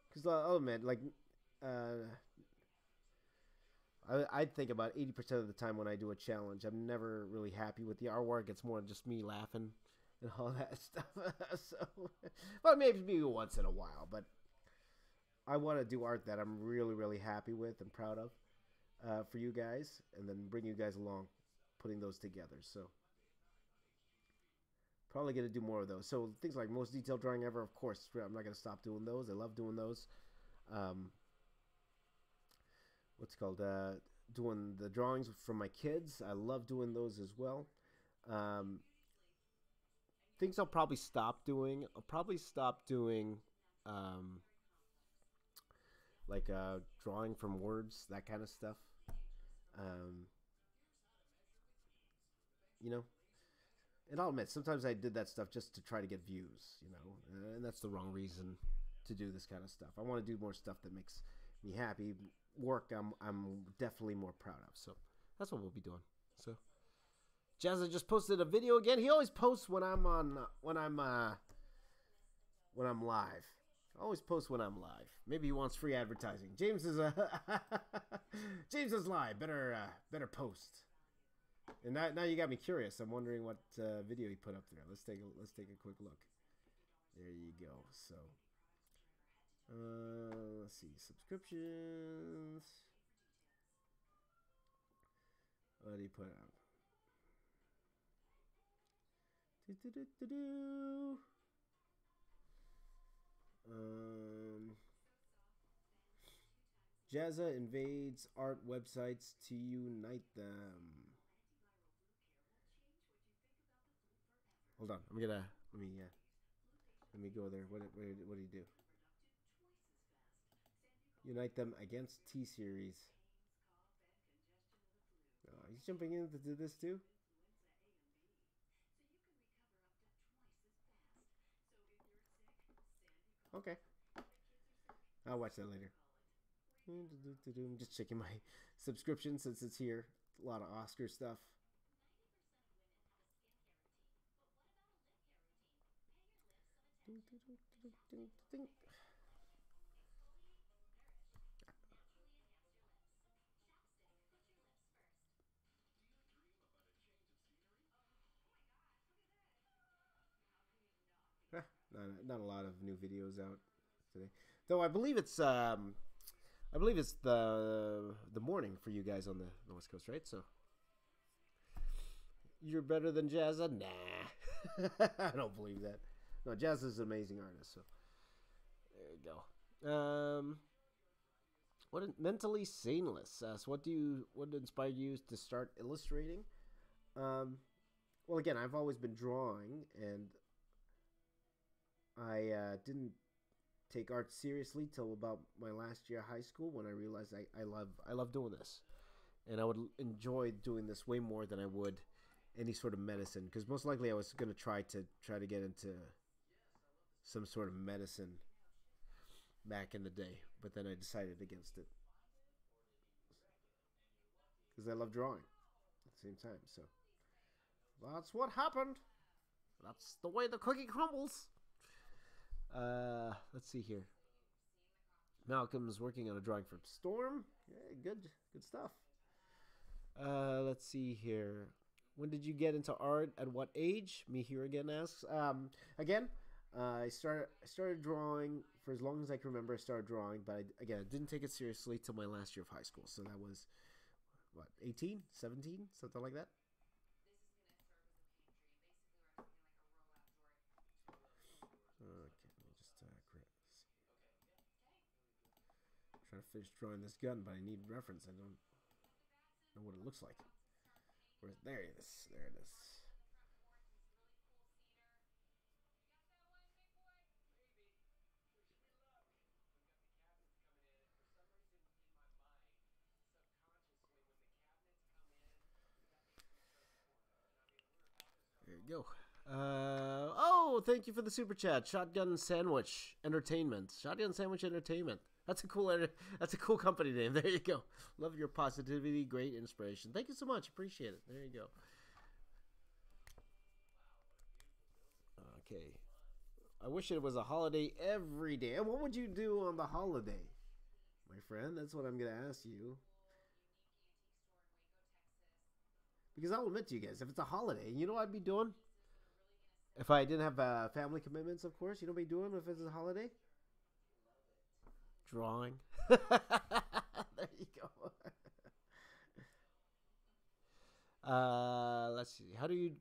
Because, oh man, like, I think about 80% of the time when I do a challenge, I'm never really happy with the artwork. It's more just me laughing and all that stuff. So, well, maybe once in a while, but I want to do art that I'm really, really happy with and proud of for you guys, and then bring you guys along, putting those together. So probably gonna do more of those. So things like most detailed drawing ever, of course, I'm not gonna stop doing those. I love doing those. Um, what's it called? Doing the drawings from my kids. I love doing those as well. Um, things I'll probably stop doing. I'll probably stop doing um, like drawing from words, that kind of stuff. Um, you know, and I'll admit sometimes I did that stuff just to try to get views. You know, and that's the wrong reason to do this kind of stuff. I want to do more stuff that makes me happy. Work I'm definitely more proud of. So that's what we'll be doing. So Jazza just posted a video again. He always posts when I'm on when I'm live. Always post when I'm live. Maybe he wants free advertising. James is James is live. Better post. And now you got me curious. I'm wondering what video he put up there. Let's take a quick look. There you go. So let's see, subscriptions. What did he put up? Jazza invades art websites to unite them. Hold on, let me go there. What do you do? Unite them against T-Series. Oh, he's jumping in to do this too? Okay. I'll watch that later. I'm just checking my subscription since it's here. A lot of Oscar stuff. Not a lot of new videos out today, though. I believe it's the morning for you guys on the West Coast, right? So you're better than Jazza? Nah, I don't believe that. No, Jazza's an amazing artist. So there you go. Mentally saneless? So what inspired you to start illustrating? Well, again, I've always been drawing, and I didn't take art seriously till about my last year of high school, when I realized I love doing this, and I would enjoy doing this way more than I would any sort of medicine, because most likely I was going to try to get into some sort of medicine back in the day, but then I decided against it because I love drawing at the same time. So that's what happened. That's the way the cookie crumbles. Let's see here. Malcolm's working on a drawing from Storm. Yeah, good stuff. Let's see here. When did you get into art? At what age? Me here again asks. I started drawing for as long as I can remember. I started drawing, but I didn't take it seriously till my last year of high school. So that was what, 18, 17, something like that. Trying to finish drawing this gun, but I need reference. I don't know what it looks like. There it is. There it is. There you go. Thank you for the super chat. Shotgun Sandwich Entertainment. Shotgun Sandwich Entertainment. That's a cool company name. There you go. Love your positivity. Great inspiration. Thank you so much. Appreciate it. There you go. Okay. I wish it was a holiday every day. And what would you do on the holiday, my friend? That's what I'm going to ask you. Because I'll admit to you guys, if it's a holiday, you know what I'd be doing? If I didn't have family commitments, of course, you know what I'd be doing if it's a holiday? Drawing. There you go. Let's see.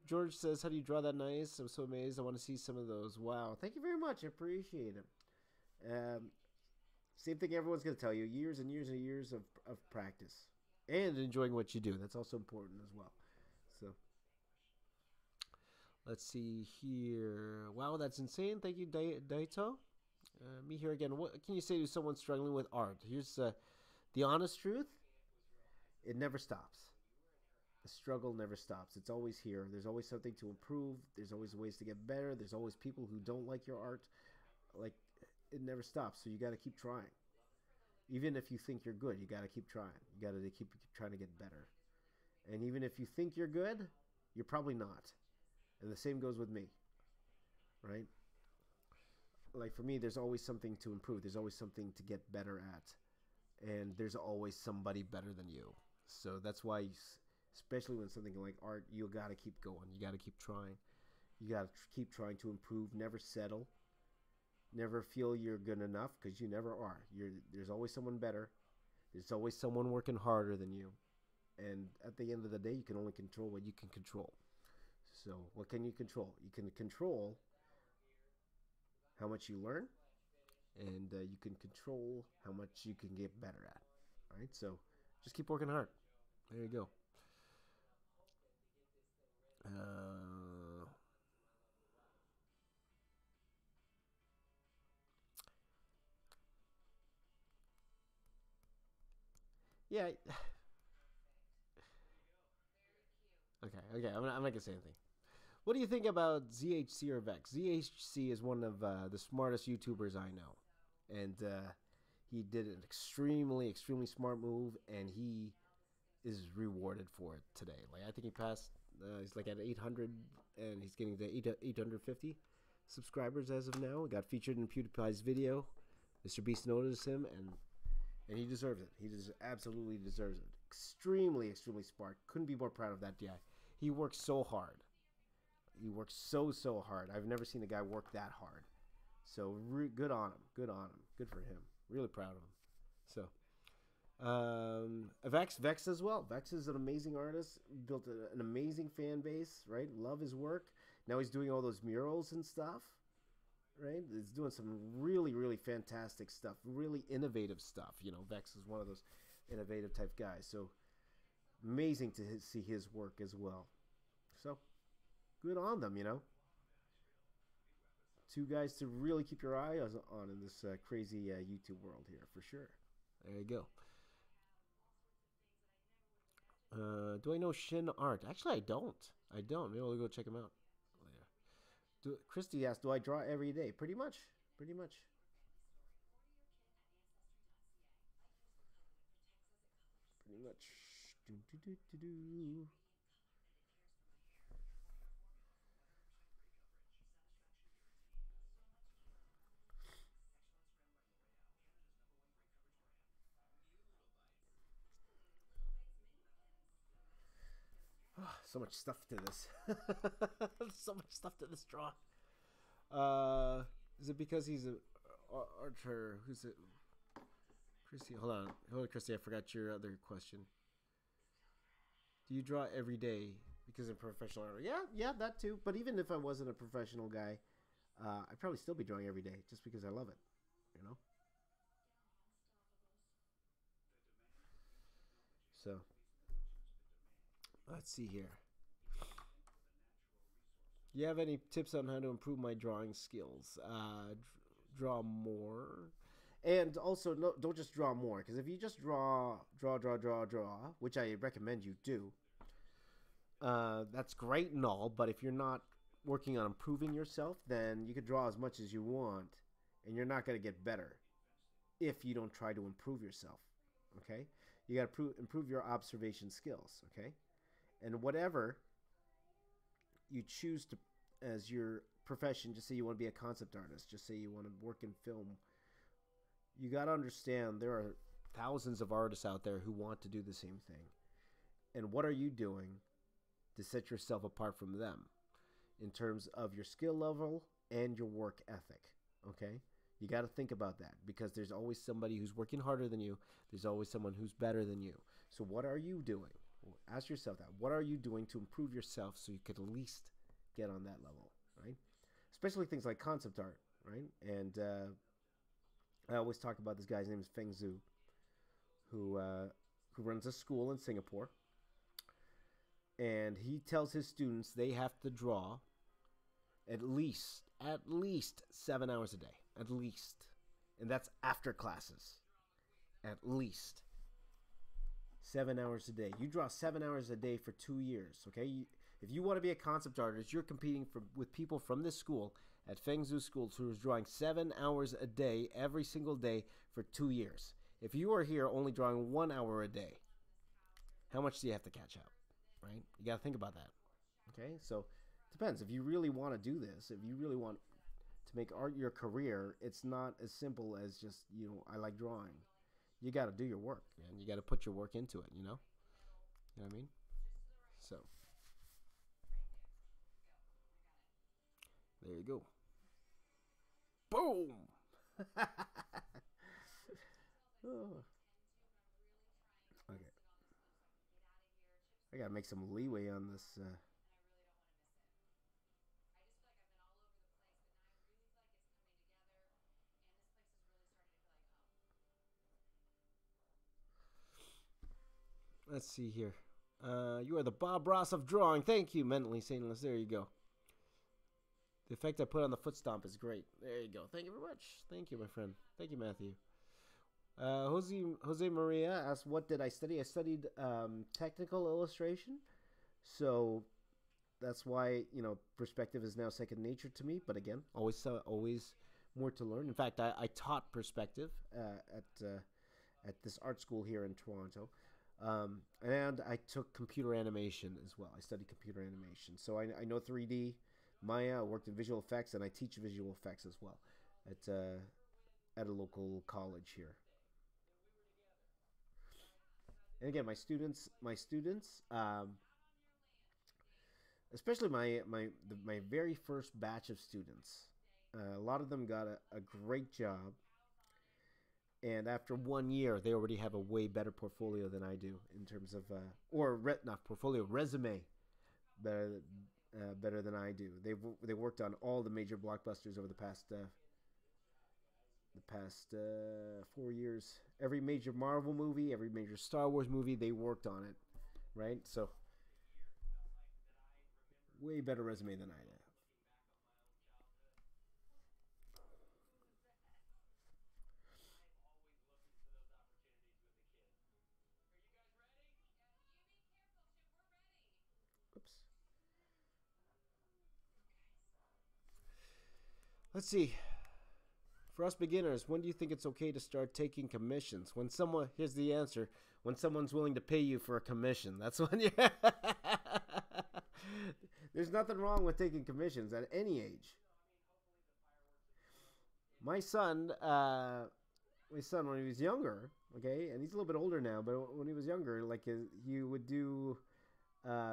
George says, how do you draw that nice? I'm so amazed. I want to see some of those. Wow. Thank you very much. I appreciate it. Same thing everyone's going to tell you. Years and years and years of practice. And enjoying what you do. That's also important as well. So, let's see here. Wow, that's insane. Thank you, Daito. Me here again. What can you say to someone struggling with art? Here's the honest truth. It never stops. The struggle never stops. It's always here. There's always something to improve. There's always ways to get better. There's always people who don't like your art. Like, it never stops. So you got to keep trying. Even if you think you're good, you got to keep trying. You got to keep trying to get better. And even if you think you're good, you're probably not. And the same goes with me. Right? Like for me, there's always something to improve. There's always something to get better at. And there's always somebody better than you. So that's why, especially when something like art, you got to keep going. You got to keep trying. You got to keep trying to improve. Never settle. Never feel you're good enough, because you never are. There's always someone better. There's always someone working harder than you. And at the end of the day, you can only control what you can control. So what can you control? You can control how much you learn, and you can control how much you can get better at. All right, so just keep working hard. There you go. Yeah. Okay. I'm not gonna say anything. What do you think about ZHC or Vex? ZHC is one of the smartest YouTubers I know, and he did an extremely smart move, and he is rewarded for it today. Like I think he passed. He's like at 800, and he's getting to 850 subscribers as of now. He got featured in PewDiePie's video. Mr. Beast noticed him, and he deserves it. He absolutely deserves it. Extremely smart. Couldn't be more proud of that guy. He works so hard. He works so hard. I've never seen a guy work that hard. So good on him. Good on him. Good for him. Really proud of him. So, Vex as well. Vex is an amazing artist. Built an amazing fan base. Right. Love his work. Now he's doing all those murals and stuff. Right. He's doing some really fantastic stuff. Really innovative stuff. You know, Vex is one of those innovative type guys. So amazing to see his work as well. So good on them, you know. Two guys to really keep your eye on in this crazy YouTube world here, for sure. There you go. Do I know Shin Art? Actually, I don't. Maybe I'll go check him out later. Christy asked, do I draw every day? Pretty much. Pretty much. Do. So much stuff to this. So much stuff to this draw. Is it because he's a archer? Who's it? Christy, hold on, Christy. I forgot your other question. Do you draw every day because of professional art? Yeah, that too. But even if I wasn't a professional guy, I'd probably still be drawing every day just because I love it. You know. So let's see here. Do you have any tips on how to improve my drawing skills? Draw more. And also, no, don't just draw more. Because if you just draw, which I recommend you do, that's great and all. But if you're not working on improving yourself, then you can draw as much as you want. And you're not going to get better if you don't try to improve yourself. Okay? You got to improve your observation skills. Okay? And whatever you choose to as your profession, just say you want to be a concept artist, just say you want to work in film, you got to understand there are thousands of artists out there who want to do the same thing. And what are you doing to set yourself apart from them? in terms of your skill level and your work ethic. Okay? You got to think about that because there's always somebody who's working harder than you. There's always someone who's better than you. So what are you doing? Ask yourself that. What are you doing to improve yourself so you could at least get on that level, right? Especially things like concept art, right? And I always talk about this guy's name is Feng Zhu, who runs a school in Singapore. And he tells his students they have to draw at least 7 hours a day, at least. And that's after classes. At least 7 hours a day. You draw 7 hours a day for 2 years, okay? If you want to be a concept artist, you're competing with people from this school at Feng Zhu School who is drawing 7 hours a day every single day for 2 years. If you are here only drawing 1 hour a day, how much do you have to catch up, right? You got to think about that, okay? So it depends. If you really want to do this, if you really want to make art your career, it's not as simple as just, I like drawing. You got to do your work, man. You got to put your work into it, You know what I mean? So there you go. Boom! Oh. Okay. I got to make some leeway on this. Let's see here. You are the Bob Ross of drawing. Thank you, Mentally Saneless. There you go. The effect I put on the foot stomp is great. There you go. Thank you very much. Thank you, my friend. Thank you, Matthew. Jose Maria asked, what did I study? I studied technical illustration. So that's why, perspective is now second nature to me. But again, always more to learn. In fact, I taught perspective at this art school here in Toronto. And I took computer animation as well. I studied computer animation. So I know 3D, Maya. I worked in visual effects, and I teach visual effects as well at a local college here. And again, my students, especially my very first batch of students, a lot of them got a great job. And after 1 year, they already have a way better portfolio than I do in terms of, not portfolio, resume, better than I do. They worked on all the major blockbusters over the past 4 years. Every major Marvel movie, every major Star Wars movie, they worked on it, right? So, way better resume than I have. Oops. Let's see. For us beginners, when do you think it's okay to start taking commissions? Here's the answer. When someone's willing to pay you for a commission. That's when you... There's nothing wrong with taking commissions at any age. My son, when he was younger, okay, and he's a little bit older now, but when he was younger, he would do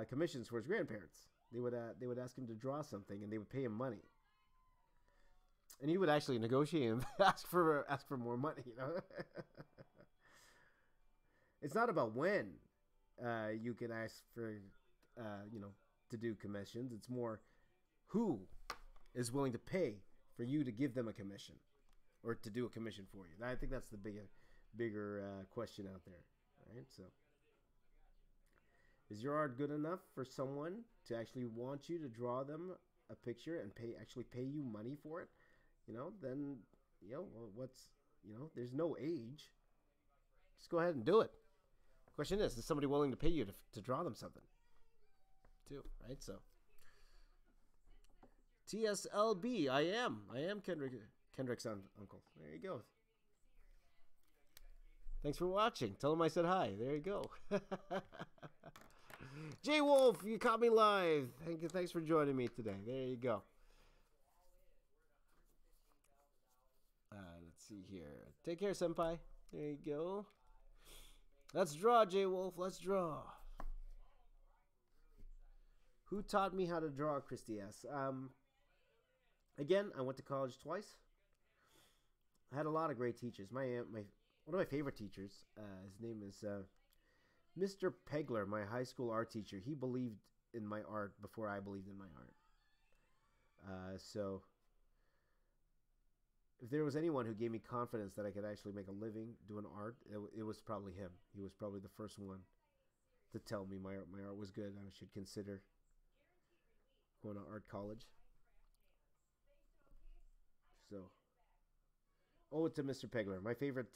commissions for his grandparents. They would ask him to draw something, and they would pay him money. And he would actually negotiate and ask for more money. It's not about when you can ask for to do commissions. It's more who is willing to pay for you to give them a commission or to do a commission for you. I think that's the bigger question out there, right? So, is your art good enough for someone to actually want you to draw them a picture and pay you money for it? Then, there's no age. Just go ahead and do it. Question is somebody willing to pay you to draw them something? Too, right? So, TSLB, I am Kendrick's uncle. There you go. Thanks for watching. Tell him I said hi. There you go. J Wolf, you caught me live. Thanks for joining me today. There you go. Let's see here. Take care, senpai. There you go. Let's draw, J Wolf. Let's draw. Who taught me how to draw, Christy asks. Again, I went to college twice. I had a lot of great teachers. One of my favorite teachers, his name is Mr. Pegler, my high school art teacher. He believed in my art before I believed in my art. So if there was anyone who gave me confidence that I could actually make a living doing art, it was probably him. He was probably the first one to tell me my art was good and I should consider going to art college. So, oh, to Mr. Pegler, my favorite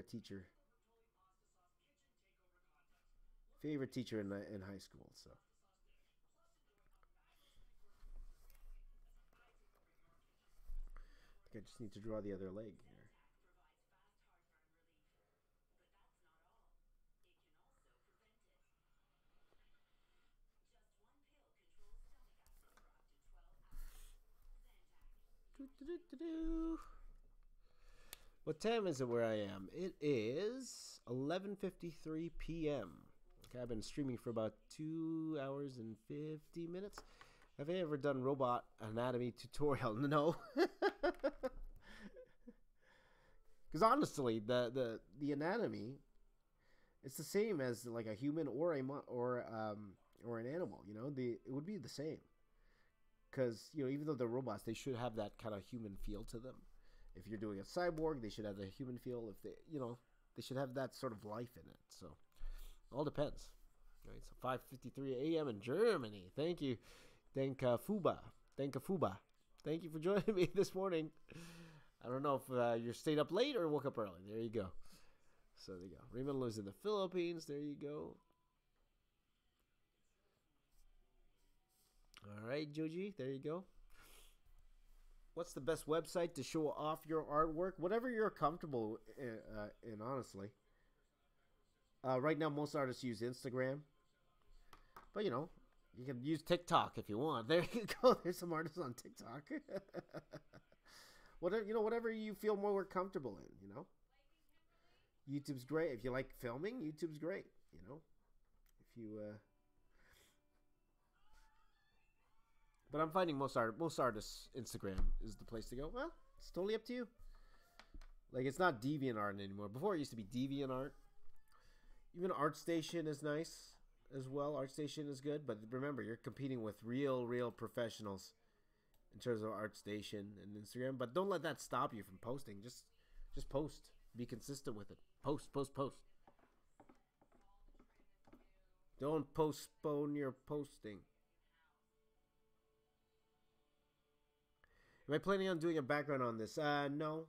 teacher, in high school. So, I think I just need to draw the other leg here. What time is it where I am? It is 11:53 p.m. Okay, I've been streaming for about 2 hours and 50 minutes. Have I ever done robot anatomy tutorial? No. Because honestly, the anatomy, it's the same as like a human or an animal. You know, it would be the same. Because even though they're robots, they should have that kind of human feel to them. If you're doing a cyborg, they should have the human feel. If they should have that sort of life in it. So, all depends. All right, so 5:53 a.m. in Germany. Thank you, Fuba. Thank you for joining me this morning. I don't know if you stayed up late or woke up early. There you go. So there you go. Raymond lives in the Philippines. There you go. All right, Joji, there you go. What's the best website to show off your artwork? Whatever you're comfortable in, honestly. Right now, most artists use Instagram. But, you can use TikTok if you want. There you go. There's some artists on TikTok. Whatever you feel more comfortable in, YouTube's great. If you like filming, YouTube's great, If you... But I'm finding most artists, Instagram is the place to go. Well, it's totally up to you. Like, it's not DeviantArt anymore. Before, it used to be DeviantArt. Even ArtStation is nice as well. ArtStation is good. But remember, you're competing with real professionals in terms of ArtStation and Instagram. But don't let that stop you from posting. Just post. Be consistent with it. Post. Don't postpone your posting. Am I planning on doing a background on this? No.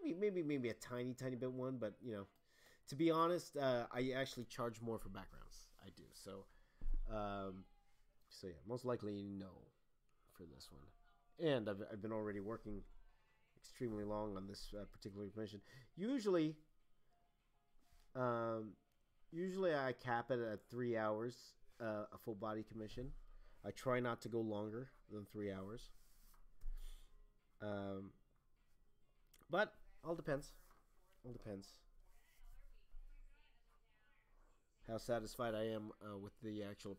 Maybe a tiny bit one, but to be honest, I actually charge more for backgrounds. I do. So yeah, most likely no for this one. And I've been already working extremely long on this particular commission. Usually I cap it at 3 hours, a full body commission. I try not to go longer than 3 hours. But all depends. How satisfied I am with the actual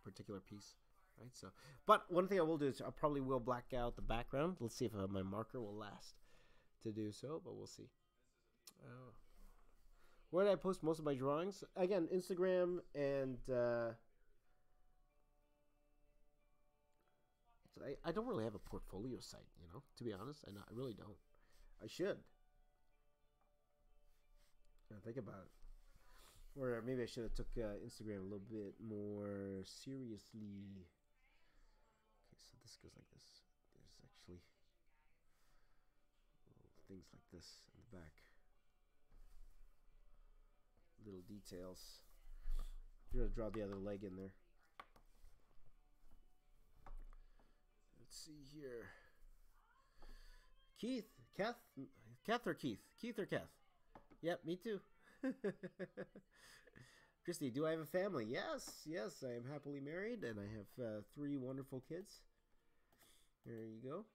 particular piece. Right. So, but one thing I will do is I probably will black out the background. Let's see if my marker will last to do so, but we'll see. Where did I post most of my drawings? Again, Instagram and... I don't really have a portfolio site, to be honest. I really don't. I should. Think about it. Or maybe I should have took Instagram a little bit more seriously. Okay, so this goes like this. There's actually things like this in the back. Little details. You're going to draw the other leg in there. Let's see here. Kath or Keith? Keith or Kath? Yep, me too. Christy, do I have a family? Yes, I am happily married and I have 3 wonderful kids. There you go.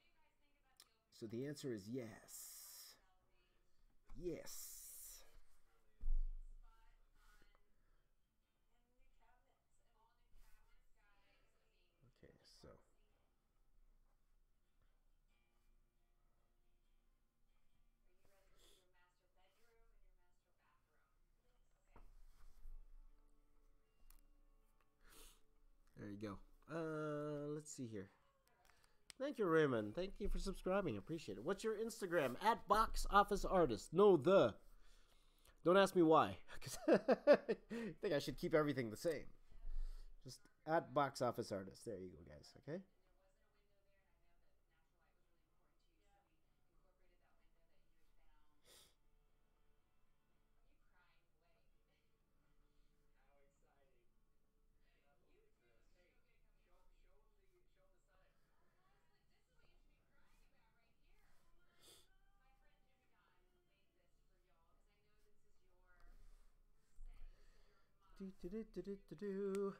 So the answer is yes. Yes. So. There you go. Let's see here. Thank you, Raymond. Thank you for subscribing. Appreciate it. What's your Instagram? At Box Office Artist. No, the. Don't ask me why. Because I think I should keep everything the same. Just at Box Office Artist. There you go, guys. Okay? Do.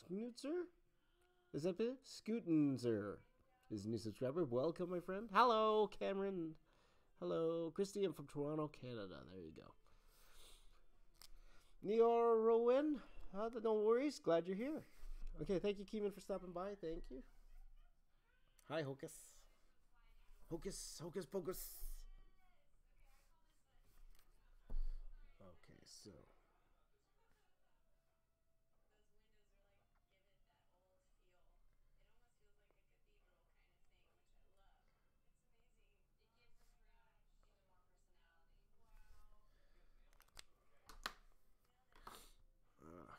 Schnutzer? Is that it? Scootenzer is a new subscriber. Welcome, my friend. Hello, Cameron. Hello, Christy. I'm from Toronto, Canada. There you go. Neorowen. No worries. Glad you're here. Okay, thank you, Keeman, for stopping by. Thank you. Hi, Hocus. Hocus Pocus. Okay, so.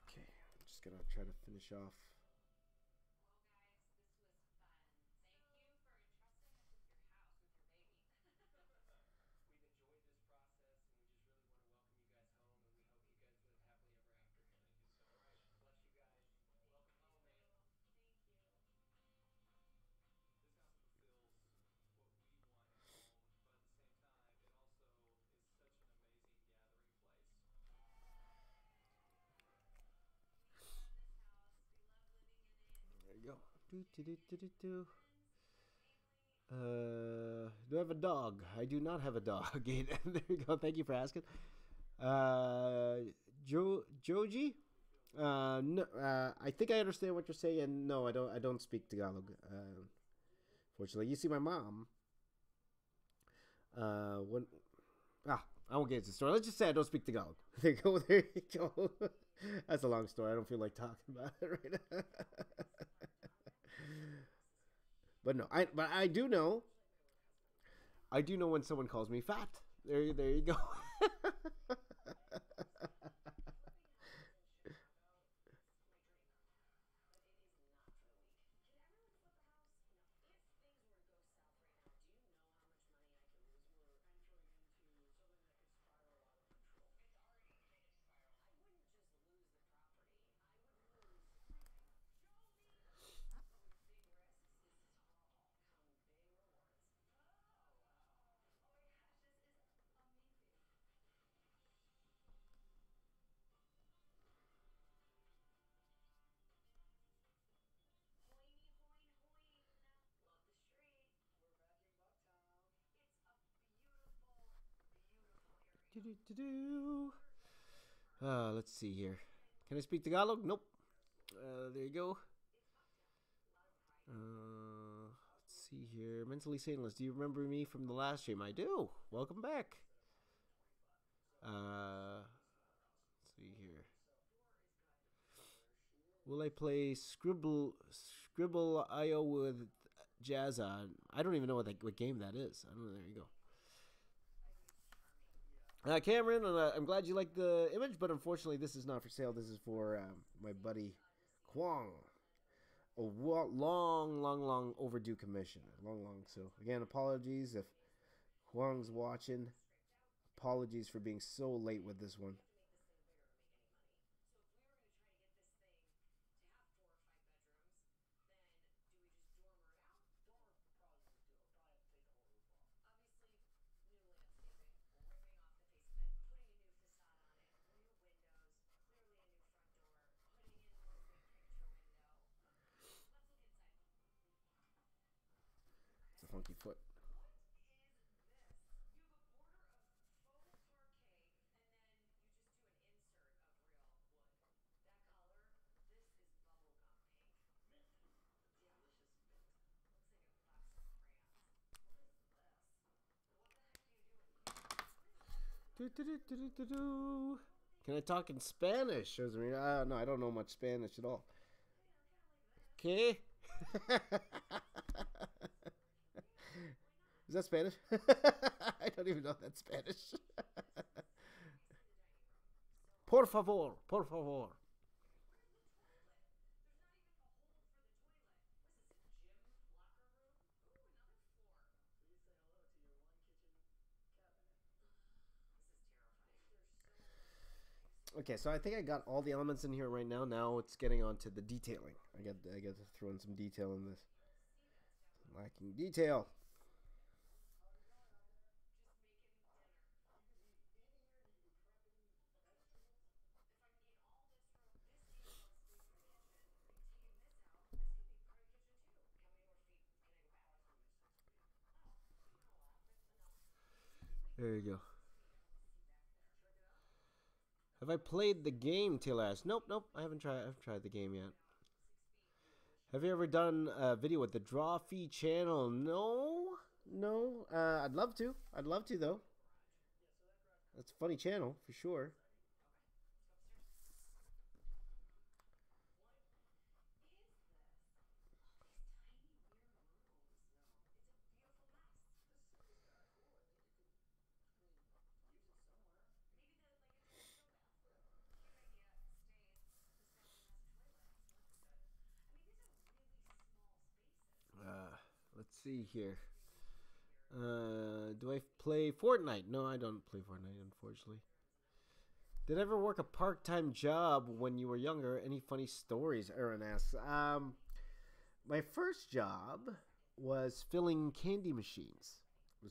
Okay, I'm just gonna try to finish off. There you go. Do I have a dog? I do not have a dog. There you go. Thank you for asking. Joji? No, I think I understand what you're saying. No, I don't. I don't speak Tagalog. Fortunately, you see, my mom. When I won't get into the story. Let's just say I don't speak Tagalog. There you go. There you go. That's a long story. I don't feel like talking about it right now. But no, I do know. I do know when someone calls me fat. There you go. Let's see here. Can I speak Tagalog? Nope. There you go. Let's see here. Mentally Saneless. Do you remember me from the last stream? I do. Welcome back. Let's see here. Will I play Scribble IO with Jazza? I don't even know what game that is. I don't know. There you go. Cameron, I'm glad you like the image, but unfortunately, this is not for sale. This is for my buddy Kwong. A long overdue commission. Long. So again, apologies if Kwong's watching. Apologies for being so late with this one. It's a funky foot. Can I talk in Spanish? Shows me. No, I don't know much Spanish at all. Okay. Is that Spanish? I don't even know if that's Spanish. Por favor, por favor. Okay, so I think I got all the elements in here right now. Now it's getting on to the detailing. I got to throw in some detail in this. Lacking detail. There you go. Have I played the game, Taylor asked. Nope, nope. I haven't tried the game yet. Have you ever done a video with the Draw Fee channel? No, no. I'd love to. I'd love to though. That's a funny channel for sure. Let's see here. Do I play Fortnite? No, I don't play Fortnite, unfortunately. Did I ever work a part-time job when you were younger? Any funny stories? Aaron asks. My first job was filling candy machines. It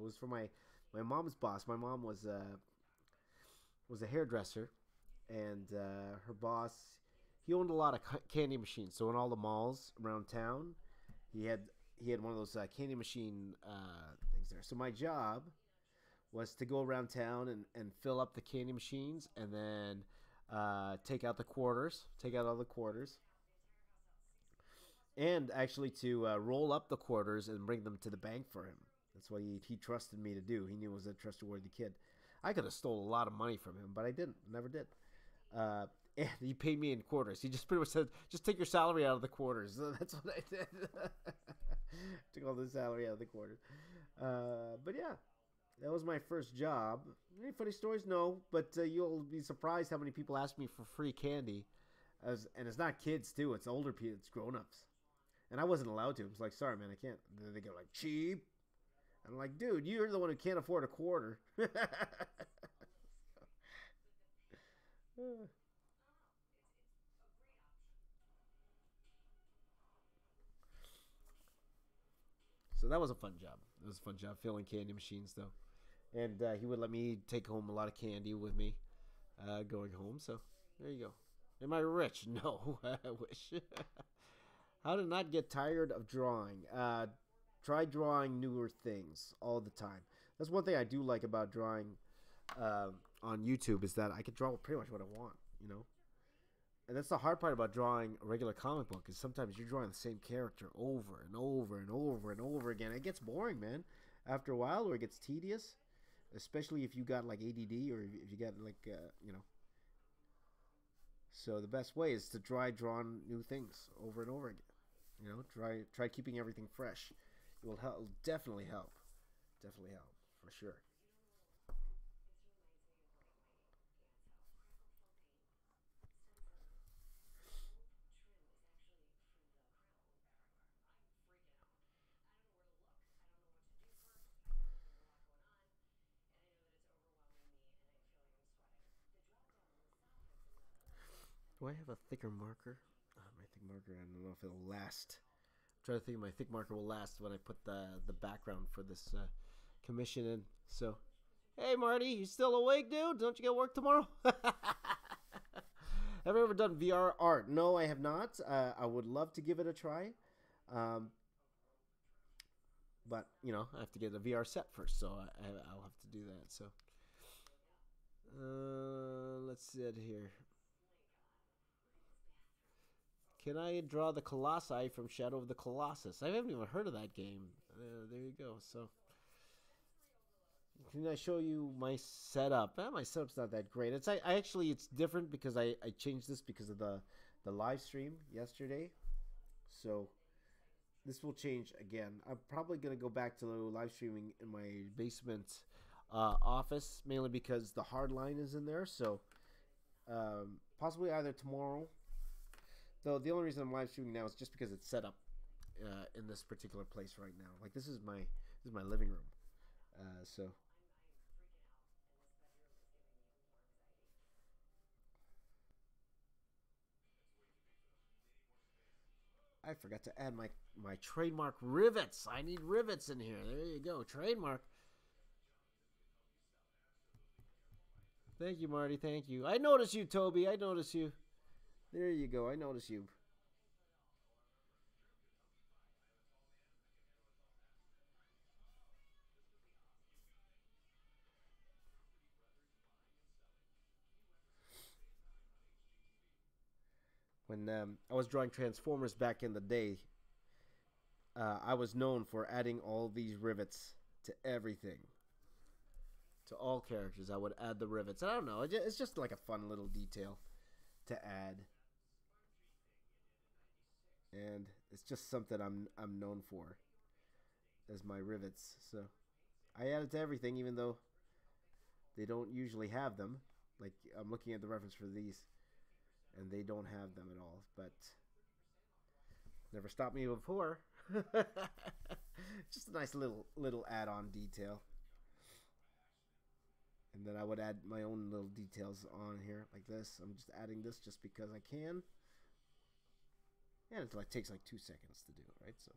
was for my mom's boss. My mom was a hairdresser, and her boss, he owned a lot of candy machines. So in all the malls around town, he had one of those candy machine things there. So my job was to go around town and fill up the candy machines, and then take out all the quarters, and actually to roll up the quarters and bring them to the bank for him. That's what he trusted me to do. He knew I was a trustworthy kid. I could have stole a lot of money from him, but I didn't. Never did. And he paid me in quarters. He just pretty much said, just take your salary out of the quarters. So that's what I did. Took all the salary out of the quarters. But yeah, that was my first job. Any funny stories? No, but you'll be surprised how many people ask me for free candy. And it's not kids, too. It's older people. It's grown-ups. And I wasn't allowed to. I was like, sorry, man, I can't. And they go like, cheap. And I'm like, dude, you're the one who can't afford a quarter. So that was a fun job. It was a fun job filling candy machines, though. And he would let me take home a lot of candy with me going home. So there you go. Am I rich? No, I wish. How to not get tired of drawing. Try drawing newer things all the time. That's one thing I do like about drawing on YouTube, is that I can draw pretty much what I want, you know? And that's the hard part about drawing a regular comic book, is sometimes you're drawing the same character over and over and over and over again. It gets boring, man. After a while, or it gets tedious, especially if you got like ADD, or if you got like, you know. So the best way is to try drawing new things over and over again. You know, try keeping everything fresh. It will help. Definitely help. Definitely help, for sure. Do I have a thicker marker? My thick marker, I don't know if it'll last. I'm trying to think if my thick marker will last when I put the background for this commission in. So, hey Marty, you still awake, dude? Don't you get work tomorrow? Have I ever done VR art? No, I have not. I would love to give it a try. But, you know, I have to get a VR set first, so I'll have to do that. So, let's see it here. Can I draw the Colossi from Shadow of the Colossus? I haven't even heard of that game. There you go. So, Can I show you my setup? My setup's not that great. I actually it's different because I changed this because of the live stream yesterday. So this will change again. I'm probably gonna go back to live streaming in my basement office, mainly because the hard line is in there. So possibly either tomorrow. Though the only reason I'm live streaming now is just because it's set up in this particular place right now. Like this is my living room. So I forgot to add my trademark rivets. I need rivets in here. There you go, trademark. Thank you, Marty. Thank you. I notice you, Toby. I notice you. There you go. I notice you. When I was drawing Transformers back in the day, I was known for adding all these rivets to everything. To all characters, I would add the rivets. I don't know. It's just like a fun little detail to add, and it's just something I'm known for as my rivets. So I add it to everything, even though they don't usually have them. Like I'm looking at the reference for these, and they don't have them at all. But never stopped me before. Just a nice little add-on detail. And then I would add my own little details on here like this. I'm just adding this just because I can. And it like takes like 2 seconds to do, right? So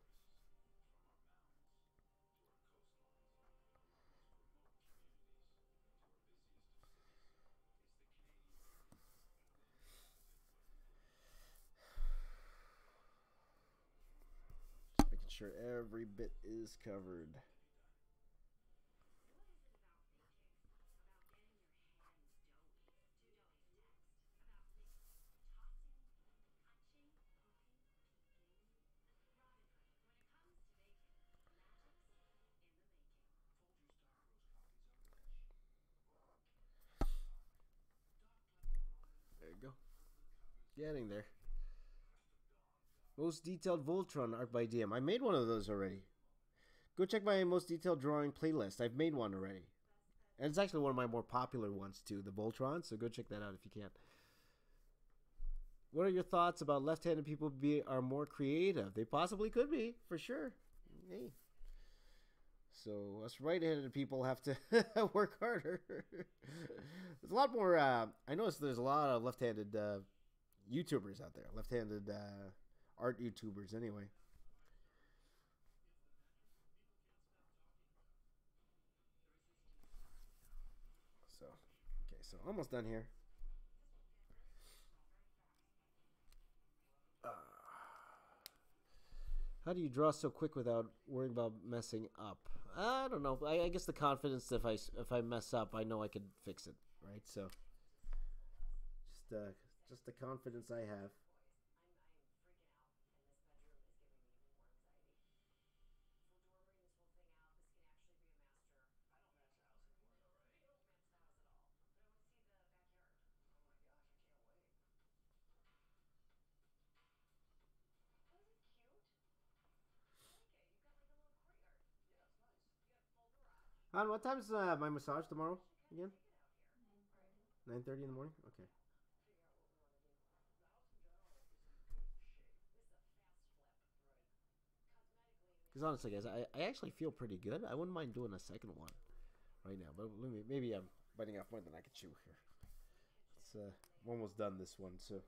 just making sure every bit is covered. There you go. Getting there. Most detailed Voltron art by DM. I made one of those already. Go check my most detailed drawing playlist. I've made one already. And it's actually one of my more popular ones too, the Voltron, so go check that out if you can. What are your thoughts about left-handed people are more creative? They possibly could be, for sure. Hey. So us right-handed people have to work harder. There's a lot more. I noticed there's a lot of left-handed YouTubers out there. Left-handed art YouTubers, anyway. So, okay, so almost done here. How do you draw so quick without worrying about messing up? I don't know. I guess the confidence if I mess up, I know I can fix it, right? So just the confidence I have. On what time's my massage tomorrow again? 9:30 in the morning. Okay. Because honestly, guys, I actually feel pretty good. I wouldn't mind doing a second one right now, but maybe I'm biting off more than I can chew here. It's I'm almost done this one, so.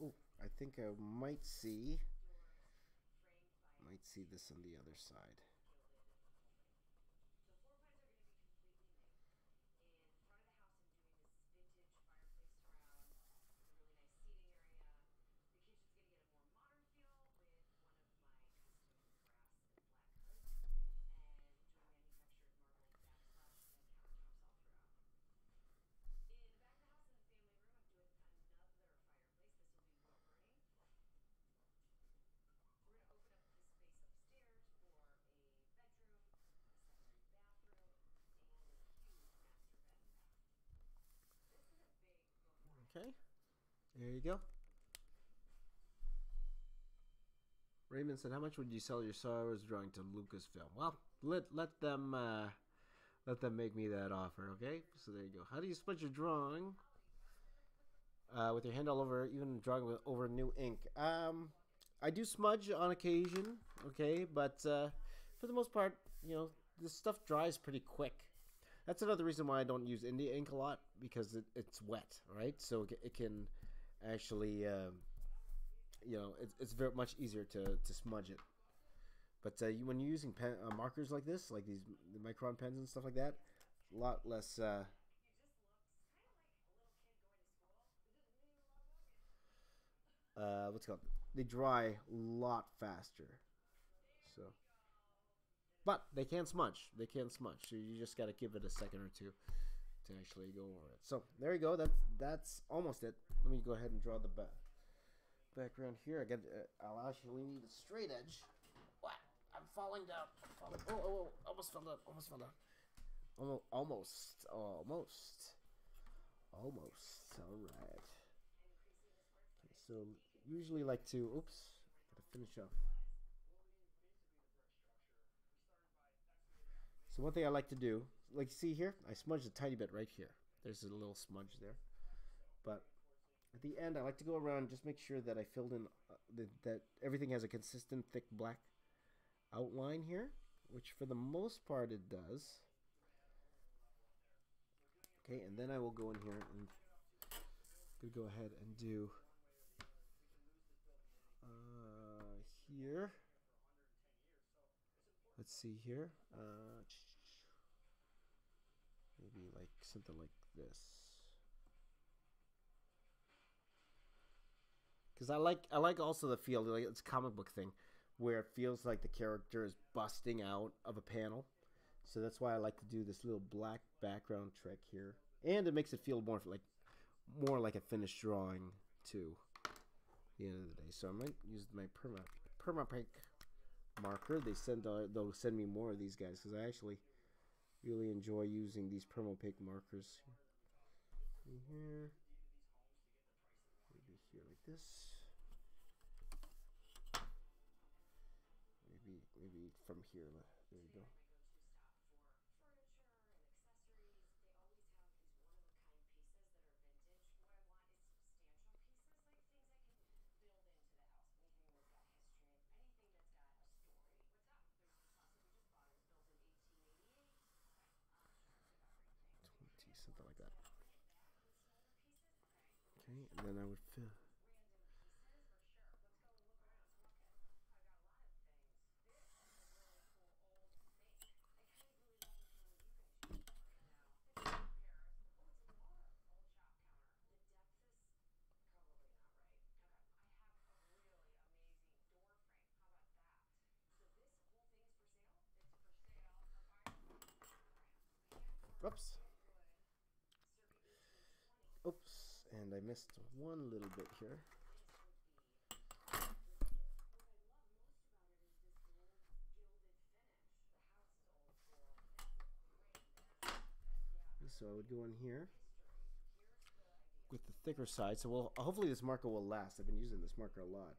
Oh, I think I might see this on the other side. Okay, there you go. Raymond said, "How much would you sell your Star Wars drawing to Lucasfilm?" Well, let them make me that offer, okay? So there you go. How do you smudge your drawing with your hand all over, even drawing with over new ink? I do smudge on occasion, okay, but for the most part, this stuff dries pretty quick. That's another reason why I don't use India ink a lot, because it's wet, right? So it can actually, it's very much easier to smudge it. But when you're using markers like this, like the micron pens and stuff like that, a lot less. What's it called? They dry a lot faster. So, but they can smudge. They can smudge. So you just got to give it a second or two to actually go over it. So there you go. That's almost it. Let me go ahead and draw the background here. I'll actually need a straight edge. What? I'm falling down. Oh, almost fell down. Almost fell down. Almost. All right. Okay, so usually like to. Oops. Gotta finish up. So one thing I like to do, like see here, I smudged a tiny bit right here. There's a little smudge there. But at the end, I like to go around, just make sure that I filled in that everything has a consistent thick black outline here, which for the most part it does. Okay, and then I will go in here and go ahead and do here. Let's see here. Maybe like something like this. Because I like also the feel, like it's a comic book thing, where it feels like the character is busting out of a panel. So that's why I like to do this little black background trick here, and it makes it feel more like a finished drawing too. At the end of the day, so I might use my perma-pink marker. They'll send me more of these guys, because I actually really enjoy using these perma-pink markers. Here, maybe here like this. Maybe from here. There you go. Something like that. Okay, and then I would fill. Oops. Oops, and I missed one little bit here. So I would go in here with the thicker side. So hopefully this marker will last. I've been using this marker a lot.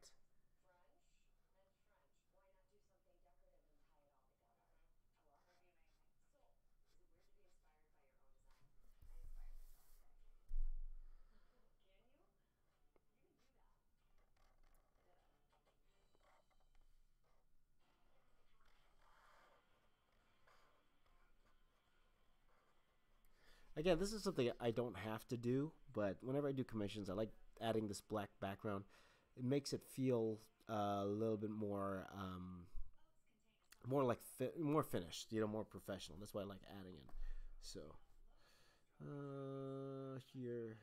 Again, this is something I don't have to do, but whenever I do commissions, I like adding this black background. It makes it feel a little bit more, more like more finished, more professional. That's why I like adding it. So here,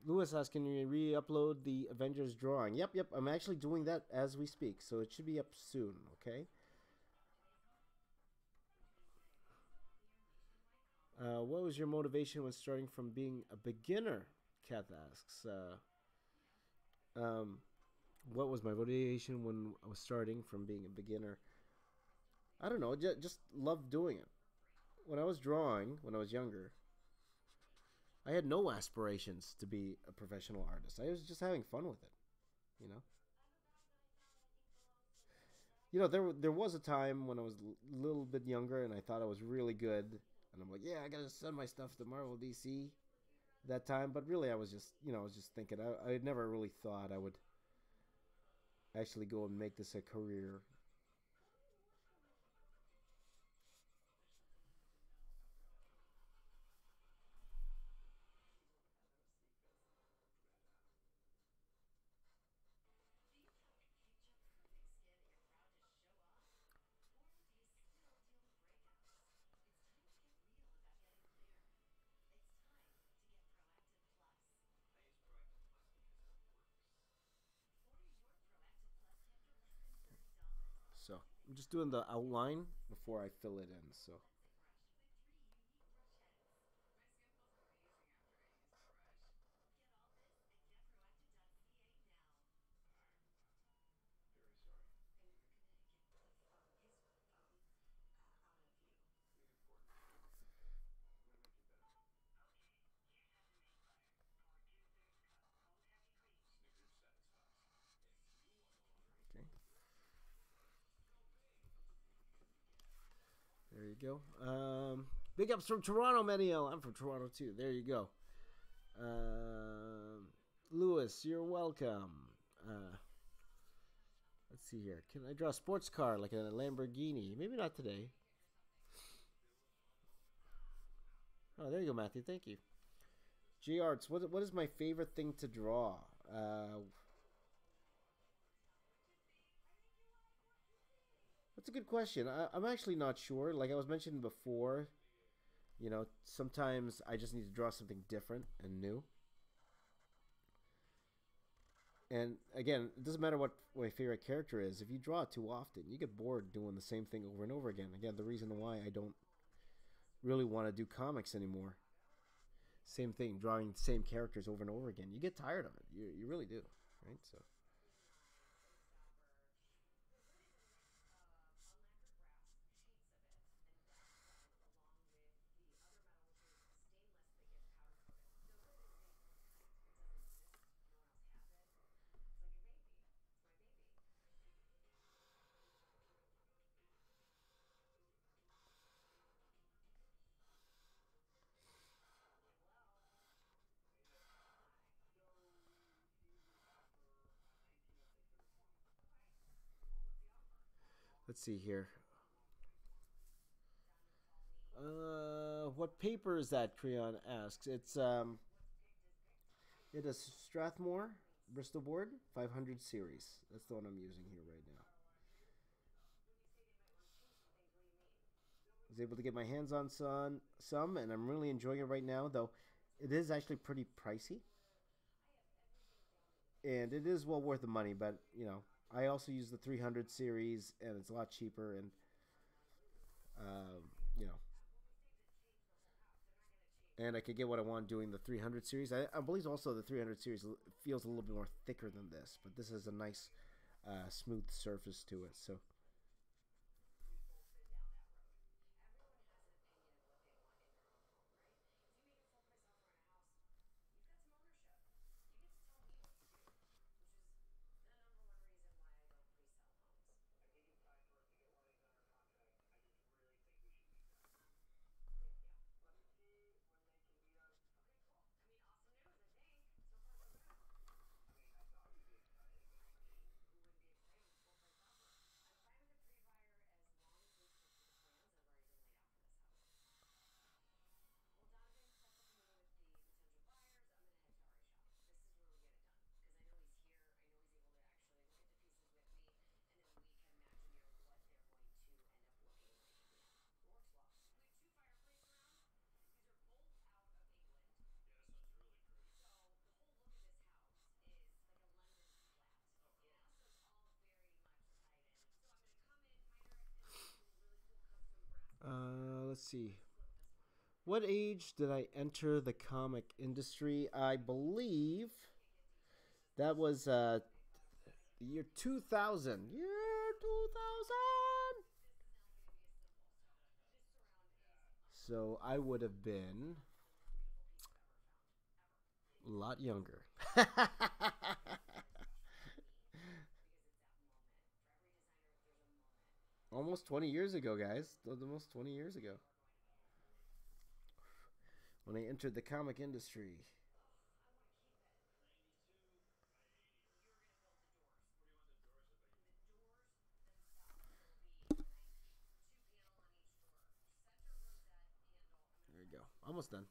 Lewis asks, can you re-upload the Avengers drawing? Yep, yep. I'm actually doing that as we speak, so it should be up soon. Okay. What was your motivation when starting from being a beginner? Kath asks. Um, what was my motivation when I was starting from being a beginner? I don't know. Just loved doing it. When I was drawing, when I was younger, I had no aspirations to be a professional artist. I was just having fun with it, you know. There was a time when I was a little bit younger and I thought I was really good, and I'm like, yeah, I gotta send my stuff to Marvel DC that time. But really, I was just thinking. I never really thought I would actually go and make this a career. So I'm just doing the outline before I fill it in. So okay, there you go. Big ups from Toronto, Maniel. I'm from Toronto too. There you go. Lewis, you're welcome. Uh, let's see here. Can I draw a sports car like a Lamborghini? Maybe not today. Oh, there you go, Matthew. Thank you. J Arts, what is my favorite thing to draw? That's a good question. I'm actually not sure. Like I was mentioning before, sometimes I just need to draw something different and new. And again, it doesn't matter what my favorite character is. If you draw it too often, you get bored doing the same thing over and over again. Again, the reason why I don't really want to do comics anymore. Same thing, drawing the same characters over and over again. You get tired of it. You really do, right? So. Let's see here. What paper is that? Creon asks. It is Strathmore Bristol board 500 series. That's the one I'm using here right now. I was able to get my hands on some, and I'm really enjoying it right now. Though it is actually pretty pricey, and it is well worth the money. But I also use the 300 series, and it's a lot cheaper. And um, you know, and I could get what I want doing the 300 series. I believe also the 300 series feels a little bit more thicker than this, but this has a nice smooth surface to it. So. see. What age did I enter the comic industry? I believe that was the year 2000. Year 2000. So I would have been a lot younger. Almost 20 years ago, guys. Almost 20 years ago. When I entered the comic industry. There you go. Almost done.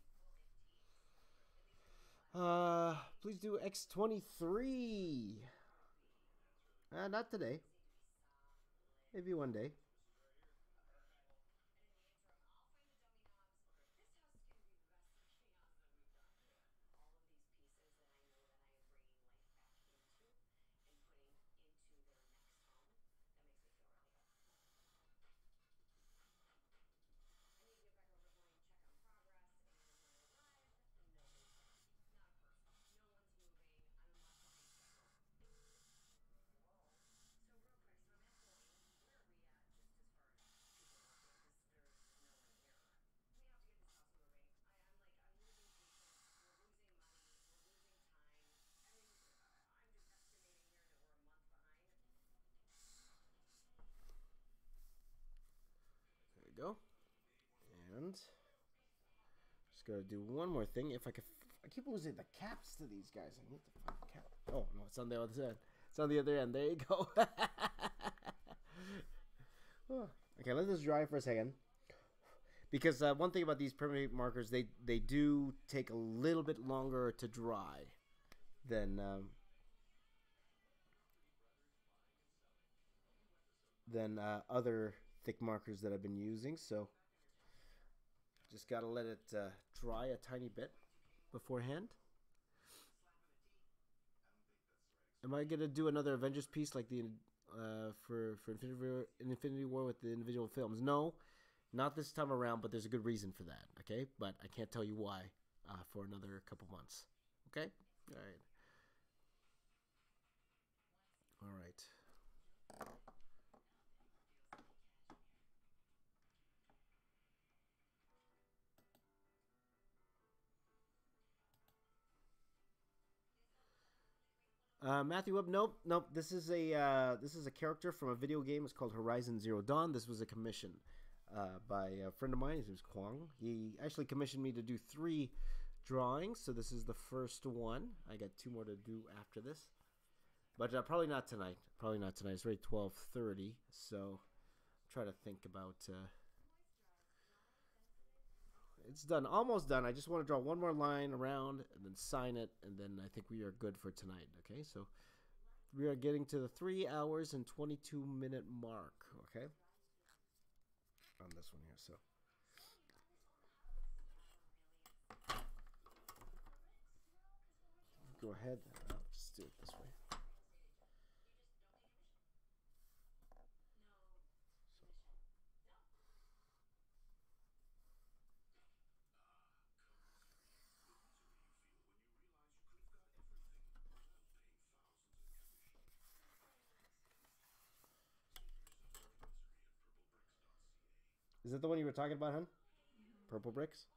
Please do X23. Not today. Maybe one day. There we go. And just gotta do one more thing. If I could, I keep losing the caps to these guys. I need to find the cap. Oh no, it's on the other side. It's on the other end. There you go. Okay, let this dry for a second. Because one thing about these permanent markers, they do take a little bit longer to dry than other thick markers that I've been using. So just gotta let it dry a tiny bit beforehand. Am I gonna do another Avengers piece like the for Infinity War with the individual films? No, not this time around. But there's a good reason for that. Okay, but I can't tell you why for another couple months. Okay, all right, all right. Matthew Webb, nope, nope. This is a character from a video game. It's called Horizon Zero Dawn. This was a commission by a friend of mine. His name's Kwang. He actually commissioned me to do 3 drawings. So this is the first one. I got 2 more to do after this, but probably not tonight. Probably not tonight. It's already 12:30. So try to think about. It's done, almost done. I just want to draw one more line around and then sign it, and then I think we are good for tonight. Okay, so we are getting to the 3 hours and 22-minute mark. Okay, on this one here. So go ahead. I'll just do it this way. Is that the one you were talking about, hon? Purple bricks?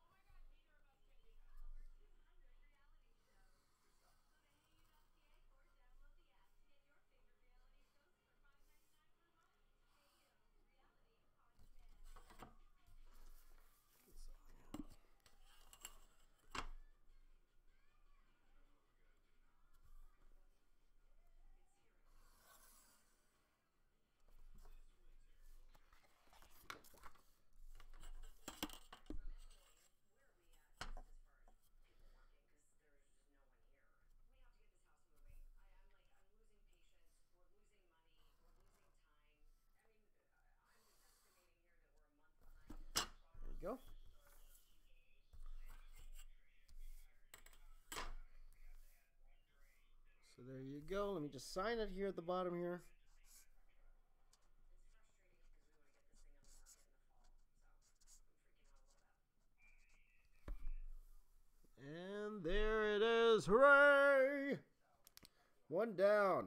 There you go. So there you go. Let me just sign it here at the bottom here. is. Hooray! One down.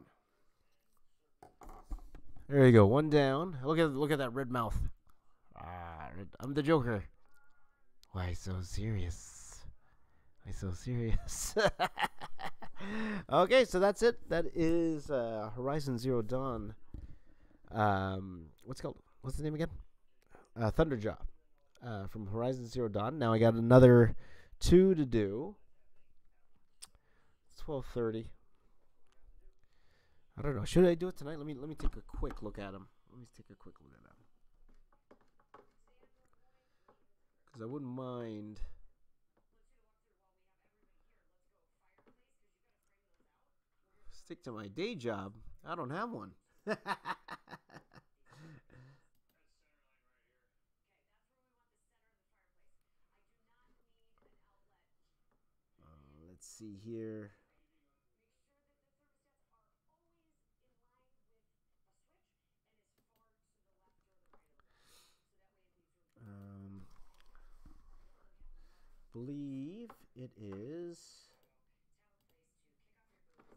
There you go. One down. Look at that red mouth. I'm the Joker. Why so serious? Why so serious? Okay, so that's it. That is Horizon Zero Dawn. What's the name again? Thunderjaw. From Horizon Zero Dawn. Now I got another 2 to do. It's 12:30. I don't know. Should I do it tonight? Let me take a quick look at them. Because I wouldn't mind. Stick to my day job. I don't have one. Let's see here. Believe it is.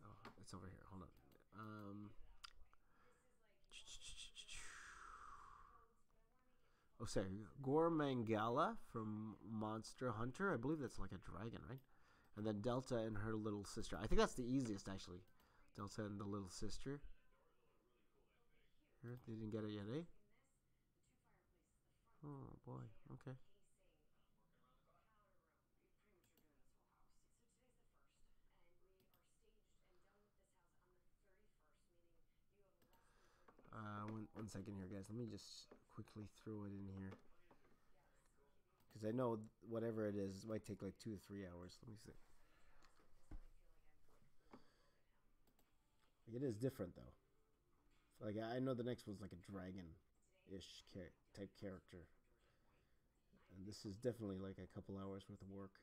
Oh, it's over here. Hold on. Oh, sorry. Gormangala from Monster Hunter. I believe that's like a dragon, right? And then Delta and her little sister. I think that's the easiest, actually. Delta and the little sister. Here, they didn't get it yet, eh? Oh, boy. Okay. One second here, guys. Let me just quickly throw it in here. Because I know whatever it is, it might take like 2 to 3 hours. Let me see. It is different, though. Like, I know the next one's like a dragon-ish type character. And this is definitely like a couple hours worth of work.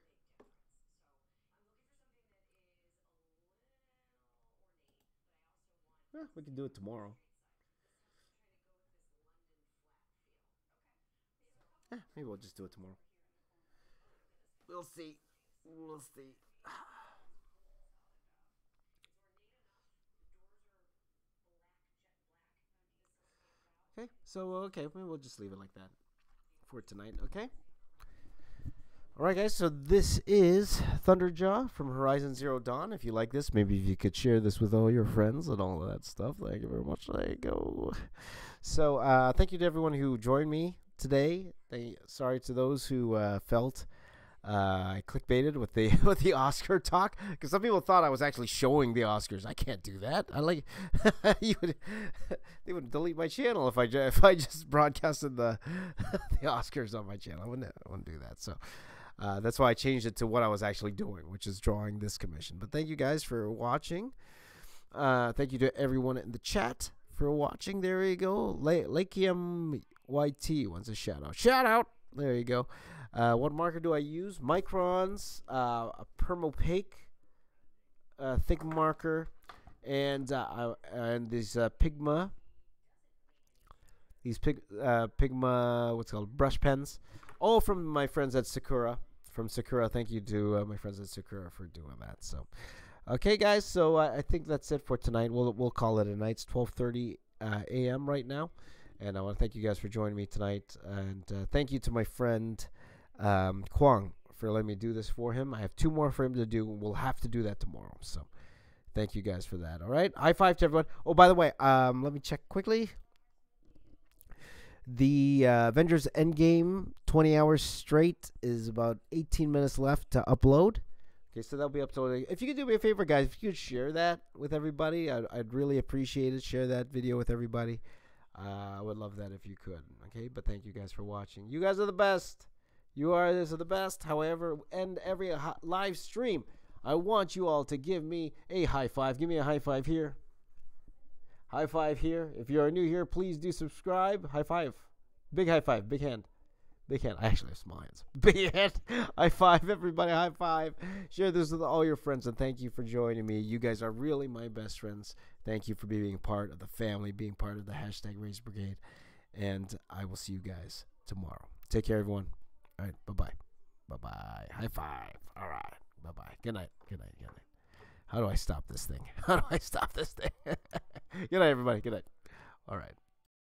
We can do it tomorrow. Maybe we'll just do it tomorrow. We'll see. Okay, so maybe we'll just leave it like that for tonight, okay? Alright, guys, so this is Thunderjaw from Horizon Zero Dawn. If you like this, maybe if you could share this with all your friends and all of that stuff. Thank you very much. There you go. So, thank you to everyone who joined me today. Sorry to those who felt I clickbaited with the Oscar talk, because some people thought I was actually showing the Oscars. I can't do that. I like they would delete my channel if I just broadcasted the Oscars on my channel. I wouldn't do that. So that's why I changed it to what I was actually doing, which is drawing this commission. But thank you guys for watching. Thank you to everyone in the chat for watching. There you go. Lakium YT wants a shout out. Shout out. There you go. What marker do I use? Microns, a permopaque, thick marker, and these Pigma. These Pigma, what's it called, brush pens. All from my friends at Sakura. From Sakura, thank you to my friends at Sakura for doing that. So, okay, guys. So I think that's it for tonight. We'll call it a night. It's 12:30 a.m. right now, and I want to thank you guys for joining me tonight. And thank you to my friend Kwang for letting me do this for him. I have 2 more for him to do. We'll have to do that tomorrow. So, thank you guys for that. All right. High five to everyone. Oh, by the way, let me check quickly. The Avengers Endgame 20 hours straight is about 18 minutes left to upload. Okay, so that'll be uploaded. If you could do me a favor, guys, if you could share that with everybody, I'd really appreciate it. Share that video with everybody. I would love that if you could. Okay, but thank you guys for watching. You guys are the best. You guys are the best. However, end every live stream, I want you all to give me a high five. Give me a high five here. High five here. If you are new here, please do subscribe. High five. Big high five. Big hand. Big hand. I actually have small hands. Big hand. High five, everybody. High five. Share this with all your friends, and thank you for joining me. You guys are really my best friends. Thank you for being part of the family, being part of the hashtag Raise Brigade. And I will see you guys tomorrow. Take care, everyone. All right. Bye-bye. Bye-bye. High five. All right. Bye-bye. Good night. Good night. Good night. How do I stop this thing? How do I stop this thing? Good night, everybody. Good night. All right.